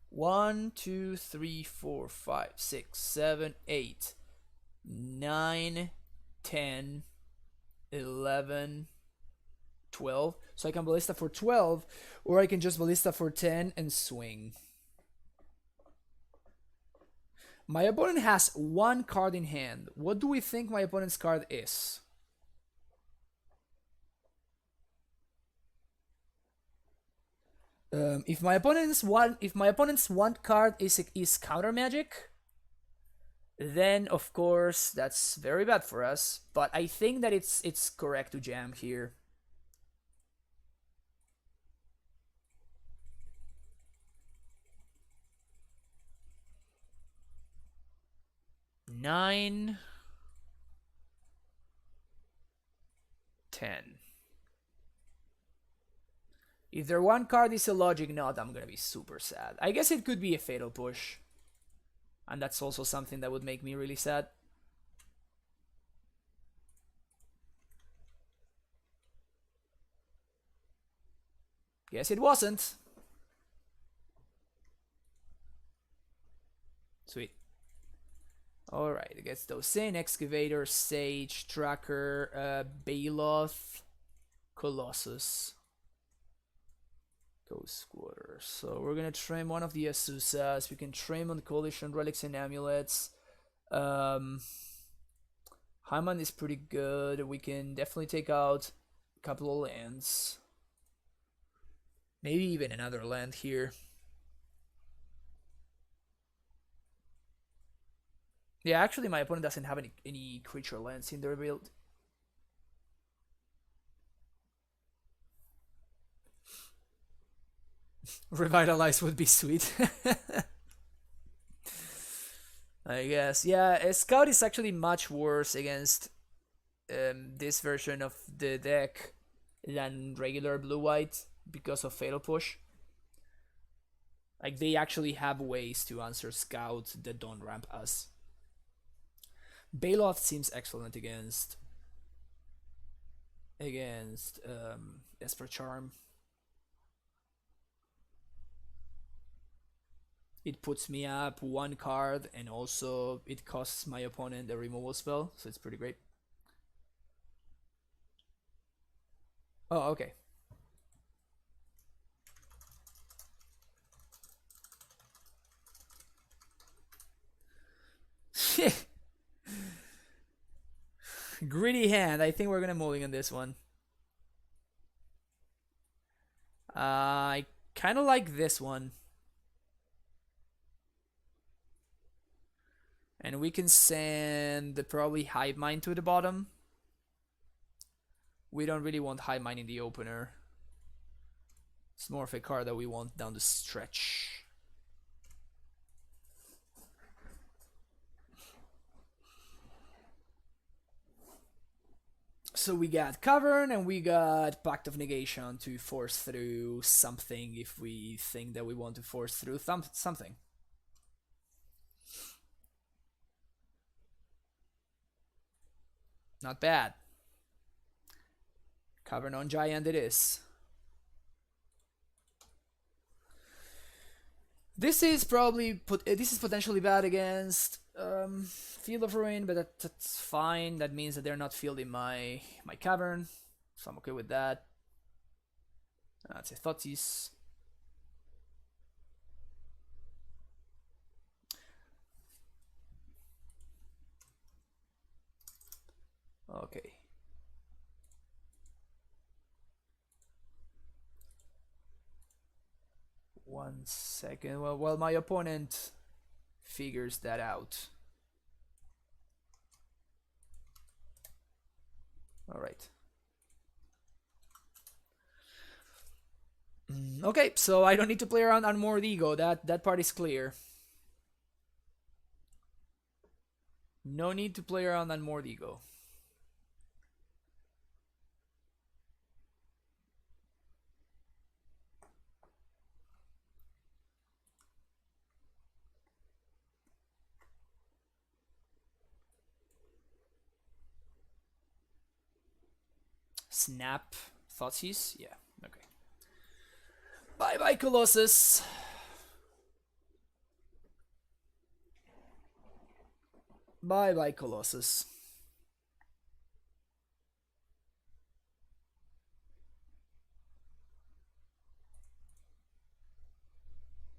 1, 2, 3, 4, 5, 6, 7, 8, 9, 10, 11, 12. So I can ballista for 12, or I can just ballista for 10 and swing. My opponent has one card in hand. What do we think my opponent's card is? If my opponent's one card is counter magic, then of course that's very bad for us. But I think that it's correct to jam here. Nine, 10. If their one card is a logic knot, I'm gonna be super sad. I guess it could be a fatal push. And that's also something that would make me really sad. Guess it wasn't. Sweet. Alright, it gets those in. Excavator, Sage, Tracker, Baloth, Colossus. Ghost Squatter. So we're gonna trim one of the Asusas. We can trim on the Coalition Relics and Amulets. Hyman is pretty good. We can definitely take out a couple of lands. Maybe even another land here. Yeah, actually my opponent doesn't have any creature lands in their build. Revitalize would be sweet. I guess. Yeah, a Scout is actually much worse against this version of the deck than regular blue-white because of Fatal Push. Like, they actually have ways to answer Scout that don't ramp us. Baloth seems excellent against Esper Charm. It puts me up one card, and also it costs my opponent a removal spell, so it's pretty great. Oh, okay. Gritty hand. I think we're gonna mulligan this one. I kind of like this one. And we can send the probably Hive Mind to the bottom. We don't really want Hive Mind in the opener. It's more of a card that we want down the stretch. So we got Cavern and we got Pact of Negation to force through something if we think that we want to force through something. Not bad. Cavern on Giant it is. This is probably this is potentially bad against Field of Ruin, but that's fine. That means that they're not fielding my Cavern, so I'm okay with that. That's a Thoughtseize. Okay. One second. Well, my opponent figures that out. All right. Okay, so I don't need to play around on more ego. That part is clear. No need to play around on more ego. Snap Thoughtseize? Yeah, okay. Bye bye, Colossus. Bye bye, Colossus.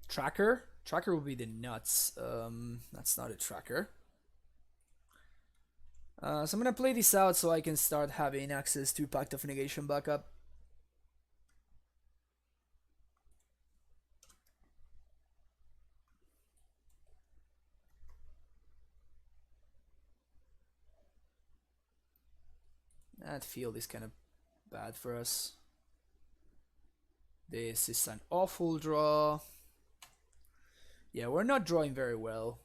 Tracker? Tracker would be the nuts. That's not a tracker. So I'm gonna play this out so I can start having access to Pact of Negation backup. That field is kind of bad for us. This is an awful draw. Yeah, we're not drawing very well.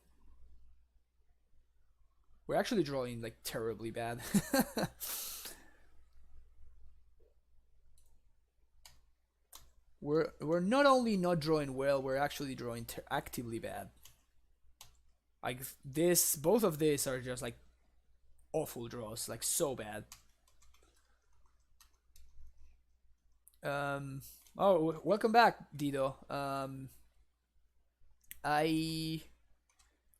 We're actually drawing like terribly bad. We're not only not drawing well, we're actually drawing actively bad. Like this, both of these are just like awful draws, like so bad. Oh, welcome back, Dido.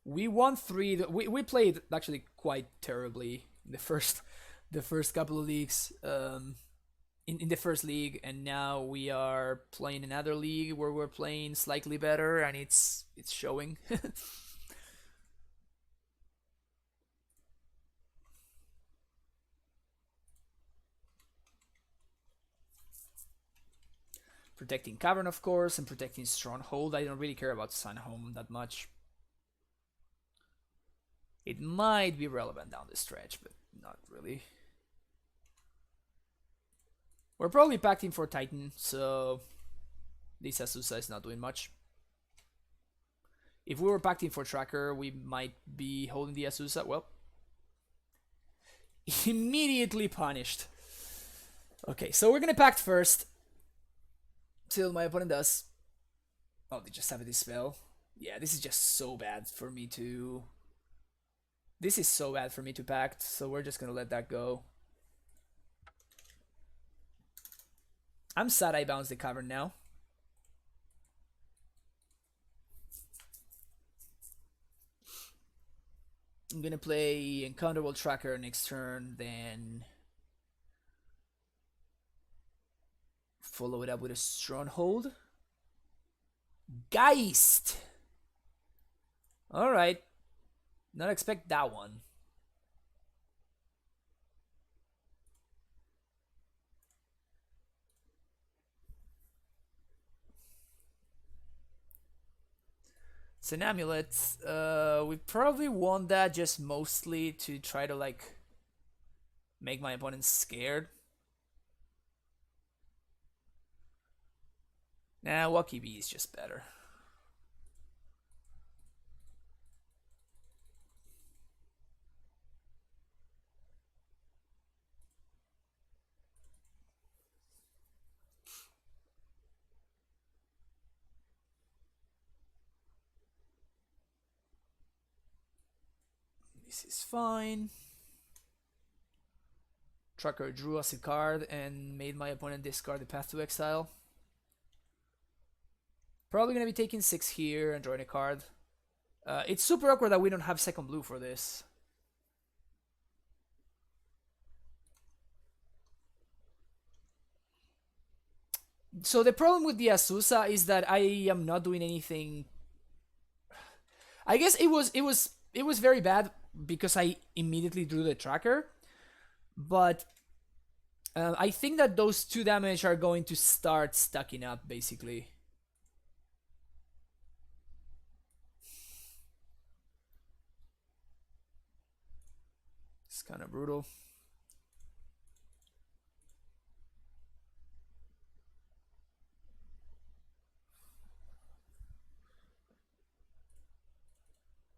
We won 3. We played actually quite terribly in the first couple of leagues. In the first league, and now we are playing another league where we're playing slightly better, and it's showing. Protecting Cavern, of course, and protecting Stronghold. I don't really care about Sunhome that much. It might be relevant down the stretch, but not really. We're probably pacting for Titan, so this Azusa is not doing much. If we were pacting for Tracker, we might be holding the Azusa. Well, immediately punished. Okay, so we're gonna pact first. Till my opponent does. Oh, they just have a Dispel. Yeah, this is just so bad for me to... This is so bad for me to pact, so we're just gonna let that go. I'm sad I bounced the Cavern now. I'm gonna play Encounterable Tracker next turn, then follow it up with a Stronghold. Geist! Alright. Not expect that one. It's an amulet. We probably want that just mostly to try to like make my opponent scared. Nah, Wacky Bee is just better. This is fine. Trucker drew us a card and made my opponent discard the Path to Exile. Probably gonna be taking 6 here and drawing a card. It's super awkward that we don't have second blue for this. So the problem with the Azusa is that I am not doing anything. I guess it was very bad because I immediately drew the tracker, but I think that those 2 damage are going to start stacking up basically. It's kind of brutal.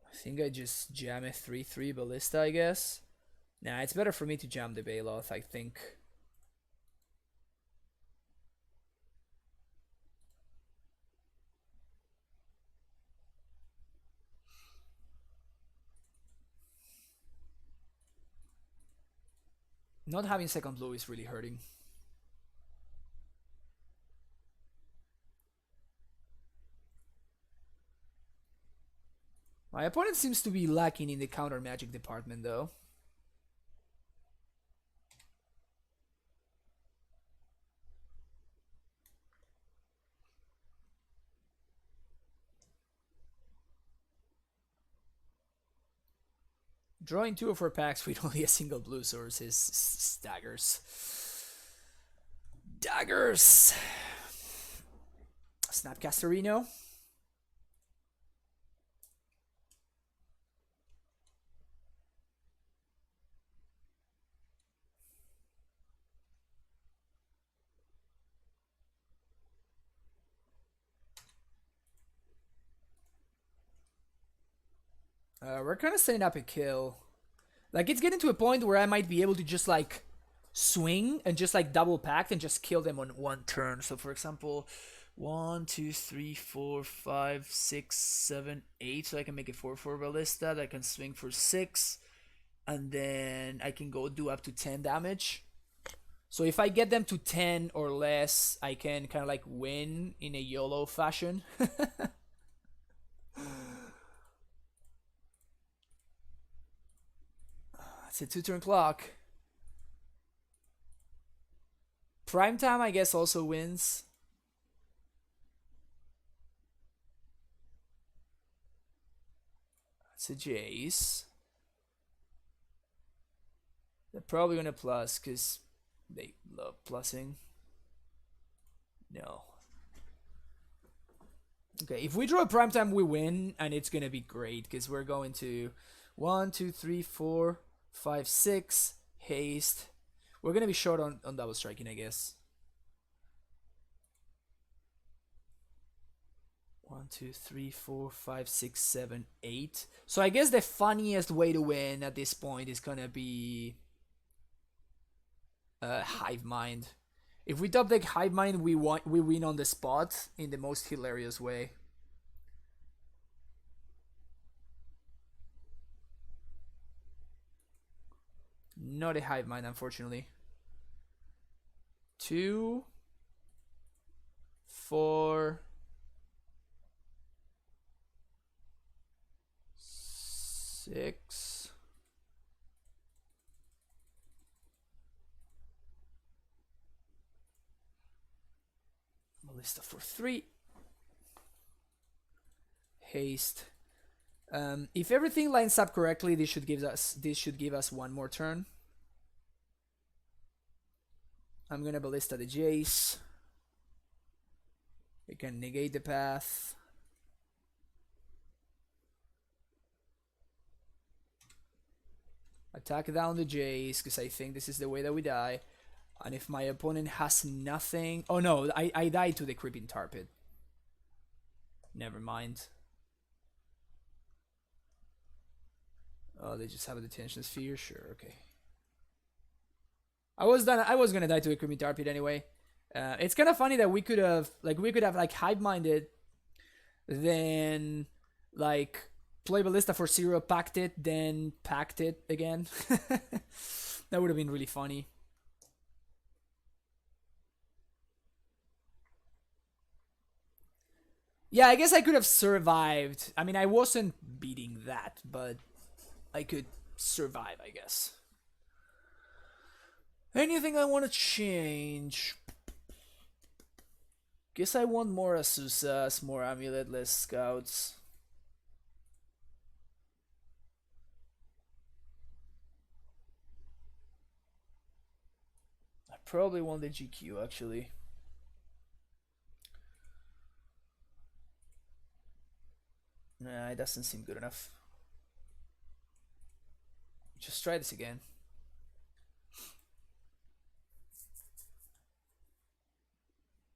I think I just jam a 3/3 Ballista, I guess. Nah, it's better for me to jam the Bailoff, I think. Not having second blue is really hurting. My opponent seems to be lacking in the counter magic department though. Drawing 2 of 4 packs with only a single blue source is daggers. Daggers! Snapcasterino. We're kind of setting up a kill. Like, it's getting to a point where I might be able to just, like, swing and just, like, double pack and just kill them on 1 turn. So, for example, 1, 2, 3, 4, 5, 6, 7, 8. So I can make a 4/4 Ballista. I can swing for 6. And then I can go do up to 10 damage. So if I get them to 10 or less, I can kind of like win in a YOLO fashion. It's a 2-turn clock. Prime time, I guess, also wins. It's a Jace. They're probably gonna plus because they love plussing. No. Okay, if we draw a prime time, we win, and it's gonna be great because we're going to 1, 2, 3, 4, 5, 6 haste. We're gonna be short on double striking, I guess. 1, 2, 3, 4, 5, 6, 7, 8. So I guess the funniest way to win at this point is gonna be Hive Mind. If we top deck Hive Mind, we win on the spot in the most hilarious way. Not a Hive Mind, unfortunately. 2, 4, 6. Ballista for 3. Haste. If everything lines up correctly, this should give us 1 more turn. I'm gonna Ballista the Jace. We can negate the path. Attack down the Jace, because I think this is the way that we die. And if my opponent has nothing... Oh no, I died to the Creeping Tar Pit. Never mind. Oh, they just have a detention sphere? Sure, okay. I was gonna die to a Creeping Tar Pit anyway. It's kind of funny that we could have like hive minded, then like play Ballista for 0, packed it, then packed it again. That would have been really funny. Yeah, I guess I could have survived. I mean, I wasn't beating that, but I could survive, I guess. Anything I want to change? Guess I want more Asusas, more Amulet, less Scouts. I probably want the GQ, actually. Nah, it doesn't seem good enough. Just try this again.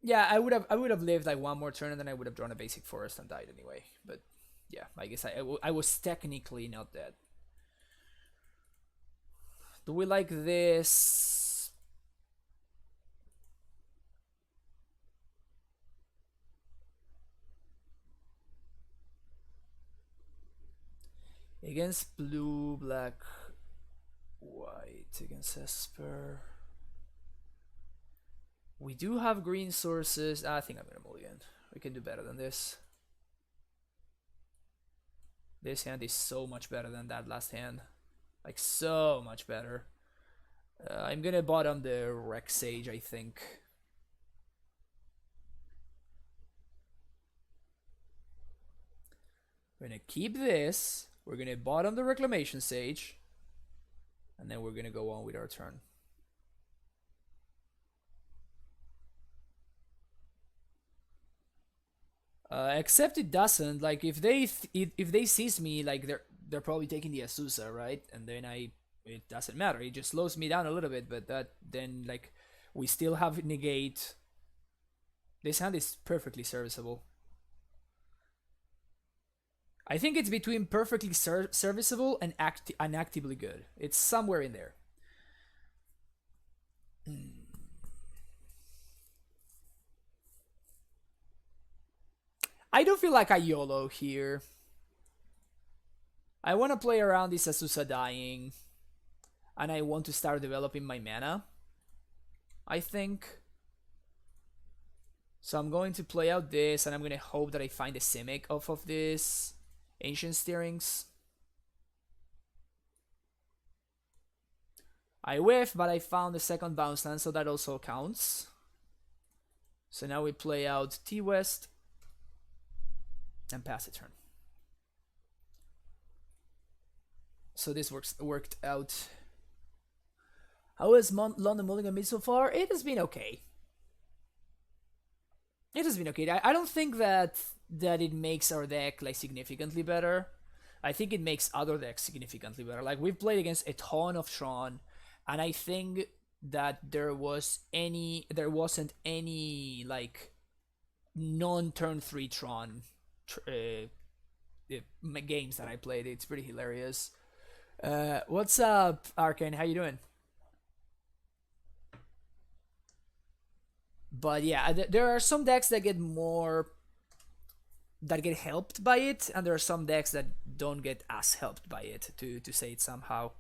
Yeah, I would have lived like one more turn and then I would have drawn a basic forest and died anyway. But yeah, I guess I was technically not dead. Do we like this? Against blue, black, white, against Esper. We do have green sources. I think I'm gonna mulligan. We can do better than this. This hand is so much better than that last hand. Like, so much better. I'm gonna bottom the Rex Sage, I think. We're gonna keep this. We're gonna bottom the Reclamation Sage. And then we're gonna go on with our turn. Except it doesn't. Like, if they seize me, like they're probably taking the Azusa, right? And then it doesn't matter. It just slows me down a little bit, but that then like we still have negate. This hand is perfectly serviceable. I think it's between perfectly serviceable and actively good. It's somewhere in there. I don't feel like I YOLO here. I want to play around this Azusa dying. And I want to start developing my mana, I think. So I'm going to play out this, and I'm going to hope that I find a Simic off of this Ancient Steerings. I whiff, but I found the second bounce land, so that also counts. So now we play out T-West and pass a turn. So this worked out. How has London Mulligan been so far? It has been okay. It has been okay. I don't think that it makes our deck like significantly better. I think it makes other decks significantly better. Like, we've played against a ton of Tron, and I think that there wasn't any like non-turn 3 Tron games that I played. It's pretty hilarious. What's up, Arcane? How you doing? But yeah, there are some decks that get helped by it, and there are some decks that don't get as helped by it, to say it somehow.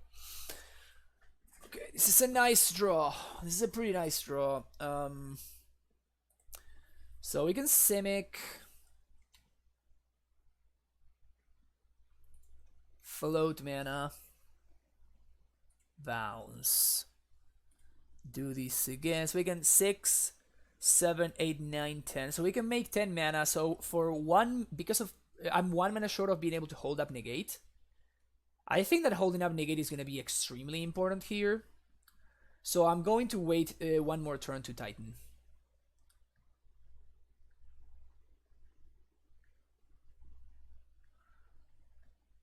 Okay, this is a nice draw. This is a pretty nice draw. So we can Simic. Float mana. Bounce. Do this again. So we can 6, 7, 8, 9, 10. So we can make 10 mana. So for one, because of I'm 1 mana short of being able to hold up negate. I think that holding up negate is going to be extremely important here. So I'm going to wait one more turn to Titan.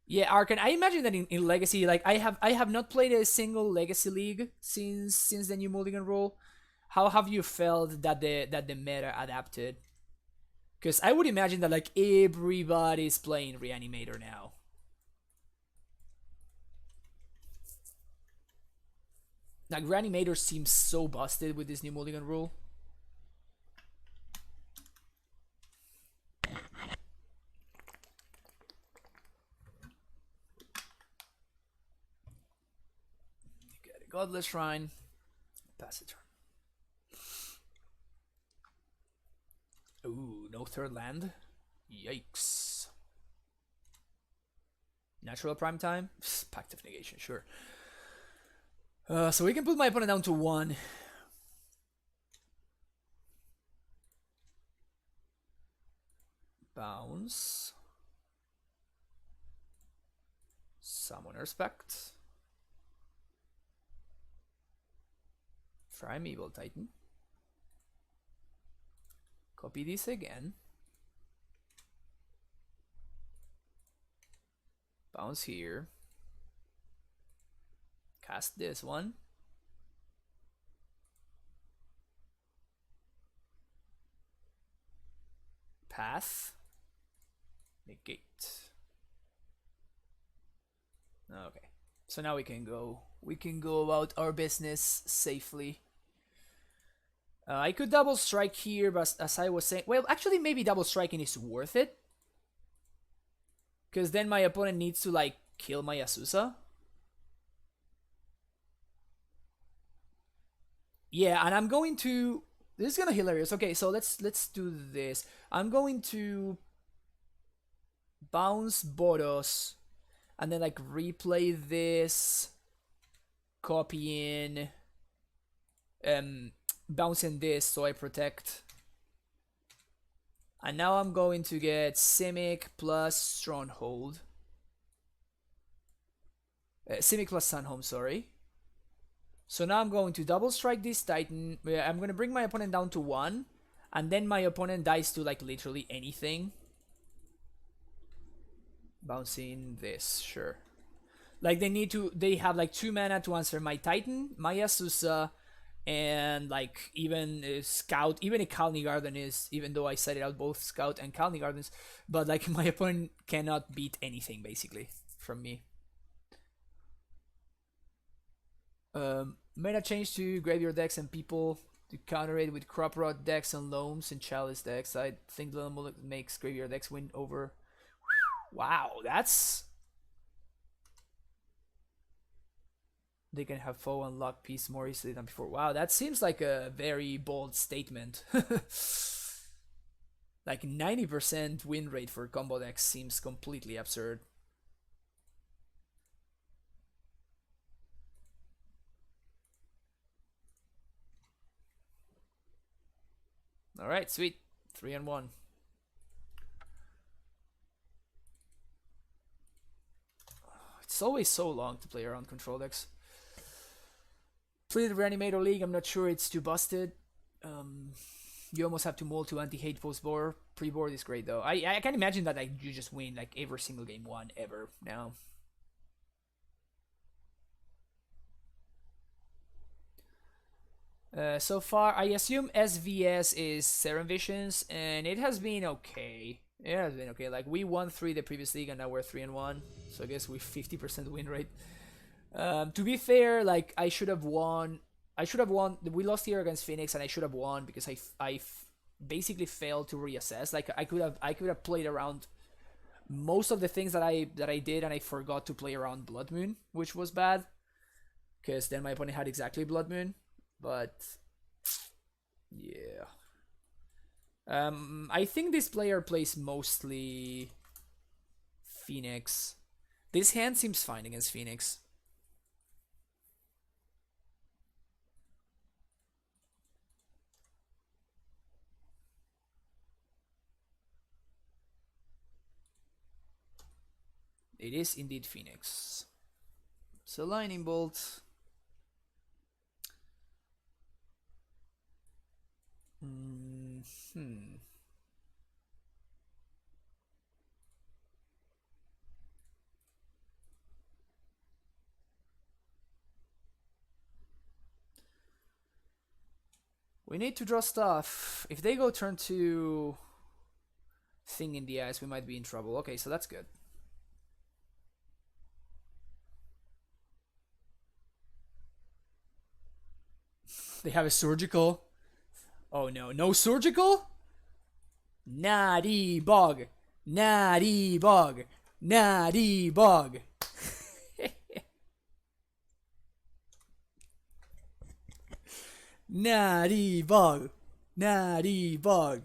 Yeah, Arcan. I imagine that in Legacy, like I have not played a single Legacy League since the new Mulligan rule. How have you felt that the meta adapted? Because I would imagine that like everybody's playing Reanimator now. Like Reanimator seems so busted with this new Mulligan rule. Get a Godless Shrine. Pass the turn. Ooh, no third land. Yikes. Natural prime time. Pact of Negation, sure. So we can put my opponent down to 1. Bounce. Summoner's Pact. Primeval Titan. Copy this again. Bounce here. Cast this one. Path. Negate. Okay. So now we can go about our business safely. I could double strike here, but as I was saying, well, actually maybe double striking is worth it. Because then my opponent needs to like kill my Azusa. Yeah, and I'm going to. This is gonna be hilarious. Okay, so let's do this. I'm going to bounce Boros, and then like replay this, copy in, bouncing this so I protect. And now I'm going to get Simic plus Stronghold. Simic plus Sunhome, sorry. So now I'm going to double strike this Titan. I'm going to bring my opponent down to 1. And then my opponent dies to like literally anything. Bouncing this, sure. Like they have like 2 mana to answer my Titan, my Azusa, and like even Scout, even a Kalni Garden is, even though I set it out both Scout and Kalni Gardens, but like my opponent cannot beat anything basically from me. Mana change to Graveyard decks and people to counter it with Crop Rot decks and Loams and Chalice decks. I think the Amulet makes Graveyard decks win over. Wow, that's... They can have foe unlock piece more easily than before. Wow, that seems like a very bold statement. Like 90% win rate for combo decks seems completely absurd. Alright, sweet. 3-1. It's always so long to play around control decks. Played Reanimator League, I'm not sure it's too busted. You almost have to mull to anti-hate post-board. Pre-board is great though. I can imagine that like you just win like every single game 1 ever now. So far, I assume SVS is Serum Visions, and it has been okay. It has been okay. Like we won 3 the previous league, and now we're 3-1. So I guess we 50% win rate. To be fair, like I should have won. We lost here against Phoenix, and I should have won because I basically failed to reassess. Like I could have played around most of the things that I did, and I forgot to play around Blood Moon, which was bad. Because then my opponent had exactly Blood Moon. But yeah, I think this player plays mostly Phoenix. This hand seems fine against Phoenix. It is indeed Phoenix. So Lightning Bolt. We need to draw stuff. If they go turn 2 thing in the eyes, we might be in trouble. Okay, so that's good. They have a surgical. Oh no, no surgical? Natty bug. Natty bug. Natty bug. Natty bug. Natty bug.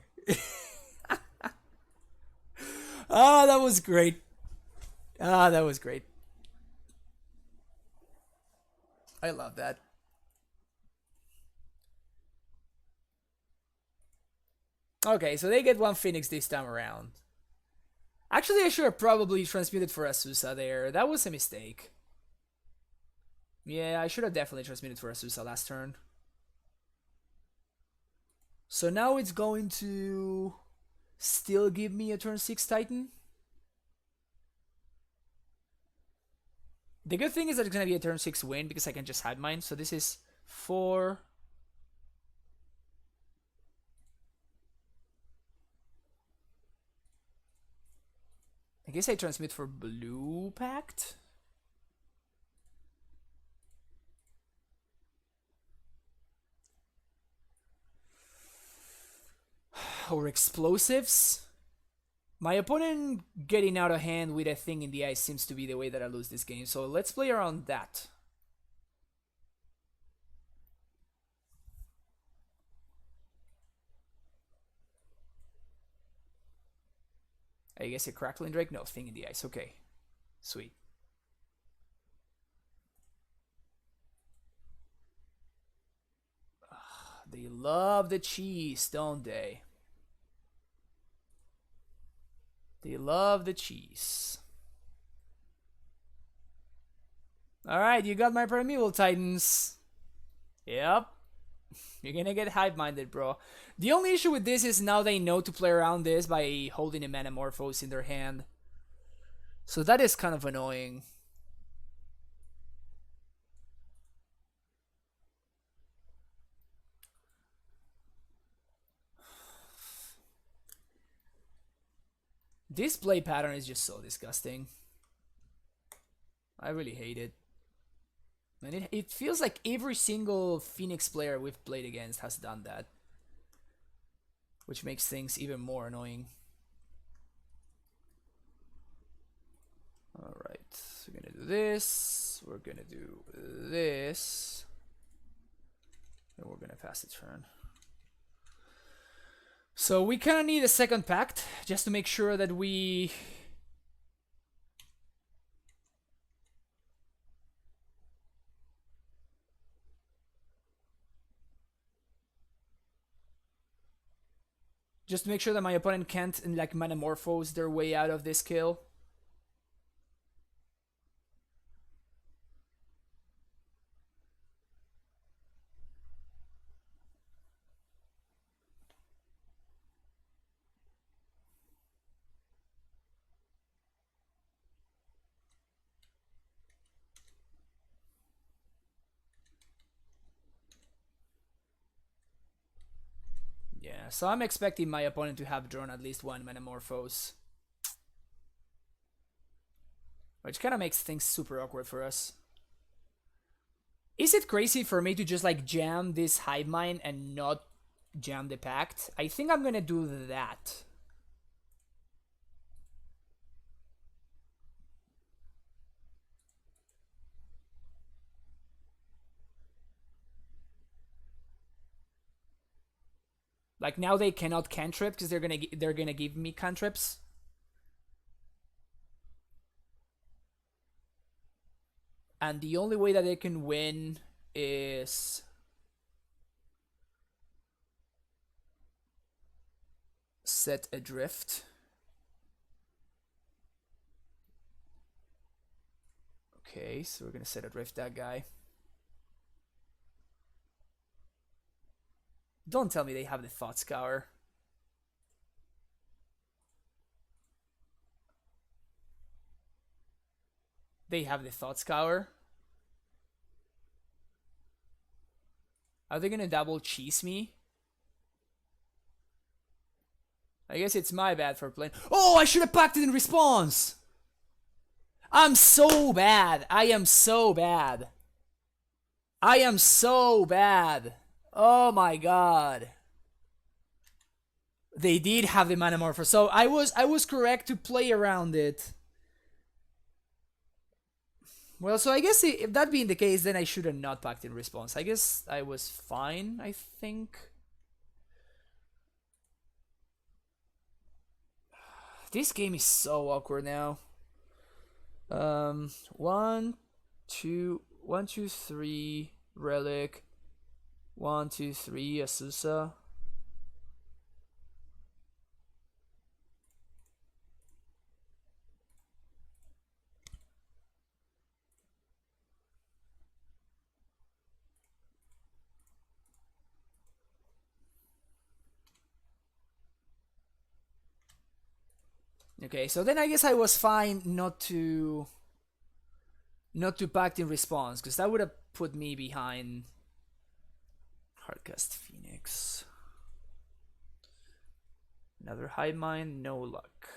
Ah, that was great. Ah, that was great. I love that. Okay, so they get 1 Phoenix this time around. Actually, I should have probably transmuted for Asusa there. That was a mistake. Yeah, I should have definitely transmuted for Asusa last turn. So now it's going to still give me a turn 6 Titan. The good thing is that it's going to be a turn 6 win because I can just hide mine. So this is 4. I guess I transmit for Blue Pact. Or explosives. My opponent getting out of hand with a thing in the eye seems to be the way that I lose this game. So let's play around that. I guess a Crackling Drake? No, thing in the ice. Okay. Sweet. They love the cheese, don't they? They love the cheese. Alright, you got my Primeval Titans. Yep. You're gonna get hive-minded, bro. The only issue with this is now they know to play around this by holding a Manamorphose in their hand. So that is kind of annoying. This play pattern is just so disgusting. I really hate it. And it feels like every single Phoenix player we've played against has done that. Which makes things even more annoying. Alright, so we're gonna do this. We're gonna do this. And we're gonna pass the turn. So we kind of need a second pact just to make sure that we my opponent can't like Manamorphose their way out of this kill. Yeah, so I'm expecting my opponent to have drawn at least 1 Manamorphose. Which kind of makes things super awkward for us. Is it crazy for me to just like jam this Hive Mind and not jam the Pact? I think I'm gonna do that. Like now they cannot cantrip because they're gonna give me cantrips. And the only way that they can win is set adrift. Okay, so we're gonna set adrift that guy. Don't tell me they have the Thought Scour. They have the Thought Scour. Are they gonna double cheese me? I guess it's my bad for playing. Oh, I should have packed it in response! I'm so bad. I am so bad. I am so bad. Oh my god. They did have the Manamorpher, so I was correct to play around it. Well, so I guess if that being the case, then I should have not packed in response. I guess I was fine, I think. This game is so awkward now. 1, 2, 1, 2, 3, Relic. 1, 2, 3, Asusa. Okay, so then I guess I was fine not to pact in response, because that would have put me behind Hardcast Phoenix. Another Hive Mind, no luck.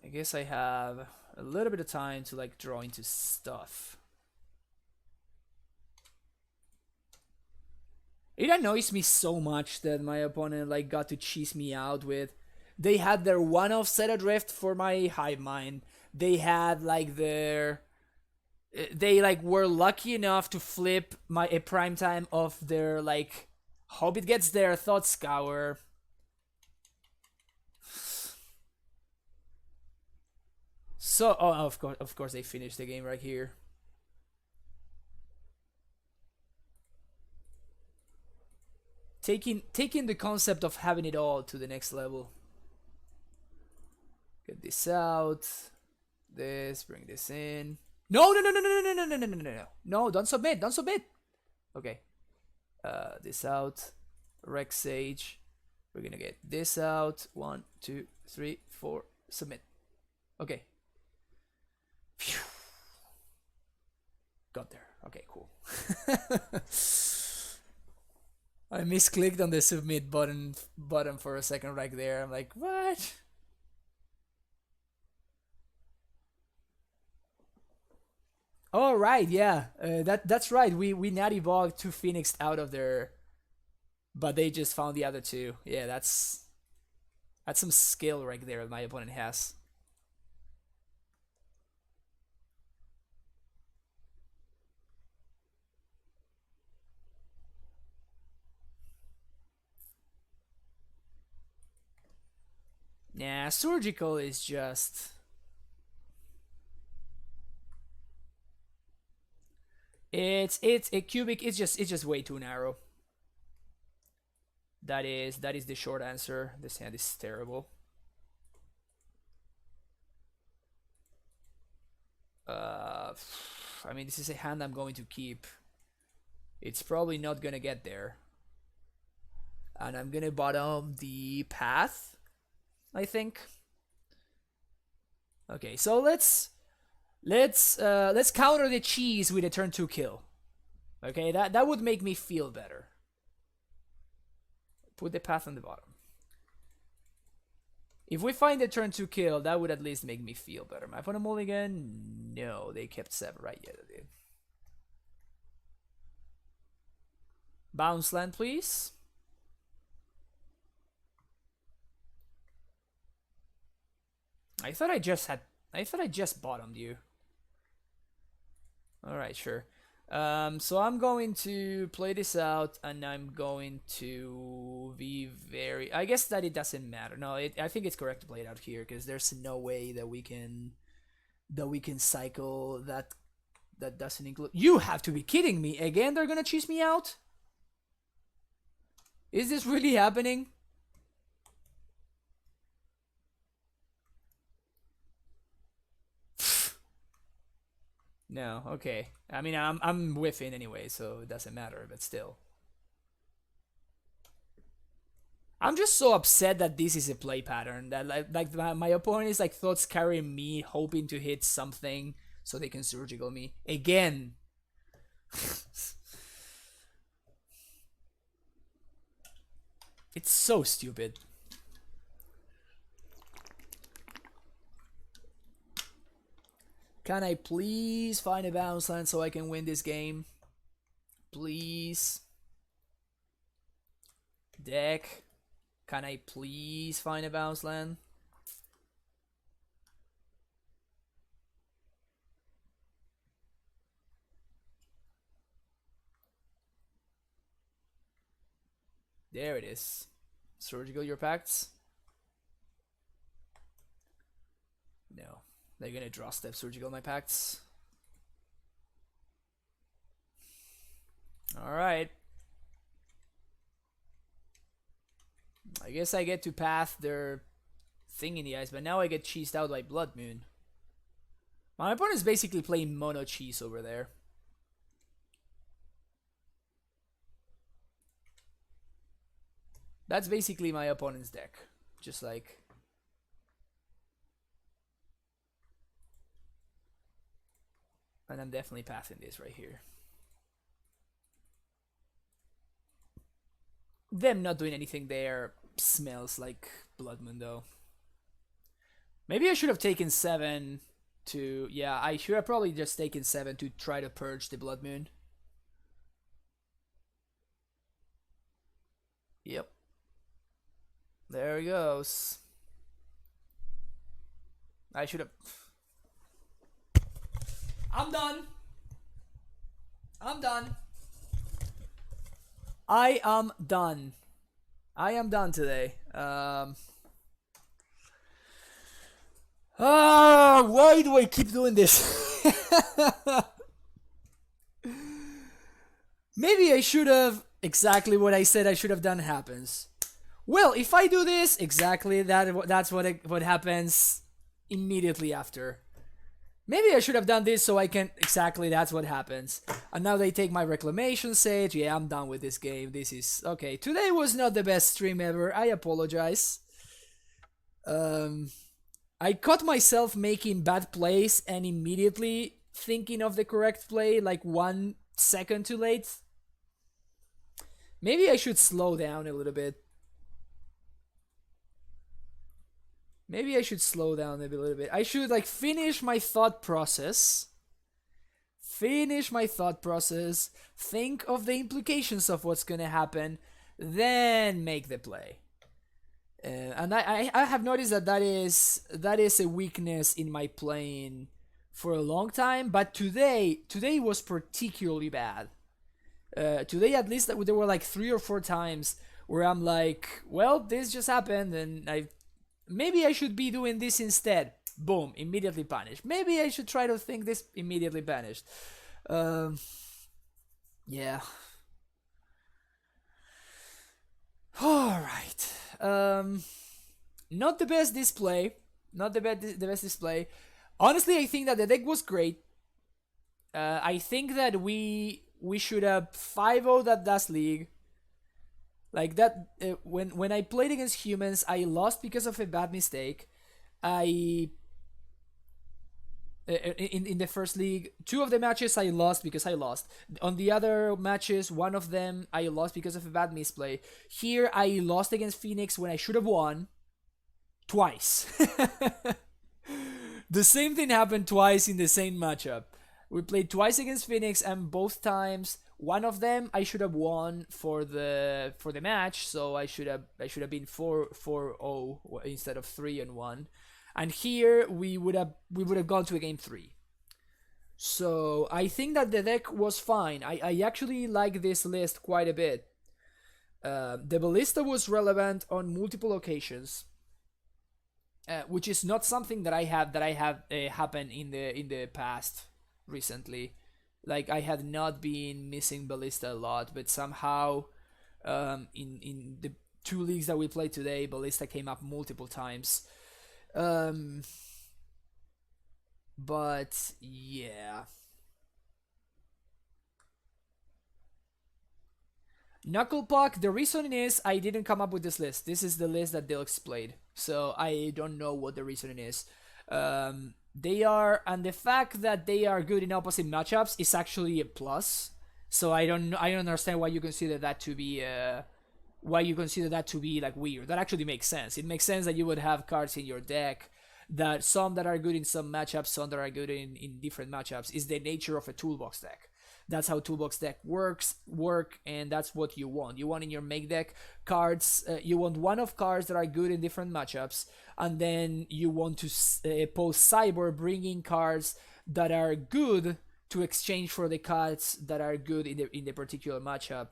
I guess I have a little bit of time to like draw into stuff. It annoys me so much that my opponent like got to cheese me out with. They had their one-off set adrift for my Hive Mind. They had like their... They like were lucky enough to flip a prime time of their like... Hope it gets there, Thought Scour. So, oh, of course they finished the game right here. Taking the concept of having it all to the next level. Get this out. This, bring this in. No, no, no, no, no, no, no, no, no, no, no, no. No, don't submit, don't submit. Okay. This out. Rex Sage. We're gonna get this out. 1, 2, 3, 4. Submit. Okay. Phew. Got there. Okay, cool. I misclicked on the submit button for a second right there. I'm like, what? Oh right, yeah, that's right. We natty bogged 2 Phoenix out of there, but they just found the other 2. Yeah, that's some skill right there my opponent has. Nah, surgical is just... It's a cubic. It's just way too narrow. That is the short answer. This hand is terrible. I mean, this is a hand I'm going to keep. It's probably not gonna get there, and I'm gonna bottom the path, I think. Okay, so let's counter the cheese with a turn 2 kill. Okay, that would make me feel better. Put the path on the bottom. If we find the turn 2 kill, that would at least make me feel better. My opponent Mulligan? No, they kept 7, right? Yeah, they did. Bounce land, please. I thought I just bottomed you. Alright, sure. So I'm going to play this out, and I'm going to be very... I guess that it doesn't matter. No, I think it's correct to play it out here, because there's no way that we can cycle that doesn't include... You have to be kidding me! Again, they're gonna cheese me out? Is this really happening? No, okay. I mean, I'm whiffing anyway, so it doesn't matter, but still. I'm just so upset that this is a play pattern, that like my opponent is like thoughts carrying me, hoping to hit something so they can surgical me again. It's so stupid. Can I please find a bounce land so I can win this game? Please. Deck. Can I please find a bounce land? There it is. Surgical your pacts? No. They're gonna draw step surgical my pacts. Alright. I guess I get to path their thing in the eyes, but now I get cheesed out by Blood Moon. My opponent's basically playing mono cheese over there. That's basically my opponent's deck. Just like... And I'm definitely pathing this right here. Them not doing anything there smells like Blood Moon though. Maybe I should have taken 7 to... Yeah, I should have probably just taken 7 to try to purge the Blood Moon. Yep. There he goes. I should have... I'm done. I'm done. I am done. I am done today. Why do I keep doing this? Maybe I should have... Exactly what I said I should have done happens. Well, if I do this, exactly that's what happens immediately after. Maybe I should have done this so I can... Exactly, that's what happens. And now they take my Reclamation Sage. Yeah, I'm done with this game. This is... Okay, today was not the best stream ever. I apologize. I caught myself making bad plays and immediately thinking of the correct play like 1 second too late. Maybe I should slow down a little bit. Maybe I should slow down a little bit. I should like finish my thought process. Finish my thought process. Think of the implications of what's gonna happen. Then make the play. And I have noticed that is a weakness in my playing for a long time. But today was particularly bad. Today at least there were like 3 or 4 times where I'm like, well, this just happened and maybe I should be doing this instead. Boom, immediately punished. Maybe I should try to think this, immediately banished. Yeah. Alright. Not the best display. Not the best display. Honestly, I think that the deck was great. I think that we should have 5-0'd that Dust League. Like that, when I played against humans, I lost because of a bad mistake. In the first league, 2 of the matches I lost because I lost. On the other matches, 1 of them I lost because of a bad misplay. Here I lost against Phoenix when I should have won twice. The same thing happened twice in the same matchup. We played twice against Phoenix, and both times, one of them I should have won for the match, so I should have been 4-0 instead of 3-1. And here we would have gone to a game 3. So I think that the deck was fine. I actually like this list quite a bit. The Ballista was relevant on multiple occasions, which is not something that I have happen in the past recently. Like I had not been missing Ballista a lot, but somehow in the 2 leagues that we played today, Ballista came up multiple times. But yeah. Knucklepuck, the reason is I didn't come up with this list. This is the list that Dilx played. So I don't know what the reasoning is. And the fact that they are good in opposite matchups is actually a plus. So I don't understand why you consider that to be like weird. That actually makes sense. It makes sense that you would have cards in your deck that some that are good in some matchups, some that are good in different matchups. Is the nature of a toolbox deck. That's how toolbox deck work, and that's what you want. You want in your make deck cards. You want one of cards that are good in different matchups, and then you want to post cyborg, bringing cards that are good to exchange for the cards that are good in the particular matchup.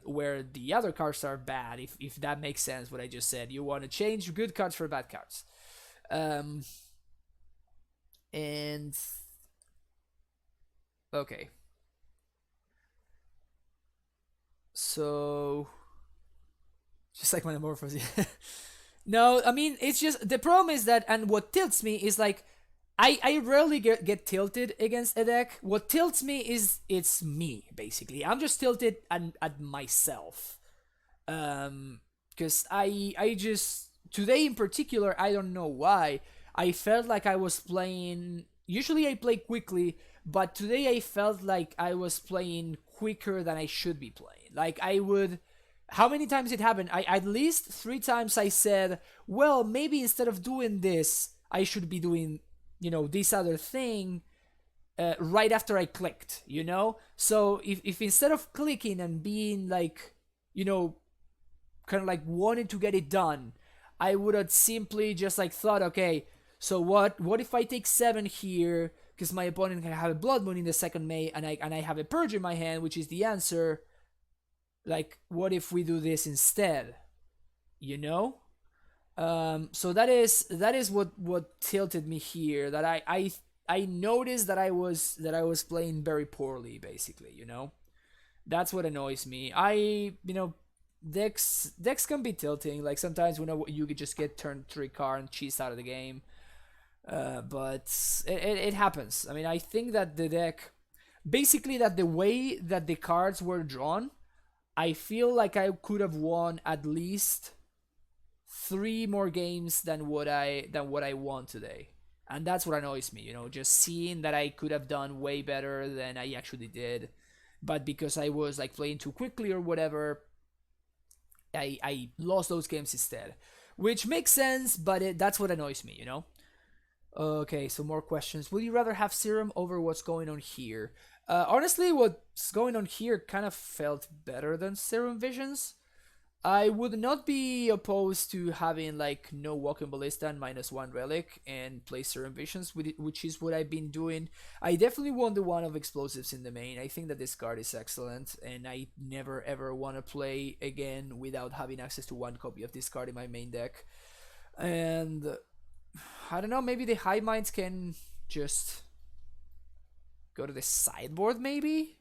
Where the other cards are bad, if that makes sense, what I just said. You want to change good cards for bad cards. And okay, so just like metamorphosis. No, I mean, it's just the problem is that, and what tilts me is like I rarely get tilted against a deck. What tilts me is it's me, basically. I'm just tilted at myself. Because I just today in particular, I don't know why, I felt like I was playing. Usually I play quickly, but today I felt like I was playing quicker than I should be playing. Like I would. How many times it happened? I at least 3 times I said, well, maybe instead of doing this, I should be doing, this other thing. Right after I clicked, So if instead of clicking and being like, kind of like wanting to get it done, I would have simply just like thought, okay, so what if I take 7 here because my opponent can have a Blood Moon in the second May, and I have a Purge in my hand, which is the answer. Like, what if we do this instead? So that is what tilted me here. That I noticed that I was playing very poorly, basically. That's what annoys me. Decks can be tilting. Like sometimes you could just get turned 3 card and cheese out of the game. But it happens. I mean, I think that the deck, basically, that the way that the cards were drawn, I feel like I could have won at least 3 more games than what I won today. And that's what annoys me, just seeing that I could have done way better than I actually did. But because I was like playing too quickly or whatever, I lost those games instead. Which makes sense, but that's what annoys me, Okay, so more questions. Would you rather have Serum over what's going on here? Honestly, what's going on here kind of felt better than Serum Visions. I would not be opposed to having like no Walking Ballista and -1 Relic and play Serum Visions, which is what I've been doing. I definitely want the one of Explosives in the main. I think that this card is excellent, and I never ever want to play again without having access to 1 copy of this card in my main deck. And I don't know, maybe the Hive Minds can just go to the sideboard, maybe?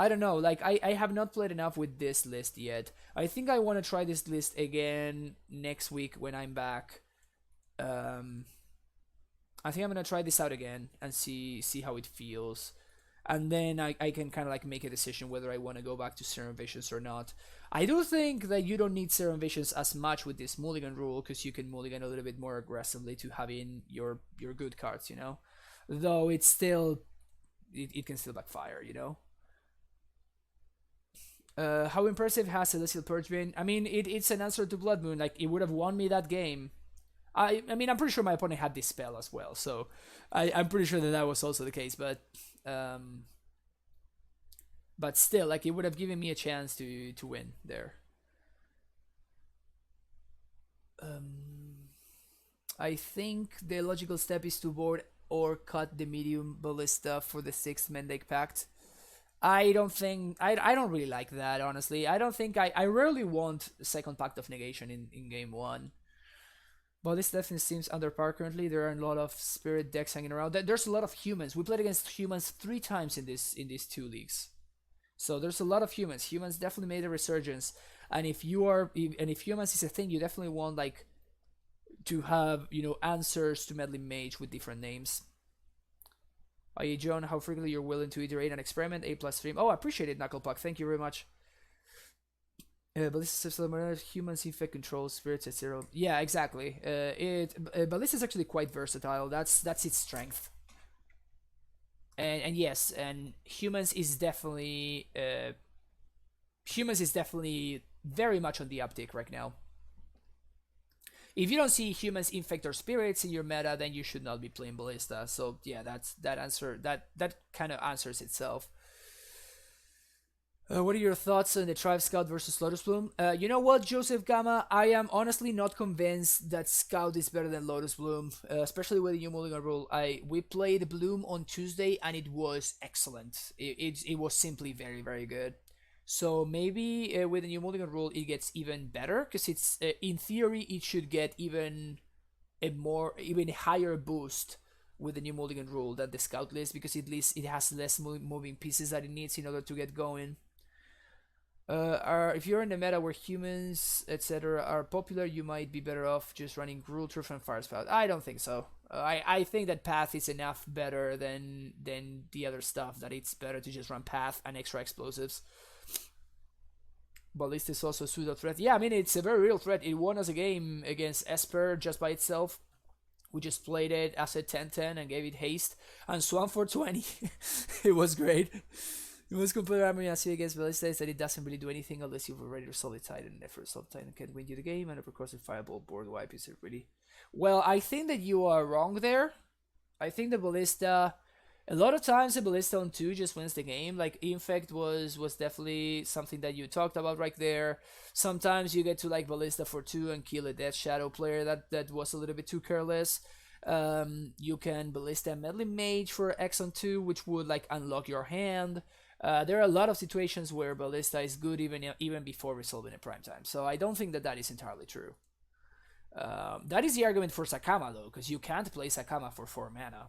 I don't know, like, I have not played enough with this list yet. I think I want to try this list again next week when I'm back. I think I'm going to try this out again and see how it feels. And then I can kind of like make a decision whether I want to go back to Serum Visions or not. I do think that you don't need Serum Visions as much with this Mulligan rule, because you can Mulligan a little bit more aggressively to having your good cards, Though it's still, it can still backfire, How impressive has Celestial Purge been? I mean, it's an answer to Blood Moon. Like, it would have won me that game. I mean, I'm pretty sure my opponent had this spell as well, so I'm pretty sure that was also the case. But still, like, it would have given me a chance to win there. I think the logical step is to board or cut the medium ballista for the 6th Mendake Pact. I don't really like that, honestly. I rarely want second Pact of Negation in game 1. But this definitely seems under par currently. There are a lot of spirit decks hanging around. There's a lot of humans. We played against humans 3 times in these 2 leagues. So there's a lot of humans. Humans definitely made a resurgence. And if humans is a thing, you definitely want like to have, answers to Meddling Mage with different names. Hey John, how frequently you're willing to iterate and experiment? A+ stream. Oh, I appreciate it, Knucklepuck. Thank you very much. Ballista humans infect control spirits at zero. Yeah, exactly. Ballista is actually quite versatile. That's its strength. And yes, and humans is definitely very much on the uptick right now. If you don't see humans infect or spirits in your meta, then you should not be playing Ballista. So yeah, that kind of answers itself. What are your thoughts on the Tribe Scout versus Lotus Bloom? You know what, Joseph Gamma? I am honestly not convinced that Scout is better than Lotus Bloom, especially with the new Mulligan rule. We played Bloom on Tuesday and it was excellent. It was simply very, very good. So maybe with the new Mulligan rule, it gets even better because it's in theory it should get even even higher boost with the new Mulligan rule than the Scout list because at least it has less moving pieces that it needs in order to get going. If you're in the meta where humans, etc., are popular, you might be better off just running Gruul, Truth, and Fire Spout. I don't think so. I think that Path is enough better than the other stuff, that it's better to just run Path and extra explosives. Ballista is also a pseudo threat. Yeah, I mean, it's a very real threat. It won us a game against Esper just by itself. We just played it as a 10-10 and gave it haste and swam for 20. It was great. The most complete army I see against Ballista is that it doesn't really do anything unless you've already resolved the Titan. And if resolved Titan can win you the game, and a percussive fireball board wipe is it really? Well, I think that you are wrong there. I think the Ballista, a lot of times the Ballista on 2 just wins the game. Like Infect was definitely something that you talked about right there. Sometimes you get to like Ballista for 2 and kill a Death Shadow player that was a little bit too careless. You can Ballista Meddling Mage for X on 2, which would like unlock your hand. There are a lot of situations where Ballista is good even before resolving a prime time. So I don't think that is entirely true. That is the argument for Sakama though, because you can't play Sakama for 4 mana.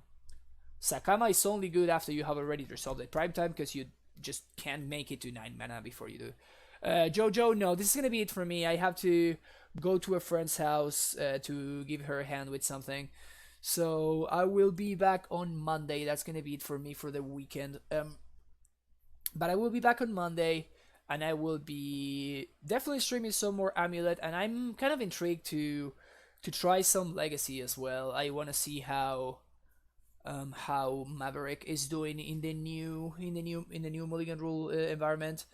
Sakama is only good after you have already resolved a prime time, because you just can't make it to 9 mana before you do. Jojo, no, this is gonna be it for me. I have to go to a friend's house to give her a hand with something. So I will be back on Monday. That's gonna be it for me for the weekend. But I will be back on Monday, and I will be definitely streaming some more Amulet, and I'm kind of intrigued to try some Legacy as well. I want to see how Maverick is doing in the new Mulligan rule environment.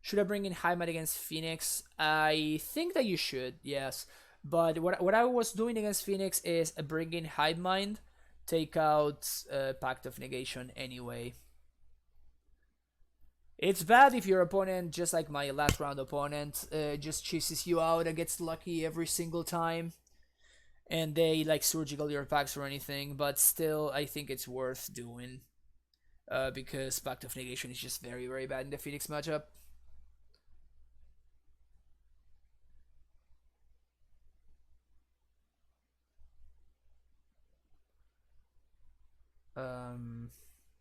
Should I bring in Heimat against Phoenix? I think that you should, yes. But what I was doing against Phoenix is bring in Hive Mind, take out Pact of Negation anyway. It's bad if your opponent, just like my last round opponent, just chases you out and gets lucky every single time. And they like surgical your packs or anything, but still I think it's worth doing. Because Pact of Negation is just very, very bad in the Phoenix matchup.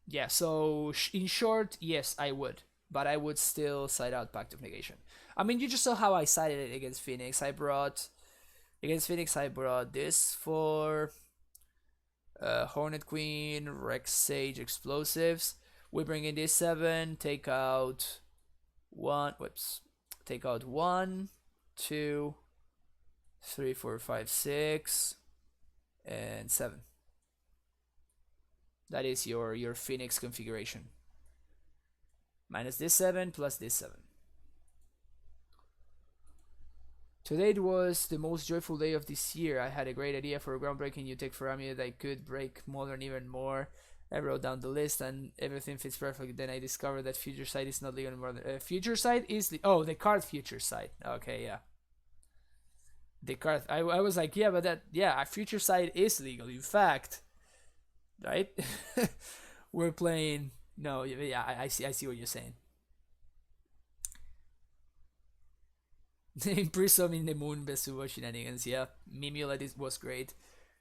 Yeah, so in short, yes, I would. But I would still side out Pact of Negation. I mean, you just saw how I sided it against Phoenix. Against Phoenix, I brought this for Hornet Queen, Rex Sage, Explosives. We bring in this 7, take out 1, take out 1, 2, 3, 4, 5, 6, and 7. That is your Phoenix configuration. Minus this 7 plus this 7. Today it was the most joyful day of this year. I had a great idea for a groundbreaking new tech for Amulet that could break Modern even more. I wrote down the list and everything fits perfectly. Then I discovered that Future Sight is not legal anymore. Future Sight is the card Future Sight. Okay, yeah. The card. I was like, yeah, but Future Sight is legal. In fact, right? We're playing. No, yeah, I see what you're saying. Prism in the Moon Besuva shenanigans, yeah. Amulet was great.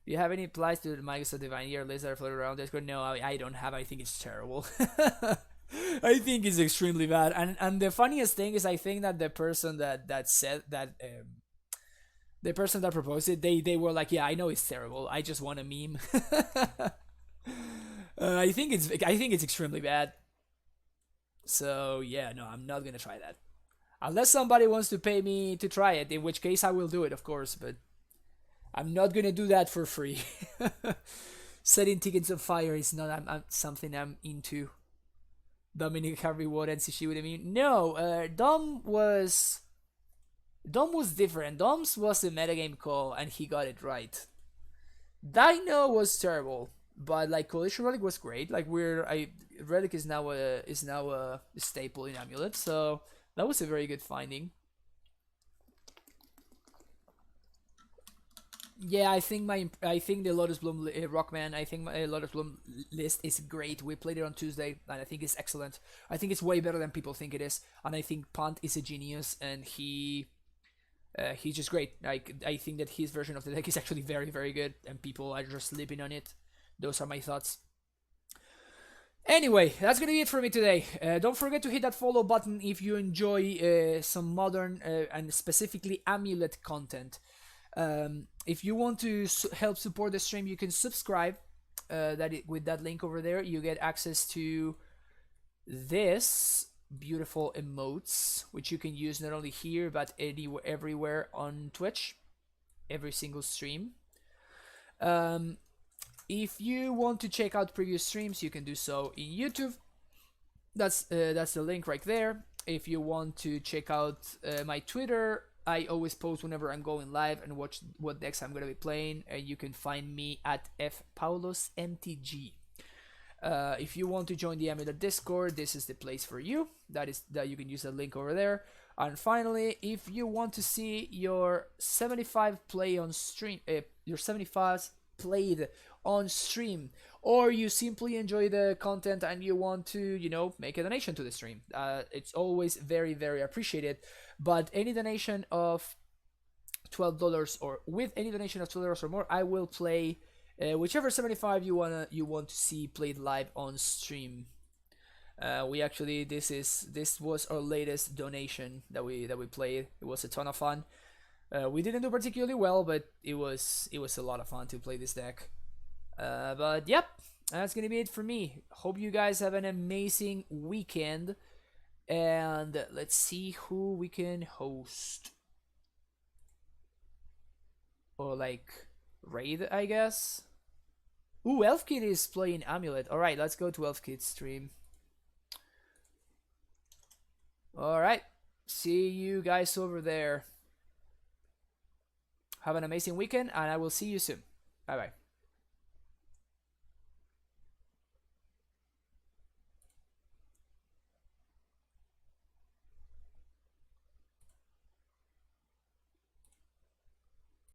Do you have any replies to the Magus of Divine Year list that are floated around Discord? No, I don't have. I think it's terrible. I think it's extremely bad. And the funniest thing is, I think that the person that said that, the person that proposed it, they were like, yeah, I know it's terrible. I just want a meme. I think it's extremely bad. So yeah, no, I'm not gonna try that. Unless somebody wants to pay me to try it, in which case I will do it, of course, but I'm not gonna do that for free. Setting tickets on fire is not something I'm into. Dominic Harvey Warren, see what I mean? No, Dom was different. Dom's was a metagame call and he got it right. Dino was terrible, but like Collision Relic was great. Like Relic is now a staple in Amulet, so that was a very good finding. Yeah, I think the Lotus Bloom Rockman. I think my Lotus Bloom list is great. We played it on Tuesday, and I think it's excellent. I think it's way better than people think it is, and I think Punt is a genius, and he's just great. Like I think that his version of the deck is actually very very good, and people are just sleeping on it. Those are my thoughts. Anyway, that's gonna be it for me today. Don't forget to hit that follow button if you enjoy some modern and specifically Amulet content. If you want to help support the stream, you can subscribe. With that link over there, you get access to this beautiful emotes, which you can use not only here but anywhere, everywhere on Twitch, every single stream. If you want to check out previous streams, you can do so in YouTube. That's the link right there. If you want to check out my Twitter, I always post whenever I'm going live and watch what decks I'm gonna be playing. You can find me at fpaulosmtg. If you want to join the Amulet Discord, this is the place for you. That you can use the link over there. And finally, if you want to see your 75 play on stream, your 75 played on stream, or you simply enjoy the content and you want to, make a donation to the stream, it's always very, very appreciated. But any donation of $12 or with any donation of $12 or more, I will play whichever 75 you want to see played live on stream. This was our latest donation that we played. It was a ton of fun. We didn't do particularly well, but it was a lot of fun to play this deck. But yep, that's gonna be it for me. Hope you guys have an amazing weekend, and let's see who we can host or like raid, I guess. Ooh, Elfkid is playing Amulet. All right, let's go to Elfkid's stream. All right, see you guys over there. Have an amazing weekend, and I will see you soon. Bye bye.